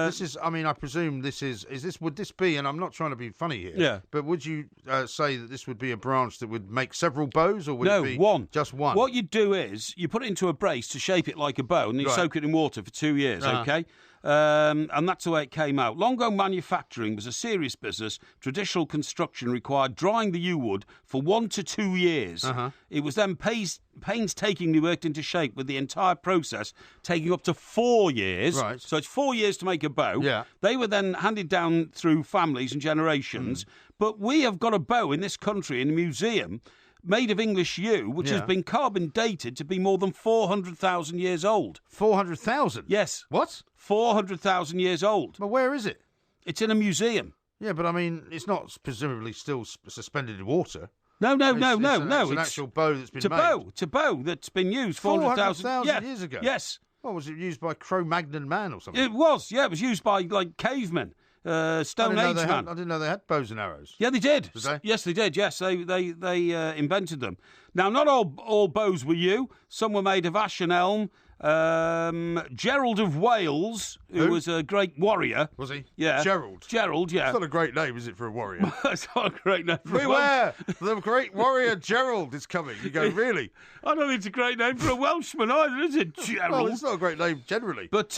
this is. I mean, I presume this is. Would this be? And I'm not trying to be funny here. Yeah. But would you say that this would be a branch that would make several bows, or would it be one? Just one. What you do is you put it into a brace to shape it like a bow, and you soak it in water for 2 years. Okay. And that's the way it came out. Longo manufacturing was a serious business. Traditional construction required drying the yew wood for 1 to 2 years. It was then painstakingly worked into shape, with the entire process taking up to 4 years. Right. So it's 4 years to make a bow. Yeah. They were then handed down through families and generations. But we have got a bow in this country in a museum made of English yew, which has been carbon dated to be more than 400,000 years old. 400,000? Yes. What? 400,000 years old. But where is it? It's in a museum. Yeah, but I mean, it's not presumably still suspended in water. No. It's an actual bow that's been made. It's a bow that's been used 400,000 years ago? Yes. What, was it used by Cro-Magnon man or something? It was, yeah. It was used by, cavemen. Stone Age man. I didn't know they had bows and arrows. Yeah, they did. Did they? Yes, they did. Yes, they invented them. Now, not all bows were yew. Some were made of ash and elm, Gerald of Wales, who was a great warrior. Was he? Yeah. Gerald, yeah. It's not a great name, is it, for a warrior? It's not a great name for Beware! The great warrior Gerald is coming. You go, really? I don't think it's a great name for a Welshman either, is it, Gerald? Well, it's not a great name generally. But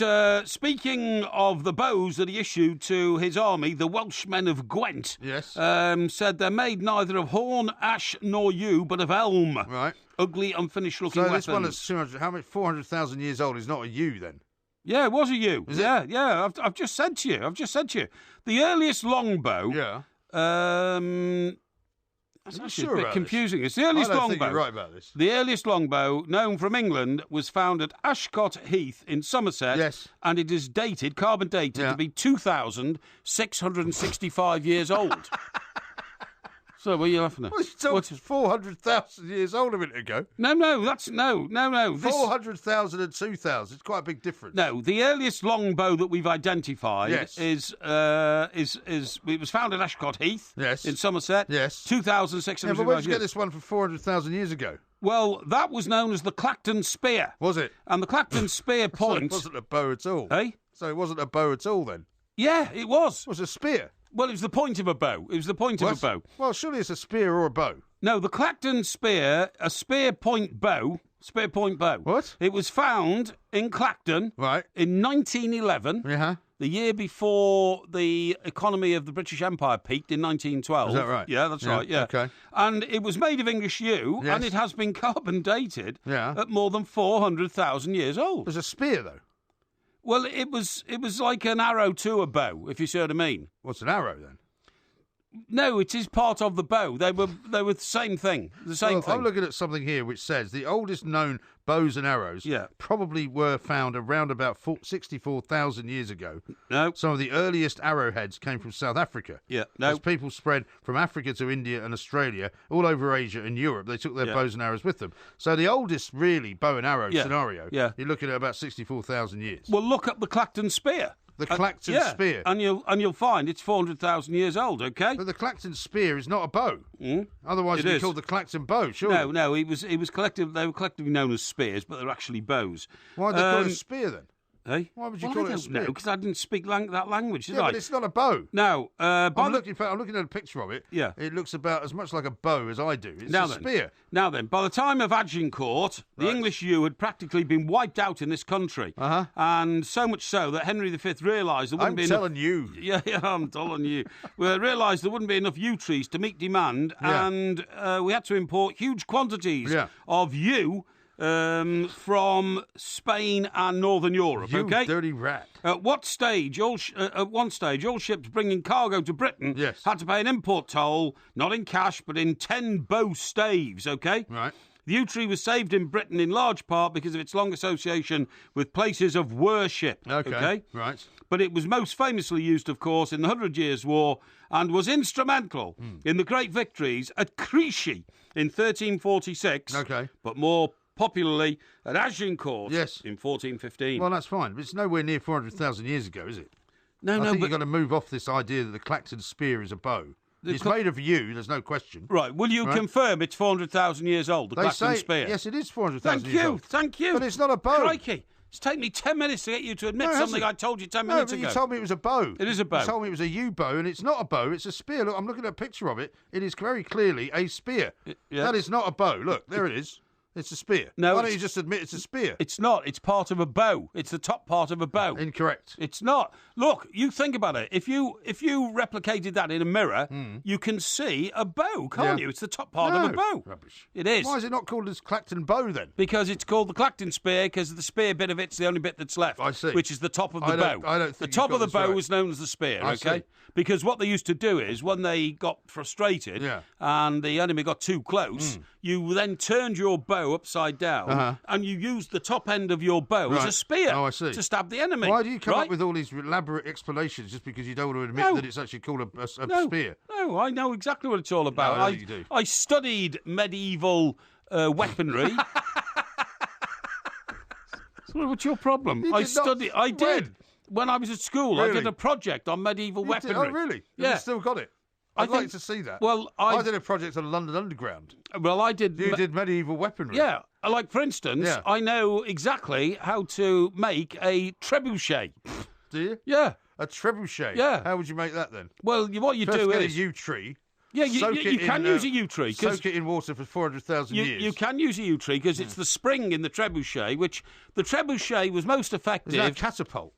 speaking of the bows that he issued to his army, the Welshmen of Gwent said they're made neither of horn, ash, nor yew, but of elm. Right. Ugly, unfinished-looking weapons. So this one is 200, how much? 400,000 years old is not a yew, then? Yeah, it was a yew. Is it? Yeah. I've just said to you. The earliest longbow... Yeah. That's actually a bit confusing. It's the earliest longbow. I don't think you're right about this. The earliest longbow known from England was found at Ashcott Heath in Somerset. Yes. And it is carbon dated, to be 2,665 years old. So, what are you laughing at? Well, it's 400,000 years old a minute ago. No. 400,000 and 2,000. It's quite a big difference. No, the earliest longbow that we've identified is it was found at Ashcott Heath in Somerset. Yes. 2,665 but where did you get this one from 400,000 years ago? Well, that was known as the Clacton Spear. Was it? And the Clacton Spear point... So it wasn't a bow at all. Eh? So it wasn't a bow at all then? Yeah, it was. It was a spear. Well, it was the point of a bow. Of a bow. Well, surely it's a spear or a bow. No, the Clacton Spear, a spear point bow. What? It was found in Clacton in 1911, the year before the economy of the British Empire peaked in 1912. Is that right? Yeah, that's right, yeah. Okay. And it was made of English yew, and it has been carbon dated at more than 400,000 years old. It was a spear, though. Well, it was like an arrow to a bow, if you see what I mean. What's an arrow, then? No, it is part of the bow. They were the same thing. Thing. I'm looking at something here which says the oldest known bows and arrows probably were found around about 64,000 years ago. No. Some of the earliest arrowheads came from South Africa. Yeah. No. As people spread from Africa to India and Australia, all over Asia and Europe, they took their bows and arrows with them. So the oldest really bow and arrow scenario, you're looking at about 64,000 years. Well, look up the Clacton Spear. The Clacton Spear. And you'll find it's 400,000 years old, okay? But the Clacton Spear is not a bow. Otherwise it'd be called the Clacton bow, surely. No, they were collectively known as spears, but they're actually bows. Why did they call it a spear then? Hey? Why would you call it a spear? No, because I didn't speak that language, did I? But it's not a bow. No. I'm looking at a picture of it. Yeah. It looks about as much like a bow as I do. It's a spear. Now then, by the time of Agincourt, the English yew had practically been wiped out in this country. And so much so that Henry V realised there wouldn't be enough... I'm telling you. Yeah, I'm telling you. We realised there wouldn't be enough yew trees to meet demand, and we had to import huge quantities of yew from Spain and Northern Europe. You dirty rat. At one stage, all ships bringing cargo to Britain had to pay an import toll, not in cash, but in 10 bow staves, okay? Right. The yew tree was saved in Britain in large part because of its long association with places of worship. Okay? Right. But it was most famously used, of course, in the 100 Years' War and was instrumental in the great victories at Crécy in 1346. Okay. But more popularly at Agincourt in 1415. Well, that's fine, but it's nowhere near 400,000 years ago, is it? No, I think you've got to move off this idea that the Clacton Spear is a bow. It's made of yew, there's no question. Right, will you confirm it's 400,000 years old, the Clacton Spear? Yes, it is 400,000 years old. Thank you. But it's not a bow. Crikey. It's taken me 10 minutes to get you to admit something I told you 10 minutes ago. You told me it was a bow. It is a bow. You told me it was a yew bow, and it's not a bow, it's a spear. Look, I'm looking at a picture of it. It is very clearly a spear. That is not a bow. Look, there it is. It's a spear. No, why don't you just admit it's a spear? It's not. It's part of a bow. It's the top part of a bow. Incorrect. It's not. Look, you think about it. If you replicated that in a mirror, you can see a bow, can't you? It's the top part of a bow. Rubbish. It is. Why is it not called as Clacton bow then? Because it's called the Clacton Spear, because the spear bit of it's the only bit that's left. I see. Which is the top of the bow. I don't think the top of the bow is known as the spear, I okay? see. Because what they used to do is, when they got frustrated and the enemy got too close, you then turned your bow upside down and you used the top end of your bow as a spear to stab the enemy. Why do you come up with all these elaborate explanations just because you don't want to admit that it's actually called a spear? No, I know exactly what it's all about. No, I know you do. I studied medieval weaponry. So what's your problem? I did. When I was at school, I did a project on medieval weaponry. Oh, really? Yeah. You've still got it? I'd like to see that. Well, I did a project on London Underground. Well, I did... You did medieval weaponry? Yeah. Like, for instance, I know exactly how to make a trebuchet. Do you? Yeah. A trebuchet? Yeah. How would you make that then? Well, what you First do get is... a yew tree. Yeah, you can use a yew tree. Soak it in water for 400,000 years. You can use a yew tree because it's the spring in the trebuchet, which the trebuchet was most effective... Is that a catapult?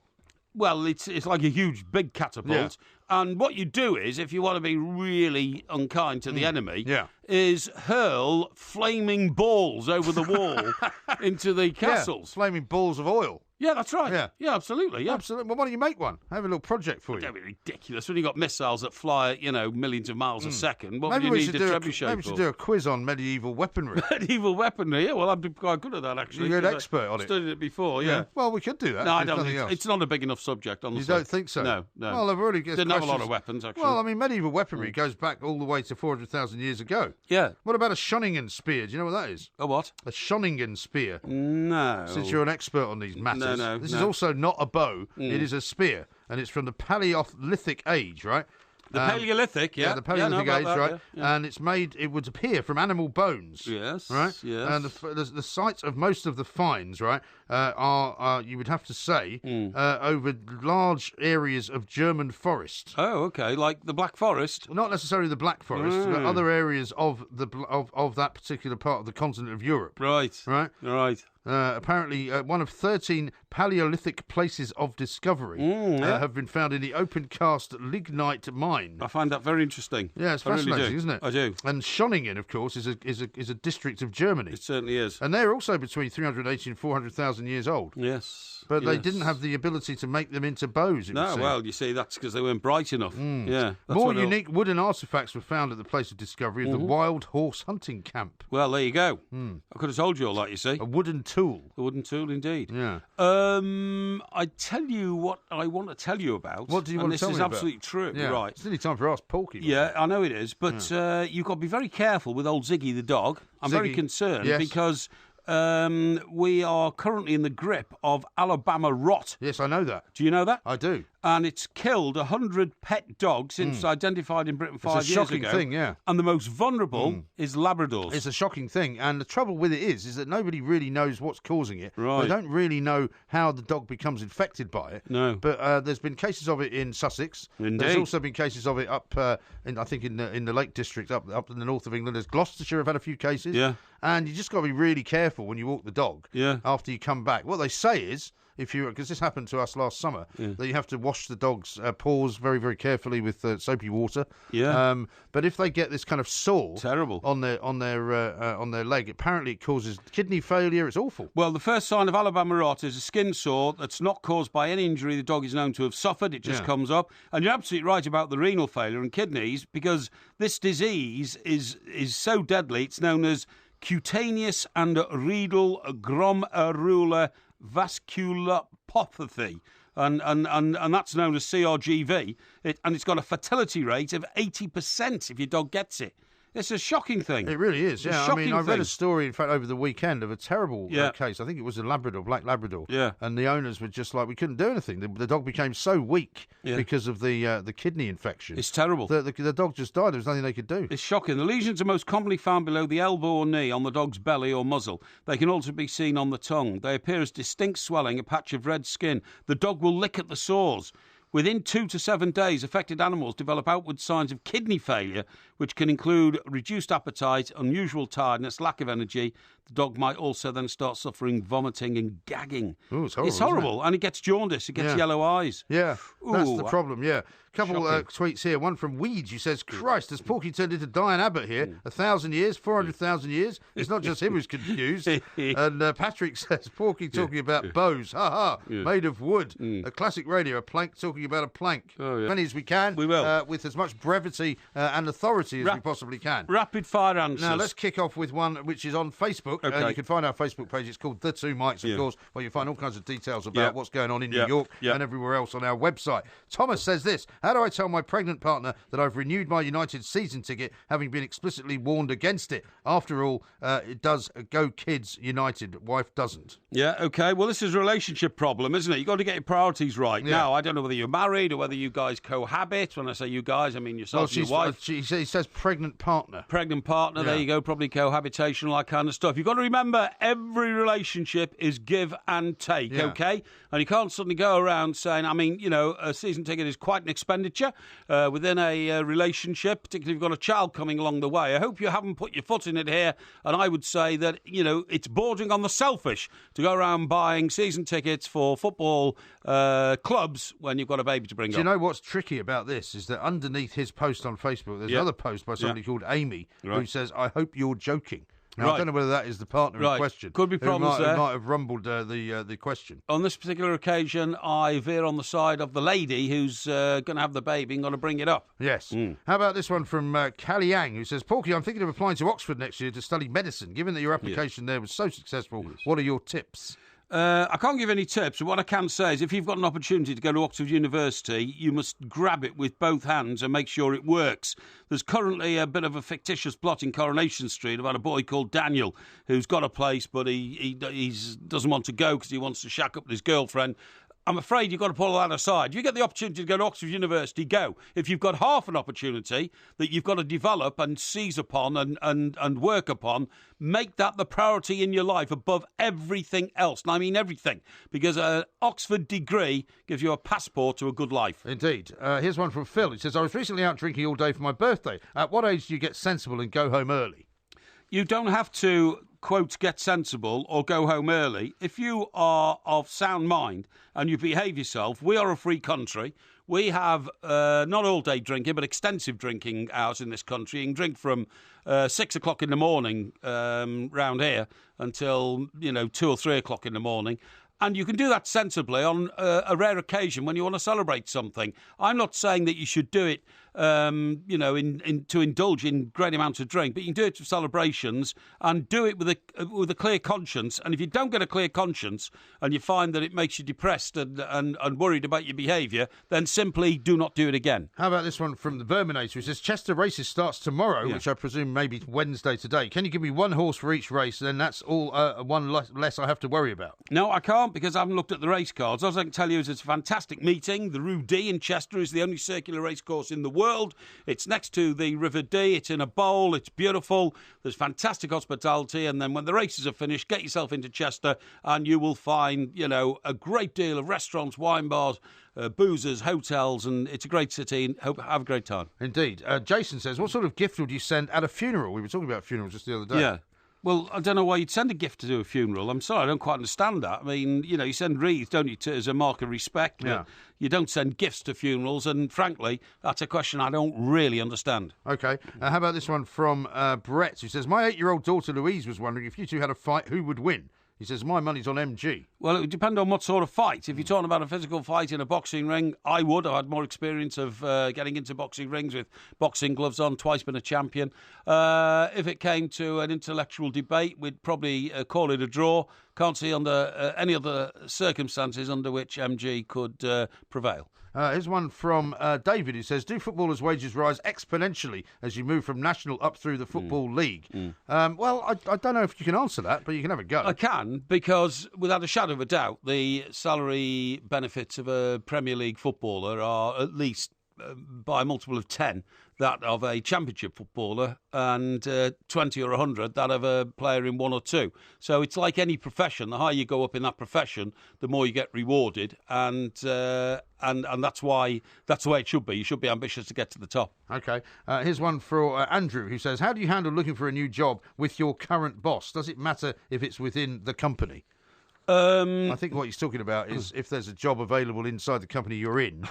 Well, it's like a huge, big catapult. Yeah. And what you do is, if you want to be really unkind to the enemy, is hurl flaming balls over the wall into the castles. Yeah, flaming balls of oil. Yeah, that's right. Yeah, absolutely. Yeah. Absolutely. Well, why don't you make one? Have a little project for you. That'd be ridiculous. When you've got missiles that fly at, millions of miles a second, what maybe would you need a trebuchet Maybe we should do a quiz on medieval weaponry. Medieval weaponry? Yeah, well, I'd be quite good at that, actually. You're an expert on it. Studied it before, yeah. Well, we could do that. No, I don't think it's not a big enough subject, honestly. You don't think so? No. Well, I've already didn't have a lot of weapons, actually. Well, I mean, medieval weaponry goes back all the way to 400,000 years ago. Yeah. What about a Schonningen spear? Do you know what that is? A what? A Schonningen spear. No. Since you're an expert on these matters. No. This is also not a bow. It is a spear. And it's from the Paleolithic age, right? The Paleolithic, yeah. The Paleolithic age, that, right? Yeah. And it's made, it would appear from animal bones. Yes. Right? Yes. And the sites of most of the finds, right, are you would have to say, over large areas of German forest. Oh, okay. Like the Black Forest? Not necessarily the Black Forest, but other areas of that particular part of the continent of Europe. Right. Apparently, one of 13 Paleolithic places of discovery have been found in the open-cast lignite mine. I find that very interesting. Yeah, it's fascinating, really isn't it? I do. And Schonningen, of course, is a district of Germany. It certainly is. And they're also between 380 and 400,000 years old. Yes. But they didn't have the ability to make them into bows. Well, you see, that's because they weren't bright enough. Yeah. More unique wooden artefacts were found at the place of discovery of the Wild Horse Hunting Camp. Well, there you go. I could have told you all that, you see. A wooden tool. A wooden tool, indeed. Yeah. I tell you what I want to tell you about. What do you want to tell me about? This is absolutely true. Yeah. Right. It's nearly time for Ask Porky. Yeah, I know it is. But you've got to be very careful with old Ziggy the dog. I'm very concerned because... we are currently in the grip of Alabama rot. Yes, I know that. Do you know that? I do. And it's killed 100 pet dogs since identified in Britain 5 years ago. It's a shocking thing, yeah. And the most vulnerable is Labradors. It's a shocking thing. And the trouble with it is that nobody really knows what's causing it. Right. They don't really know how the dog becomes infected by it. No. But there's been cases of it in Sussex. Indeed. There's also been cases of it up, in the Lake District, up in the north of England. There's Gloucestershire have had a few cases. Yeah. And you just got to be really careful when you walk the dog after you come back. What they say is, because this happened to us last summer, that you have to wash the dog's paws very, very carefully with soapy water. Yeah. But if they get this kind of sore, terrible on their leg, apparently it causes kidney failure. It's awful. Well, the first sign of Alabama rot is a skin sore that's not caused by any injury the dog is known to have suffered. It just comes up, and you're absolutely right about the renal failure and kidneys, because this disease is so deadly. It's known as cutaneous and renal glomerular vasculopathy, and that's known as CRGV, and it's got a fatality rate of 80% if your dog gets it. It's a shocking thing. It really is, yeah. I mean, I read a story, in fact, over the weekend of a terrible case. I think it was a Labrador, black Labrador. Yeah. And the owners were just like, we couldn't do anything. The dog became so weak because of the kidney infection. It's terrible. The dog just died. There was nothing they could do. It's shocking. The lesions are most commonly found below the elbow or knee on the dog's belly or muzzle. They can also be seen on the tongue. They appear as distinct swelling, a patch of red skin. The dog will lick at the sores. Within 2 to 7 days, affected animals develop outward signs of kidney failure, which can include reduced appetite, unusual tiredness, lack of energy. The dog might also then start suffering vomiting and gagging. Ooh, it's horrible. It's horrible, and it gets jaundice. It gets yellow eyes. Yeah, that's the problem, yeah. Couple shocking. Tweets here. One from Weeds, who says, Christ, has Porky turned into Diane Abbott here? 1,000 years, 400,000 years? It's not just him who's confused. And Patrick says, Porky talking about bows. Ha ha, made of wood. A classic radio, a plank talking about a plank. As many as we can. We will. With as much brevity and authority as we possibly can. Rapid fire answers. Now, let's kick off with one which is on Facebook. Okay. You can find our Facebook page. It's called The Two Mics, of course, where you find all kinds of details about what's going on in New York and everywhere else on our website. Thomas says this: how do I tell my pregnant partner that I've renewed my United season ticket, having been explicitly warned against it? After all, it does go Kids United. Wife doesn't. Yeah, okay. Well, this is a relationship problem, isn't it? You've got to get your priorities right. Now, I don't know whether you're you're married or whether you guys cohabit. When I say you guys, I mean yourself and your wife. He says pregnant partner. Pregnant partner, there you go, probably cohabitation, all that kind of stuff. You've got to remember, every relationship is give and take, okay? And you can't suddenly go around saying, I mean, a season ticket is quite an expenditure within a relationship, particularly if you've got a child coming along the way. I hope you haven't put your foot in it here, and I would say that, it's bordering on the selfish to go around buying season tickets for football clubs when you've got a baby to bring up. Do you know what's tricky about this is that underneath his post on Facebook, there's another post by somebody called Amy who says, I hope you're joking. Now, I don't know whether that is the partner in question. Could be problems there. Who might have rumbled the question. On this particular occasion, I veer on the side of the lady who's going to have the baby and going to bring it up. Yes. How about this one from Callie Yang, who says, Porky, I'm thinking of applying to Oxford next year to study medicine. Given that your application there was so successful, what are your tips? I can't give any tips, but what I can say is if you've got an opportunity to go to Oxford University, you must grab it with both hands and make sure it works. There's currently a bit of a fictitious plot in Coronation Street about a boy called Daniel who's got a place, but he doesn't want to go because he wants to shack up with his girlfriend. I'm afraid you've got to pull that aside. If you get the opportunity to go to Oxford University, go. If you've got half an opportunity that you've got to develop and seize upon and work upon, make that the priority in your life above everything else. And I mean everything, because an Oxford degree gives you a passport to a good life. Indeed. Here's one from Phil. It says, I was recently out drinking all day for my birthday. At what age do you get sensible and go home early? You don't have to, quote, get sensible or go home early. If you are of sound mind and you behave yourself, we are a free country. We have not all-day drinking, but extensive drinking hours in this country. You can drink from 6 o'clock in the morning round here until, 2 or 3 o'clock in the morning. And you can do that sensibly on a rare occasion when you want to celebrate something. I'm not saying that you should do it, to indulge in great amounts of drink, but you can do it for celebrations and do it with a clear conscience. And if you don't get a clear conscience and you find that it makes you depressed and worried about your behaviour, then simply do not do it again. How about this one from the Verminator, who says, Chester Races starts tomorrow, which I presume maybe Wednesday today. Can you give me one horse for each race? Then that's all one less I have to worry about. No, I can't, because I haven't looked at the race cards. All I can tell you is it's a fantastic meeting. The Rue D in Chester is the only circular race course in the world. It's next to the River Dee. It's in a bowl. It's beautiful. There's fantastic hospitality. And then when the races are finished, get yourself into Chester and you will find, a great deal of restaurants, wine bars, boozers, hotels, and it's a great city. And have a great time. Indeed. Jason says, what sort of gift would you send at a funeral? We were talking about funerals just the other day. Yeah. Well, I don't know why you'd send a gift to do a funeral. I'm sorry, I don't quite understand that. I mean, you send wreaths, don't you, as a mark of respect. But you don't send gifts to funerals, and frankly, that's a question I don't really understand. OK. How about this one from Brett, who says, my 8-year-old daughter Louise was wondering if you two had a fight, who would win? He says, my money's on MG. Well, it would depend on what sort of fight. If you're talking about a physical fight in a boxing ring, I would. I've had more experience of getting into boxing rings with boxing gloves on, twice been a champion. If it came to an intellectual debate, we'd probably call it a draw. Can't see under any other circumstances under which MG could prevail. Here's one from David, who says, do footballers' wages rise exponentially as you move from national up through the Football League? Well, I don't know if you can answer that, but you can have a go. I can, because without a shadow of a doubt, the salary benefits of a Premier League footballer are at least by a multiple of 10 that of a championship footballer, and 20 or 100 that of a player in 1 or 2. So it's like any profession. The higher you go up in that profession, the more you get rewarded, and that's why that's the way it should be. You should be ambitious to get to the top. OK. Here's one for Andrew, who says, how do you handle looking for a new job with your current boss? Does it matter if it's within the company? I think what he's talking about is if there's a job available inside the company you're in,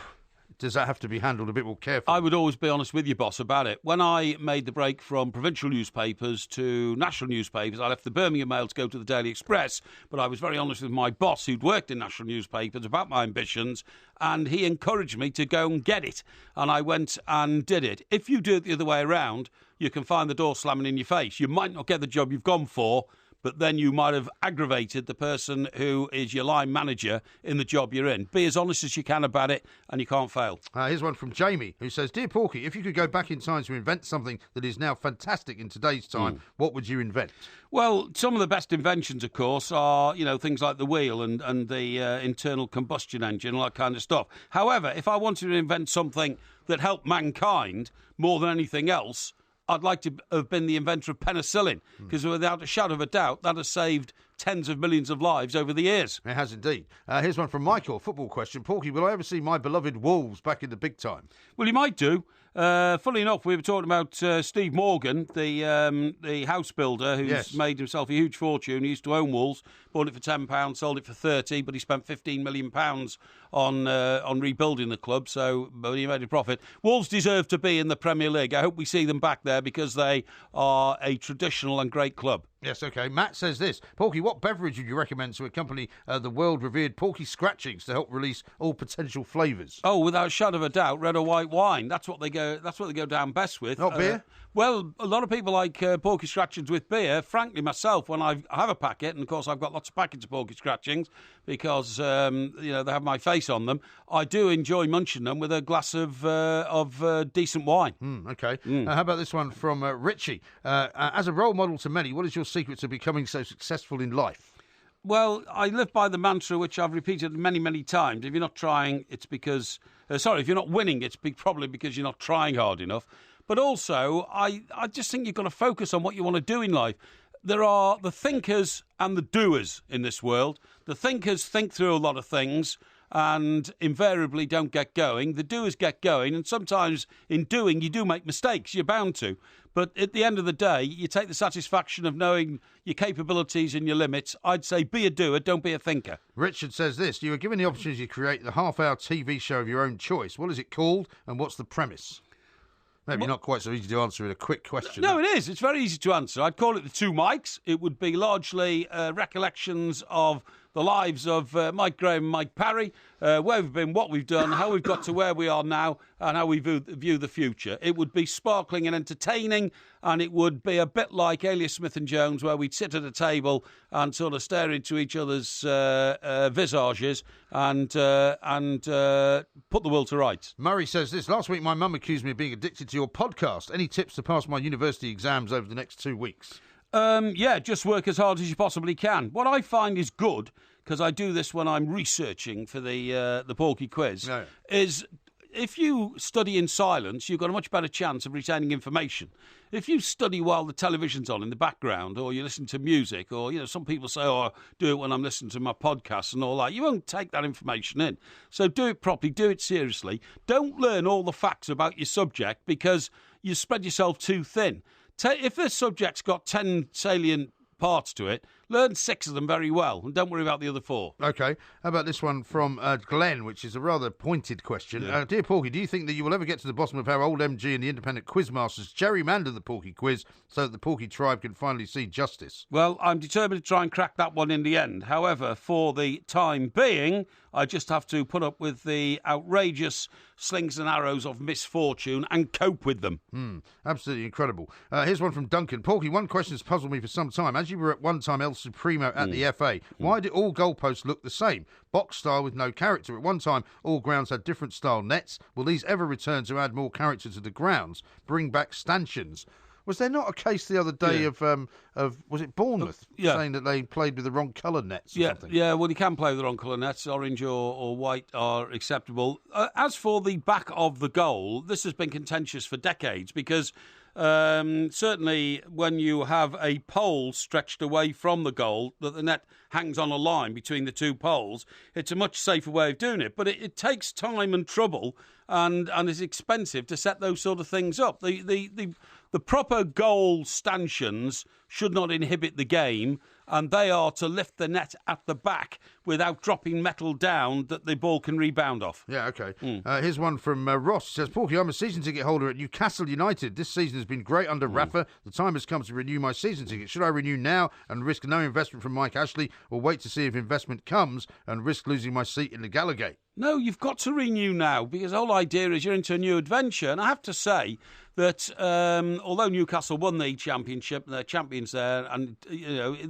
does that have to be handled a bit more carefully? I would always be honest with your boss about it. When I made the break from provincial newspapers to national newspapers, I left the Birmingham Mail to go to the Daily Express, but I was very honest with my boss, who'd worked in national newspapers, about my ambitions, and he encouraged me to go and get it. And I went and did it. If you do it the other way around, you can find the door slamming in your face. You might not get the job you've gone for, but then you might have aggravated the person who is your line manager in the job you're in. Be as honest as you can about it, and you can't fail. Here's one from Jamie, who says, Dear Porky, if you could go back in time to invent something that is now fantastic in today's time, what would you invent? Well, some of the best inventions, of course, are, things like the wheel and the internal combustion engine, all that kind of stuff. However, if I wanted to invent something that helped mankind more than anything else, I'd like to have been the inventor of penicillin, because without a shadow of a doubt, that has saved tens of millions of lives over the years. It has indeed. Here's one from Michael, football question. Porky, will I ever see my beloved Wolves back in the big time? Well, you might do. Funnily enough, we were talking about Steve Morgan, the house builder who's made himself a huge fortune. He used to own Wolves, bought it for £10, sold it for £30, but he spent £15 million on rebuilding the club, but he made a profit. Wolves deserve to be in the Premier League. I hope we see them back there because they are a traditional and great club. Yes, OK. Matt says this. Porky, what beverage would you recommend to accompany the world-revered Porky Scratchings to help release all potential flavours? Oh, without a shadow of a doubt, red or white wine. That's what they go down best with. Not beer? Well, a lot of people like Porky Scratchings with beer. Frankly, myself, when I have a packet, and of course I've got lots of packets of Porky Scratchings because they have my face on them, I do enjoy munching them with a glass of decent wine. OK. How about this one from Richie? As a role model to many, what is your secret to becoming so successful in life? Well, I live by the mantra which I've repeated many, many times. If you're not trying, it's because... if you're not winning, it's probably because you're not trying hard enough. But also, I just think you've got to focus on what you want to do in life. There are the thinkers and the doers in this world. The thinkers think through a lot of things and invariably don't get going. The doers get going, and sometimes in doing you do make mistakes. You're bound to. But at the end of the day, you take the satisfaction of knowing your capabilities and your limits. I'd say be a doer, don't be a thinker. Richard says this. You were given the opportunity to create the half-hour TV show of your own choice. What is it called and what's the premise? Maybe not quite so easy to answer in a quick question. No, it is. It's very easy to answer. I'd call it the Two Mikes. It would be largely recollections of the lives of Mike Graham and Mike Parry, where we've been, what we've done, how we've got to where we are now, and how we view the future. It would be sparkling and entertaining, and it would be a bit like Alias Smith and Jones, where we'd sit at a table and sort of stare into each other's visages and put the world to rights. Murray says this. Last week, my mum accused me of being addicted to your podcast. Any tips to pass my university exams over the next 2 weeks? Just work as hard as you possibly can. What I find is good, because I do this when I'm researching for the Porky quiz, is if you study in silence, you've got a much better chance of retaining information. If you study while the television's on in the background, or you listen to music, or some people say, "Oh, I do it when I'm listening to my podcast" and all that, you won't take that information in. So do it properly, do it seriously. Don't learn all the facts about your subject because you spread yourself too thin. If this subject's got 10 salient parts to it, learn 6 of them very well and don't worry about the other 4. OK. How about this one from Glenn, which is a rather pointed question. Yeah. Dear Porky, do you think that you will ever get to the bottom of how old MG and the independent quizmasters gerrymander the Porky quiz so that the Porky tribe can finally see justice? Well, I'm determined to try and crack that one in the end. However, for the time being, I just have to put up with the outrageous slings and arrows of misfortune and cope with them. Absolutely incredible. Here's one from Duncan. Porky, one question has puzzled me for some time. As you were at one time El Supremo at the FA, why did all goalposts look the same? Box style with no character. At one time, all grounds had different style nets. Will these ever return to add more character to the grounds? Bring back stanchions. Was there not a case the other day of was it Bournemouth saying that they played with the wrong colour nets or something? Yeah, well, you can play with the wrong colour nets. Orange or white are acceptable. As for the back of the goal, this has been contentious for decades because certainly when you have a pole stretched away from the goal, that the net hangs on a line between the two poles, it's a much safer way of doing it. But it takes time and trouble and is expensive to set those sort of things up. The proper goal stanchions should not inhibit the game, and they are to lift the net at the back without dropping metal down that the ball can rebound off. Yeah, OK. Here's one from Ross. He says, Porky, I'm a season ticket holder at Newcastle United. This season has been great under Rafa. The time has come to renew my season ticket. Should I renew now and risk no investment from Mike Ashley, or wait to see if investment comes and risk losing my seat in the Gallowgate? No, you've got to renew now because the whole idea is you're into a new adventure. And I have to say that although Newcastle won the championship, they're champions champions there, and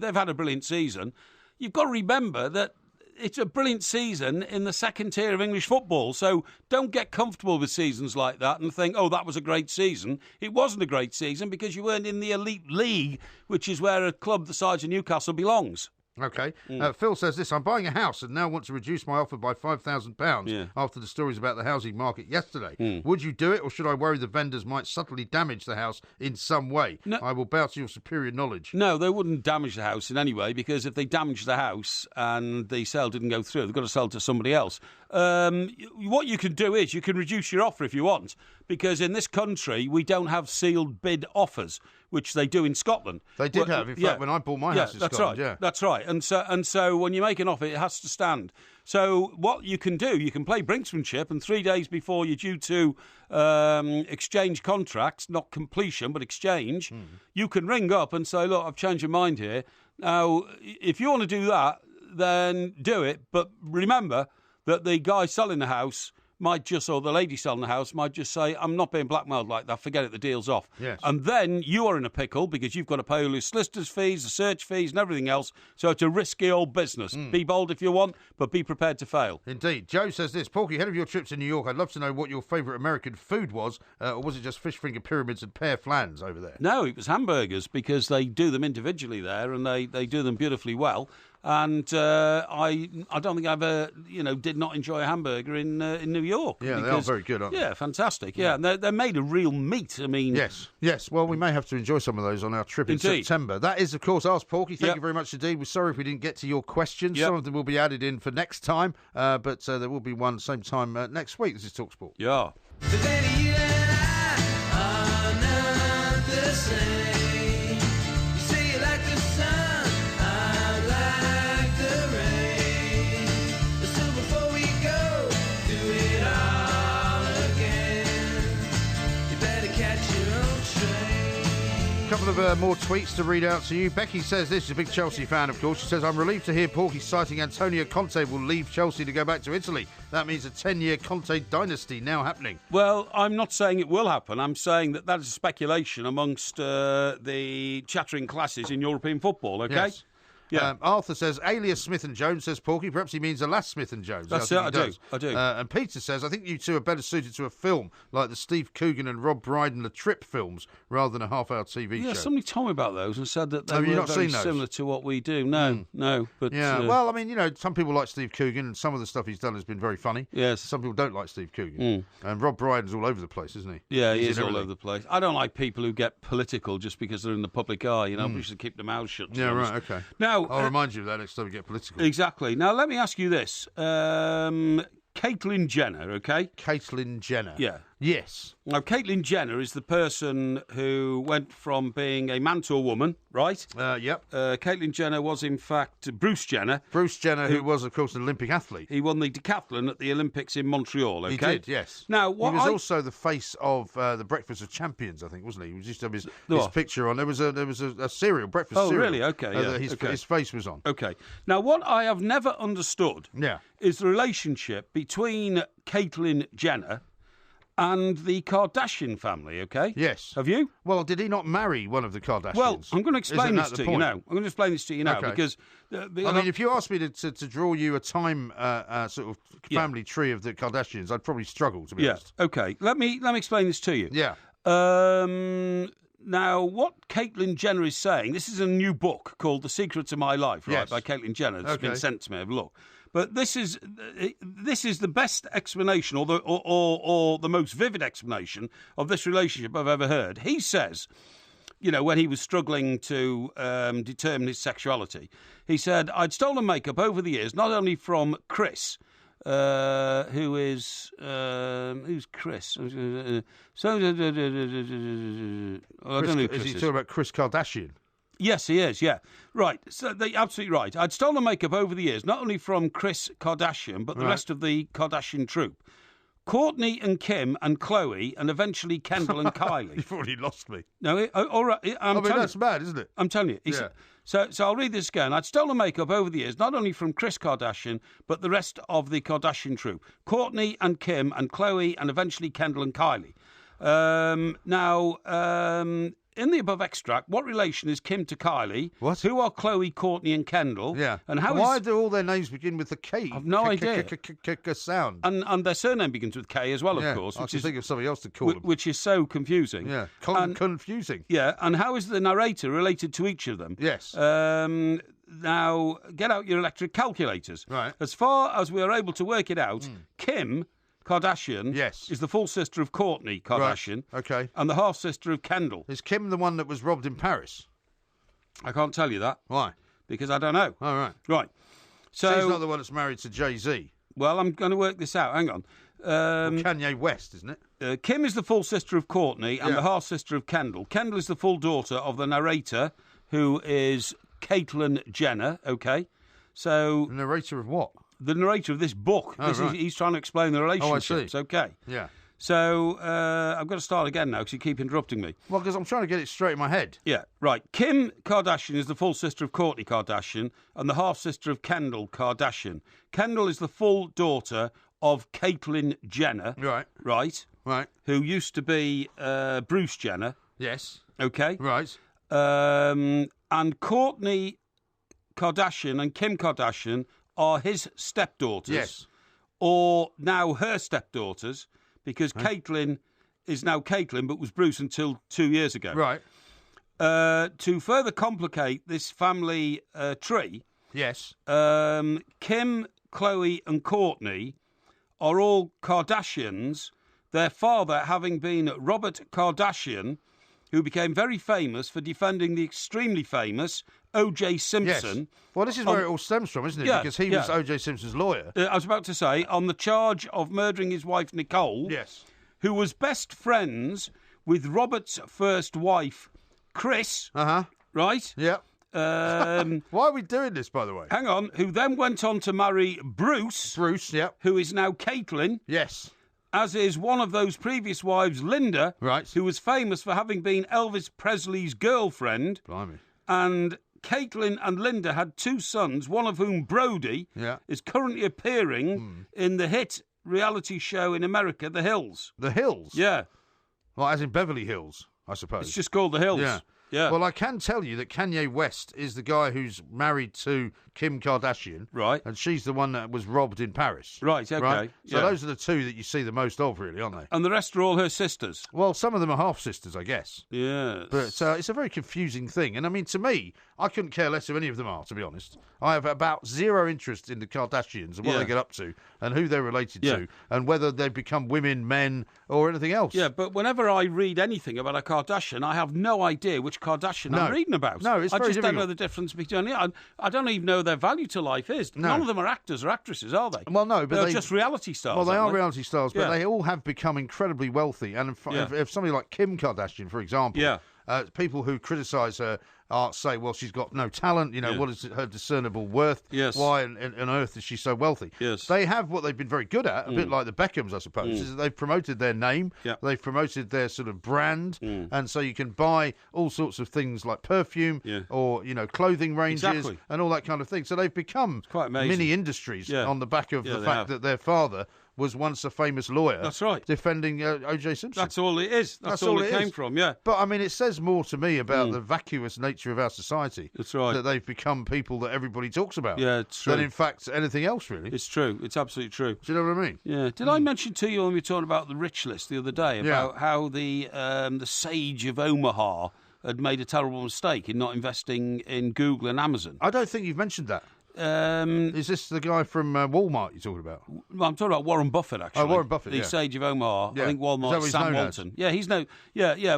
they've had a brilliant season. You've got to remember that it's a brilliant season in the second tier of English football. So don't get comfortable with seasons like that and think, oh, that was a great season. It wasn't a great season because you weren't in the elite league, which is where a club the size of Newcastle belongs. Okay. Phil says this: I'm buying a house and now want to reduce my offer by £5,000 after the stories about the housing market yesterday. Would you do it, or should I worry the vendors might subtly damage the house in some way? No. I will bow to your superior knowledge. No, they wouldn't damage the house in any way, because if they damage the house and the sale didn't go through, they've got to sell to somebody else. What you can do is you can reduce your offer if you want, because in this country we don't have sealed bid offers, which they do in Scotland. They did have, in fact, when I bought my house in Scotland. Right. That's right. And so when you make an offer, it has to stand. So what you can do, you can play brinksmanship, and 3 days before you're due to exchange contracts, not completion, but exchange, you can ring up and say, look, I've changed your mind here. Now, if you want to do that, then do it. But remember that the guy selling the house might just, or the lady selling the house might just say, I'm not being blackmailed like that, forget it, the deal's off. Yes. And then you are in a pickle because you've got to pay all your solicitor's fees, the search fees and everything else. So it's a risky old business. Be bold if you want, but be prepared to fail. Indeed. Joe says this: Porky, ahead of your trip to New York, I'd love to know what your favourite American food was, or was it just fish finger pyramids and pear flans over there? No, it was hamburgers, because they do them individually there, and they do them beautifully well. And I don't think I ever, did not enjoy a hamburger in New York. Yeah, they are very good, aren't they? Yeah, fantastic. Yeah, and they're made of real meat. I mean, yes. Well, we may have to enjoy some of those on our trip in September. That is, of course, Ask Porky. Thank you very much indeed. We're sorry if we didn't get to your questions. Some of them will be added in for next time, but there will be one same time next week. This is TalkSport. Yeah. But baby, you and I are not the same. You say you like the sun, I like the rain. So before we go, do it all again. You better catch your own train. A couple of more tweets to read out to you. Becky says this, is a big Chelsea fan, of course. She says, I'm relieved to hear Porky citing Antonio Conte will leave Chelsea to go back to Italy. That means a 10-year Conte dynasty now happening. Well, I'm not saying it will happen. I'm saying that is a speculation amongst the chattering classes in European football, okay? Yes. Yeah. Arthur says, alias Smith and Jones, says Porky. Perhaps he means Alas Smith and Jones. That's it, I do. And Peter says, I think you two are better suited to a film like the Steve Coogan and Rob Brydon The Trip films rather than a half-hour TV show. Yeah, somebody told me about those and said that they were very similar to what we do. No. But yeah, well, I mean, some people like Steve Coogan and some of the stuff he's done has been very funny. Yes. Some people don't like Steve Coogan. And Rob Brydon's all over the place, isn't he? Yeah, he is all over the place. I don't like people who get political just because they're in the public eye. We should keep their mouths shut. Yeah, right, okay. Now, I'll remind you of that next time we get political. Exactly. Now, let me ask you this. Caitlyn Jenner, okay? Caitlyn Jenner. Yeah. Yes. Now, Caitlyn Jenner is the person who went from being a man to a woman, right? Yep. Caitlyn Jenner was, in fact, Bruce Jenner. Bruce Jenner, who was, of course, an Olympic athlete. He won the decathlon at the Olympics in Montreal, okay? He did, yes. Now, he was also the face of the Breakfast of Champions, I think, wasn't he? He used to have his picture on. There was a cereal, breakfast cereal. Oh, really? Okay, his face was on. Okay. Now, what I have never understood is the relationship between Caitlyn Jenner and the Kardashian family, okay? Yes. Have you? Well, did he not marry one of the Kardashians? Well, I'm going to explain this to you now. I'm going to explain this to you now because... I mean, if you asked me to draw you a time sort of family tree of the Kardashians, I'd probably struggle, to be honest. Okay. Let me explain this to you. Yeah. Now, what Caitlyn Jenner is saying, this is a new book called The Secrets of My Life, right, by Caitlyn Jenner. It's been sent to me. Have a look. But this is the best explanation, or the most vivid explanation of this relationship I've ever heard. He says, when he was struggling to determine his sexuality, he said, I'd stolen makeup over the years, not only from Chris, who's Chris? I don't know. Is he talking about Chris Kardashian? Yes, he is, yeah. Right, so they're absolutely right. I'd stolen makeup over the years, not only from Kris Kardashian, but the rest of the Kardashian troupe. Kourtney and Kim and Khloe, and eventually Kendall and Kylie. You've already lost me. No, all right. That's bad, isn't it? I'm telling you. So I'll read this again. I'd stolen makeup over the years, not only from Kris Kardashian, but the rest of the Kardashian troupe. Kourtney and Kim and Khloe, and eventually Kendall and Kylie. in the above extract, what relation is Kim to Kylie? What? Who are Chloe, Courtney, and Kendall? Yeah. And why do all their names begin with the K? I've no idea. Sound. And their surname begins with K as well, of course. I can think of something else to call them. Which is so confusing. Yeah. Confusing. Yeah. And how is the narrator related to each of them? Yes. Now, get out your electric calculators. Right. As far as we are able to work it out, Kim Kardashian is the full sister of Kourtney Kardashian. Right. Okay. And the half-sister of Kendall. Is Kim the one that was robbed in Paris? I can't tell you that. Why? Because I don't know. All right. Right. So she's not the one that's married to Jay-Z. Well, I'm going to work this out. Hang on. Kanye West, isn't it? Kim is the full sister of Kourtney and the half-sister of Kendall. Kendall is the full daughter of the narrator, who is Caitlyn Jenner, okay? So the narrator of what? The narrator of this book. He's trying to explain the relationships, okay? Yeah. So I've got to start again now because you keep interrupting me. Well, because I'm trying to get it straight in my head. Yeah, right. Kim Kardashian is the full sister of Kourtney Kardashian and the half-sister of Kendall Kardashian. Kendall is the full daughter of Caitlyn Jenner. Right. Right. Who used to be Bruce Jenner. Yes. Okay. Right. And Kourtney Kardashian and Kim Kardashian are his stepdaughters. Yes. Or now her stepdaughters, because Caitlyn is now Caitlyn, but was Bruce until 2 years ago. Right. To further complicate this family tree, yes, Kim, Chloe, and Kourtney are all Kardashians. Their father having been Robert Kardashian, who became very famous for defending the extremely famous O.J. Simpson. Yes. Well, this is where it all stems from, isn't it? Yeah, because he was O.J. Simpson's lawyer. I was about to say, on the charge of murdering his wife, Nicole, yes, who was best friends with Robert's first wife, Chris. Right? Yeah. Why are we doing this, by the way? Hang on. Who then went on to marry Bruce. Bruce, yeah. Who is now Caitlyn. Yes. As is one of those previous wives, Linda. Right. Who was famous for having been Elvis Presley's girlfriend. Blimey. And Caitlyn and Linda had 2 sons, one of whom, Brody, is currently appearing in the hit reality show in America, The Hills. The Hills? Yeah. Well, as in Beverly Hills, I suppose. It's just called The Hills. Yeah. Yeah. Well, I can tell you that Kanye West is the guy who's married to Kim Kardashian. Right. And she's the one that was robbed in Paris. Right, okay. Right? So yeah. those are the 2 that you see the most of, really, aren't they? And the rest are all her sisters. Well, some of them are half-sisters, I guess. Yes. But it's a very confusing thing. And, I mean, to me, I couldn't care less who any of them are, to be honest. I have about 0 interest in the Kardashians and what they get up to and who they're related to and whether they've become women, men, or anything else. Yeah, but whenever I read anything about a Kardashian, I have no idea which Kardashian I'm reading about. No, it's I very just difficult. don't know the difference between... I don't even know their value to life is. No. None of them are actors or actresses, are they? Well, no, but they're just reality stars. Well, they are aren't they? reality stars, but they all have become incredibly wealthy. And if somebody like Kim Kardashian, for example, people who criticise her say, well, she's got no talent, what is her discernible worth? Yes. Why on earth is she so wealthy? Yes. They have what they've been very good at, a bit like the Beckhams, I suppose, is that they've promoted their name, they've promoted their sort of brand, and so you can buy all sorts of things like perfume or, clothing ranges and all that kind of thing. So they've become mini industries on the back of the fact that their father was once a famous lawyer. That's right. Defending O.J. Simpson. That's all it is. That's all it came from, yeah. But, I mean, it says more to me about the vacuous nature of our society. That's right. That they've become people that everybody talks about. Yeah, it's true. Than, in fact, anything else, really. It's true. It's absolutely true. Do you know what I mean? Yeah. Did I mention to you when we were talking about the rich list the other day, about how the sage of Omaha had made a terrible mistake in not investing in Google and Amazon? I don't think you've mentioned that. Is this the guy from Walmart you're talking about? Well, I'm talking about Warren Buffett, actually. Oh, Warren Buffett, the sage of Omaha. Yeah. I think Walmart's Sam Walton. Yeah, he's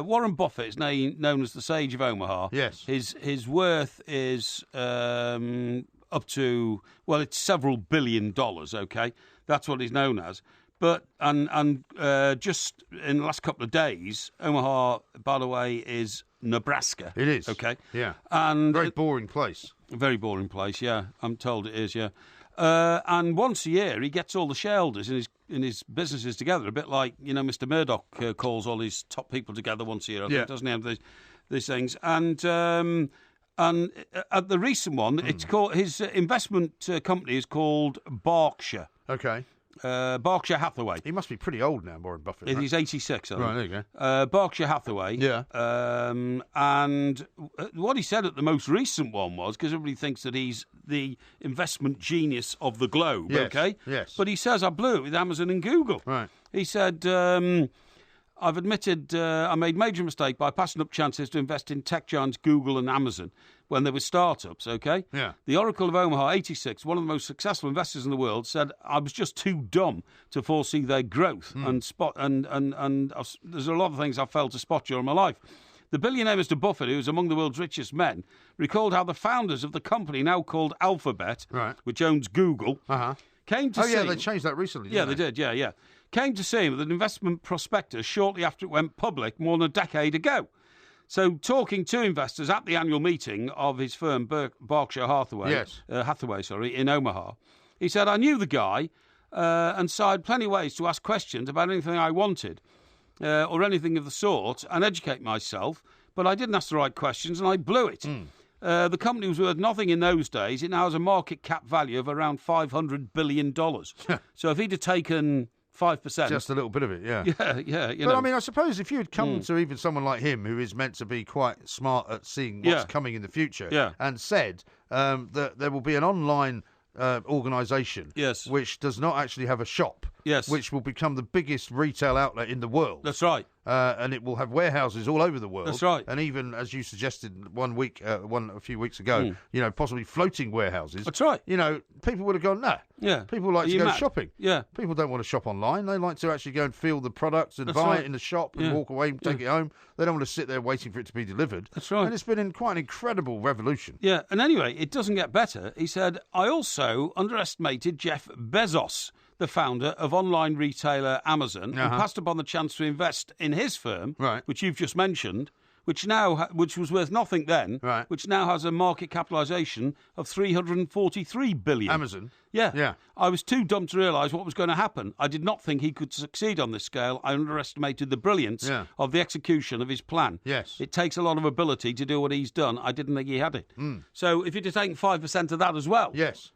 Warren Buffett is known as the sage of Omaha. Yes. His worth is up to, well, it's several $1 billion, okay? That's what he's known as. But, and just in the last couple of days, Omaha, by the way, is Nebraska. It is. Okay. Yeah. And very boring place. Very boring place, yeah. I'm told it is, yeah. And once a year, he gets all the shareholders in his businesses together, a bit like, Mr. Murdoch calls all his top people together once a year, I think, doesn't he, have these things? And at the recent one, it's called, his investment company is called Berkshire. Okay. Berkshire Hathaway. He must be pretty old now, Warren Buffett. Right? He's 86. Right, there you go. Berkshire Hathaway. Yeah. And what he said at the most recent one was, because everybody thinks that he's the investment genius of the globe, Yes, okay? yes. But he says, I blew it with Amazon and Google. Right. He said, I've admitted I made major mistake by passing up chances to invest in tech giants Google and Amazon when they were startups, okay? Yeah. The Oracle of Omaha, 86, one of the most successful investors in the world, said I was just too dumb to foresee their growth and there's a lot of things I failed to spot during my life. The billionaire Mr. Buffett, who is among the world's richest men, recalled how the founders of the company now called Alphabet, which owns Google, came to see... Oh, yeah, they changed that recently, didn't they did, yeah. Came to see him with an investment prospectus shortly after it went public more than a decade ago. So, talking to investors at the annual meeting of his firm, Berkshire Hathaway, in Omaha, he said, I knew the guy, and so I had plenty of ways to ask questions about anything I wanted, or anything of the sort, and educate myself, but I didn't ask the right questions, and I blew it. The company was worth nothing in those days. It now has a market cap value of around $500 billion. So, if he'd have taken 5%. Just a little bit of it, yeah. Yeah. But, I mean, I suppose if you had come to even someone like him, who is meant to be quite smart at seeing what's coming in the future, and said that there will be an online organisation which does not actually have a shop, which will become the biggest retail outlet in the world. That's right. And it will have warehouses all over the world. That's right. And even, as you suggested a few weeks ago, possibly floating warehouses. That's right. People would have gone, nah. Yeah. People like to go shopping. Yeah. People don't want to shop online. They like to actually go and feel the products and buy it in the shop and walk away and take it home. They don't want to sit there waiting for it to be delivered. That's right. And it's been quite an incredible revolution. Yeah. And anyway, it doesn't get better. He said, I also underestimated Jeff Bezos, the founder of online retailer Amazon, who passed upon the chance to invest in his firm, which you've just mentioned, which was worth nothing then, which now has a market capitalisation of $343 billion. Amazon? Yeah. I was too dumb to realise what was going to happen. I did not think he could succeed on this scale. I underestimated the brilliance of the execution of his plan. Yes. It takes a lot of ability to do what he's done. I didn't think he had it. So if you'd have taken 5% of that as well... Yes.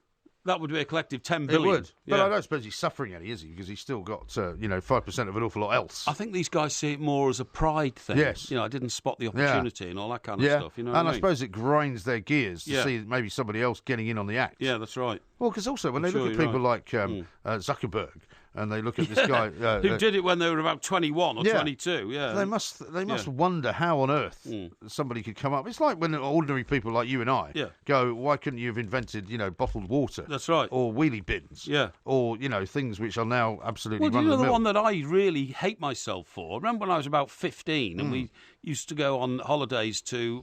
That would be a collective $10 billion. It would. But I don't suppose he's suffering any, is he? Because he's still got, 5% of an awful lot else. I think these guys see it more as a pride thing. Yes. I didn't spot the opportunity and all that kind of stuff. And I suppose it grinds their gears to see maybe somebody else getting in on the act. Yeah, that's right. Well, because also when they look at people like Zuckerberg, and they look at this guy who did it when they were about 21 or 22. Yeah, they must wonder how on earth somebody could come up. It's like when ordinary people like you and I go, why couldn't you have invented bottled water? That's right. Or wheelie bins. Yeah. Or things which are now absolutely do you know the mill. one that I really hate myself for? Remember when I was about 15 and we used to go on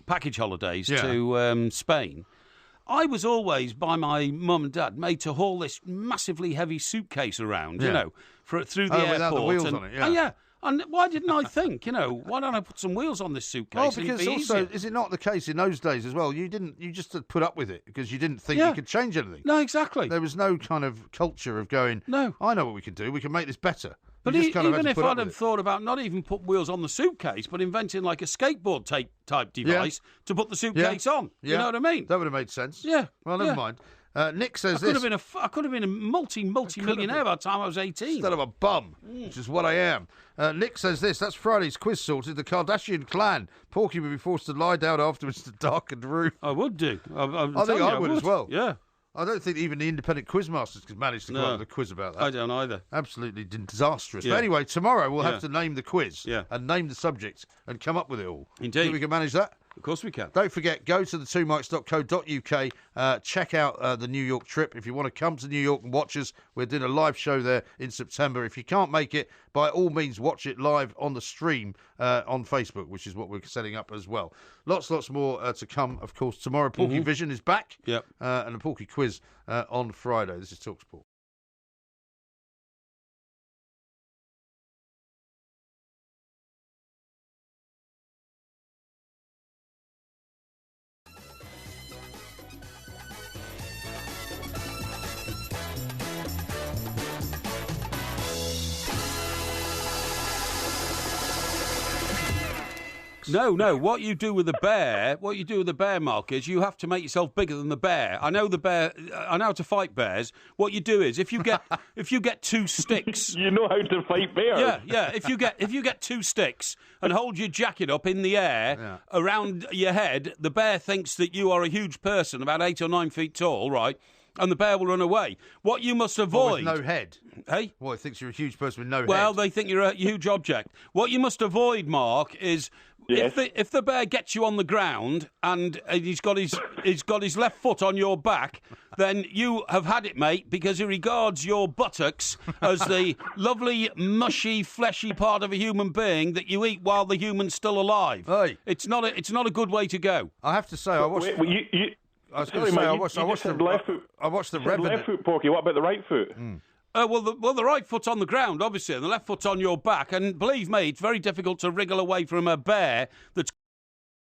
package holidays to Spain. I was always, by my mum and dad, made to haul this massively heavy suitcase around, through the airport. Without the wheels on it, And why didn't I think, why don't I put some wheels on this suitcase? Well, because also, easier? is it not the case in those days as well? You just had put up with it because you didn't think you could change anything. No, exactly. There was no kind of culture of going, no, I know what we can do. We can make this better. But even if I'd have thought about not even put wheels on the suitcase, but inventing like a skateboard type device to put the suitcase on. You know what I mean? That would have made sense. Yeah. Well, never mind. Nick says I could have been a multi-millionaire by the time I was 18. Instead of a bum, which is what I am. Nick says this, that's Friday's quiz sorted. The Kardashian clan. Porky would be forced to lie down afterwards to darkened room. I would do. I think I would as well. Yeah. I don't think even the independent quizmasters could manage to come up with a quiz about that. I don't either. Absolutely disastrous. But anyway, tomorrow we'll have to name the quiz and name the subject and come up with it all. Indeed. Think we can manage that? Of course we can. Don't forget, go to the2mics.co.uk, check out the New York trip. If you want to come to New York and watch us, we're doing a live show there in September. If you can't make it, by all means, watch it live on the stream on Facebook, which is what we're setting up as well. Lots more to come, of course. Tomorrow, Porky Vision is back, and a Porky quiz on Friday. This is TalkSport. No. What you do with the bear, Mark, is you have to make yourself bigger than the bear. I know how to fight bears. What you do is if you get 2 sticks, you know how to fight bears. Yeah. If you get 2 sticks and hold your jacket up in the air around your head, the bear thinks that you are a huge person, about 8 or 9 feet tall, right? And the bear will run away. What you must avoid... With no head. Hey? Well, it thinks you're a huge person with no head. Well, they think you're a huge object. What you must avoid, Mark, is if the bear gets you on the ground and he's got his left foot on your back, then you have had it, mate, because he regards your buttocks as the lovely, mushy, fleshy part of a human being that you eat while the human's still alive. Hey. It's not a good way to go. I have to say, I watched... I was going to say, I watched the Revenant. Left foot, Porky. What about the right foot? Well, the right foot's on the ground, obviously, and the left foot's on your back. And believe me, it's very difficult to wriggle away from a bear that's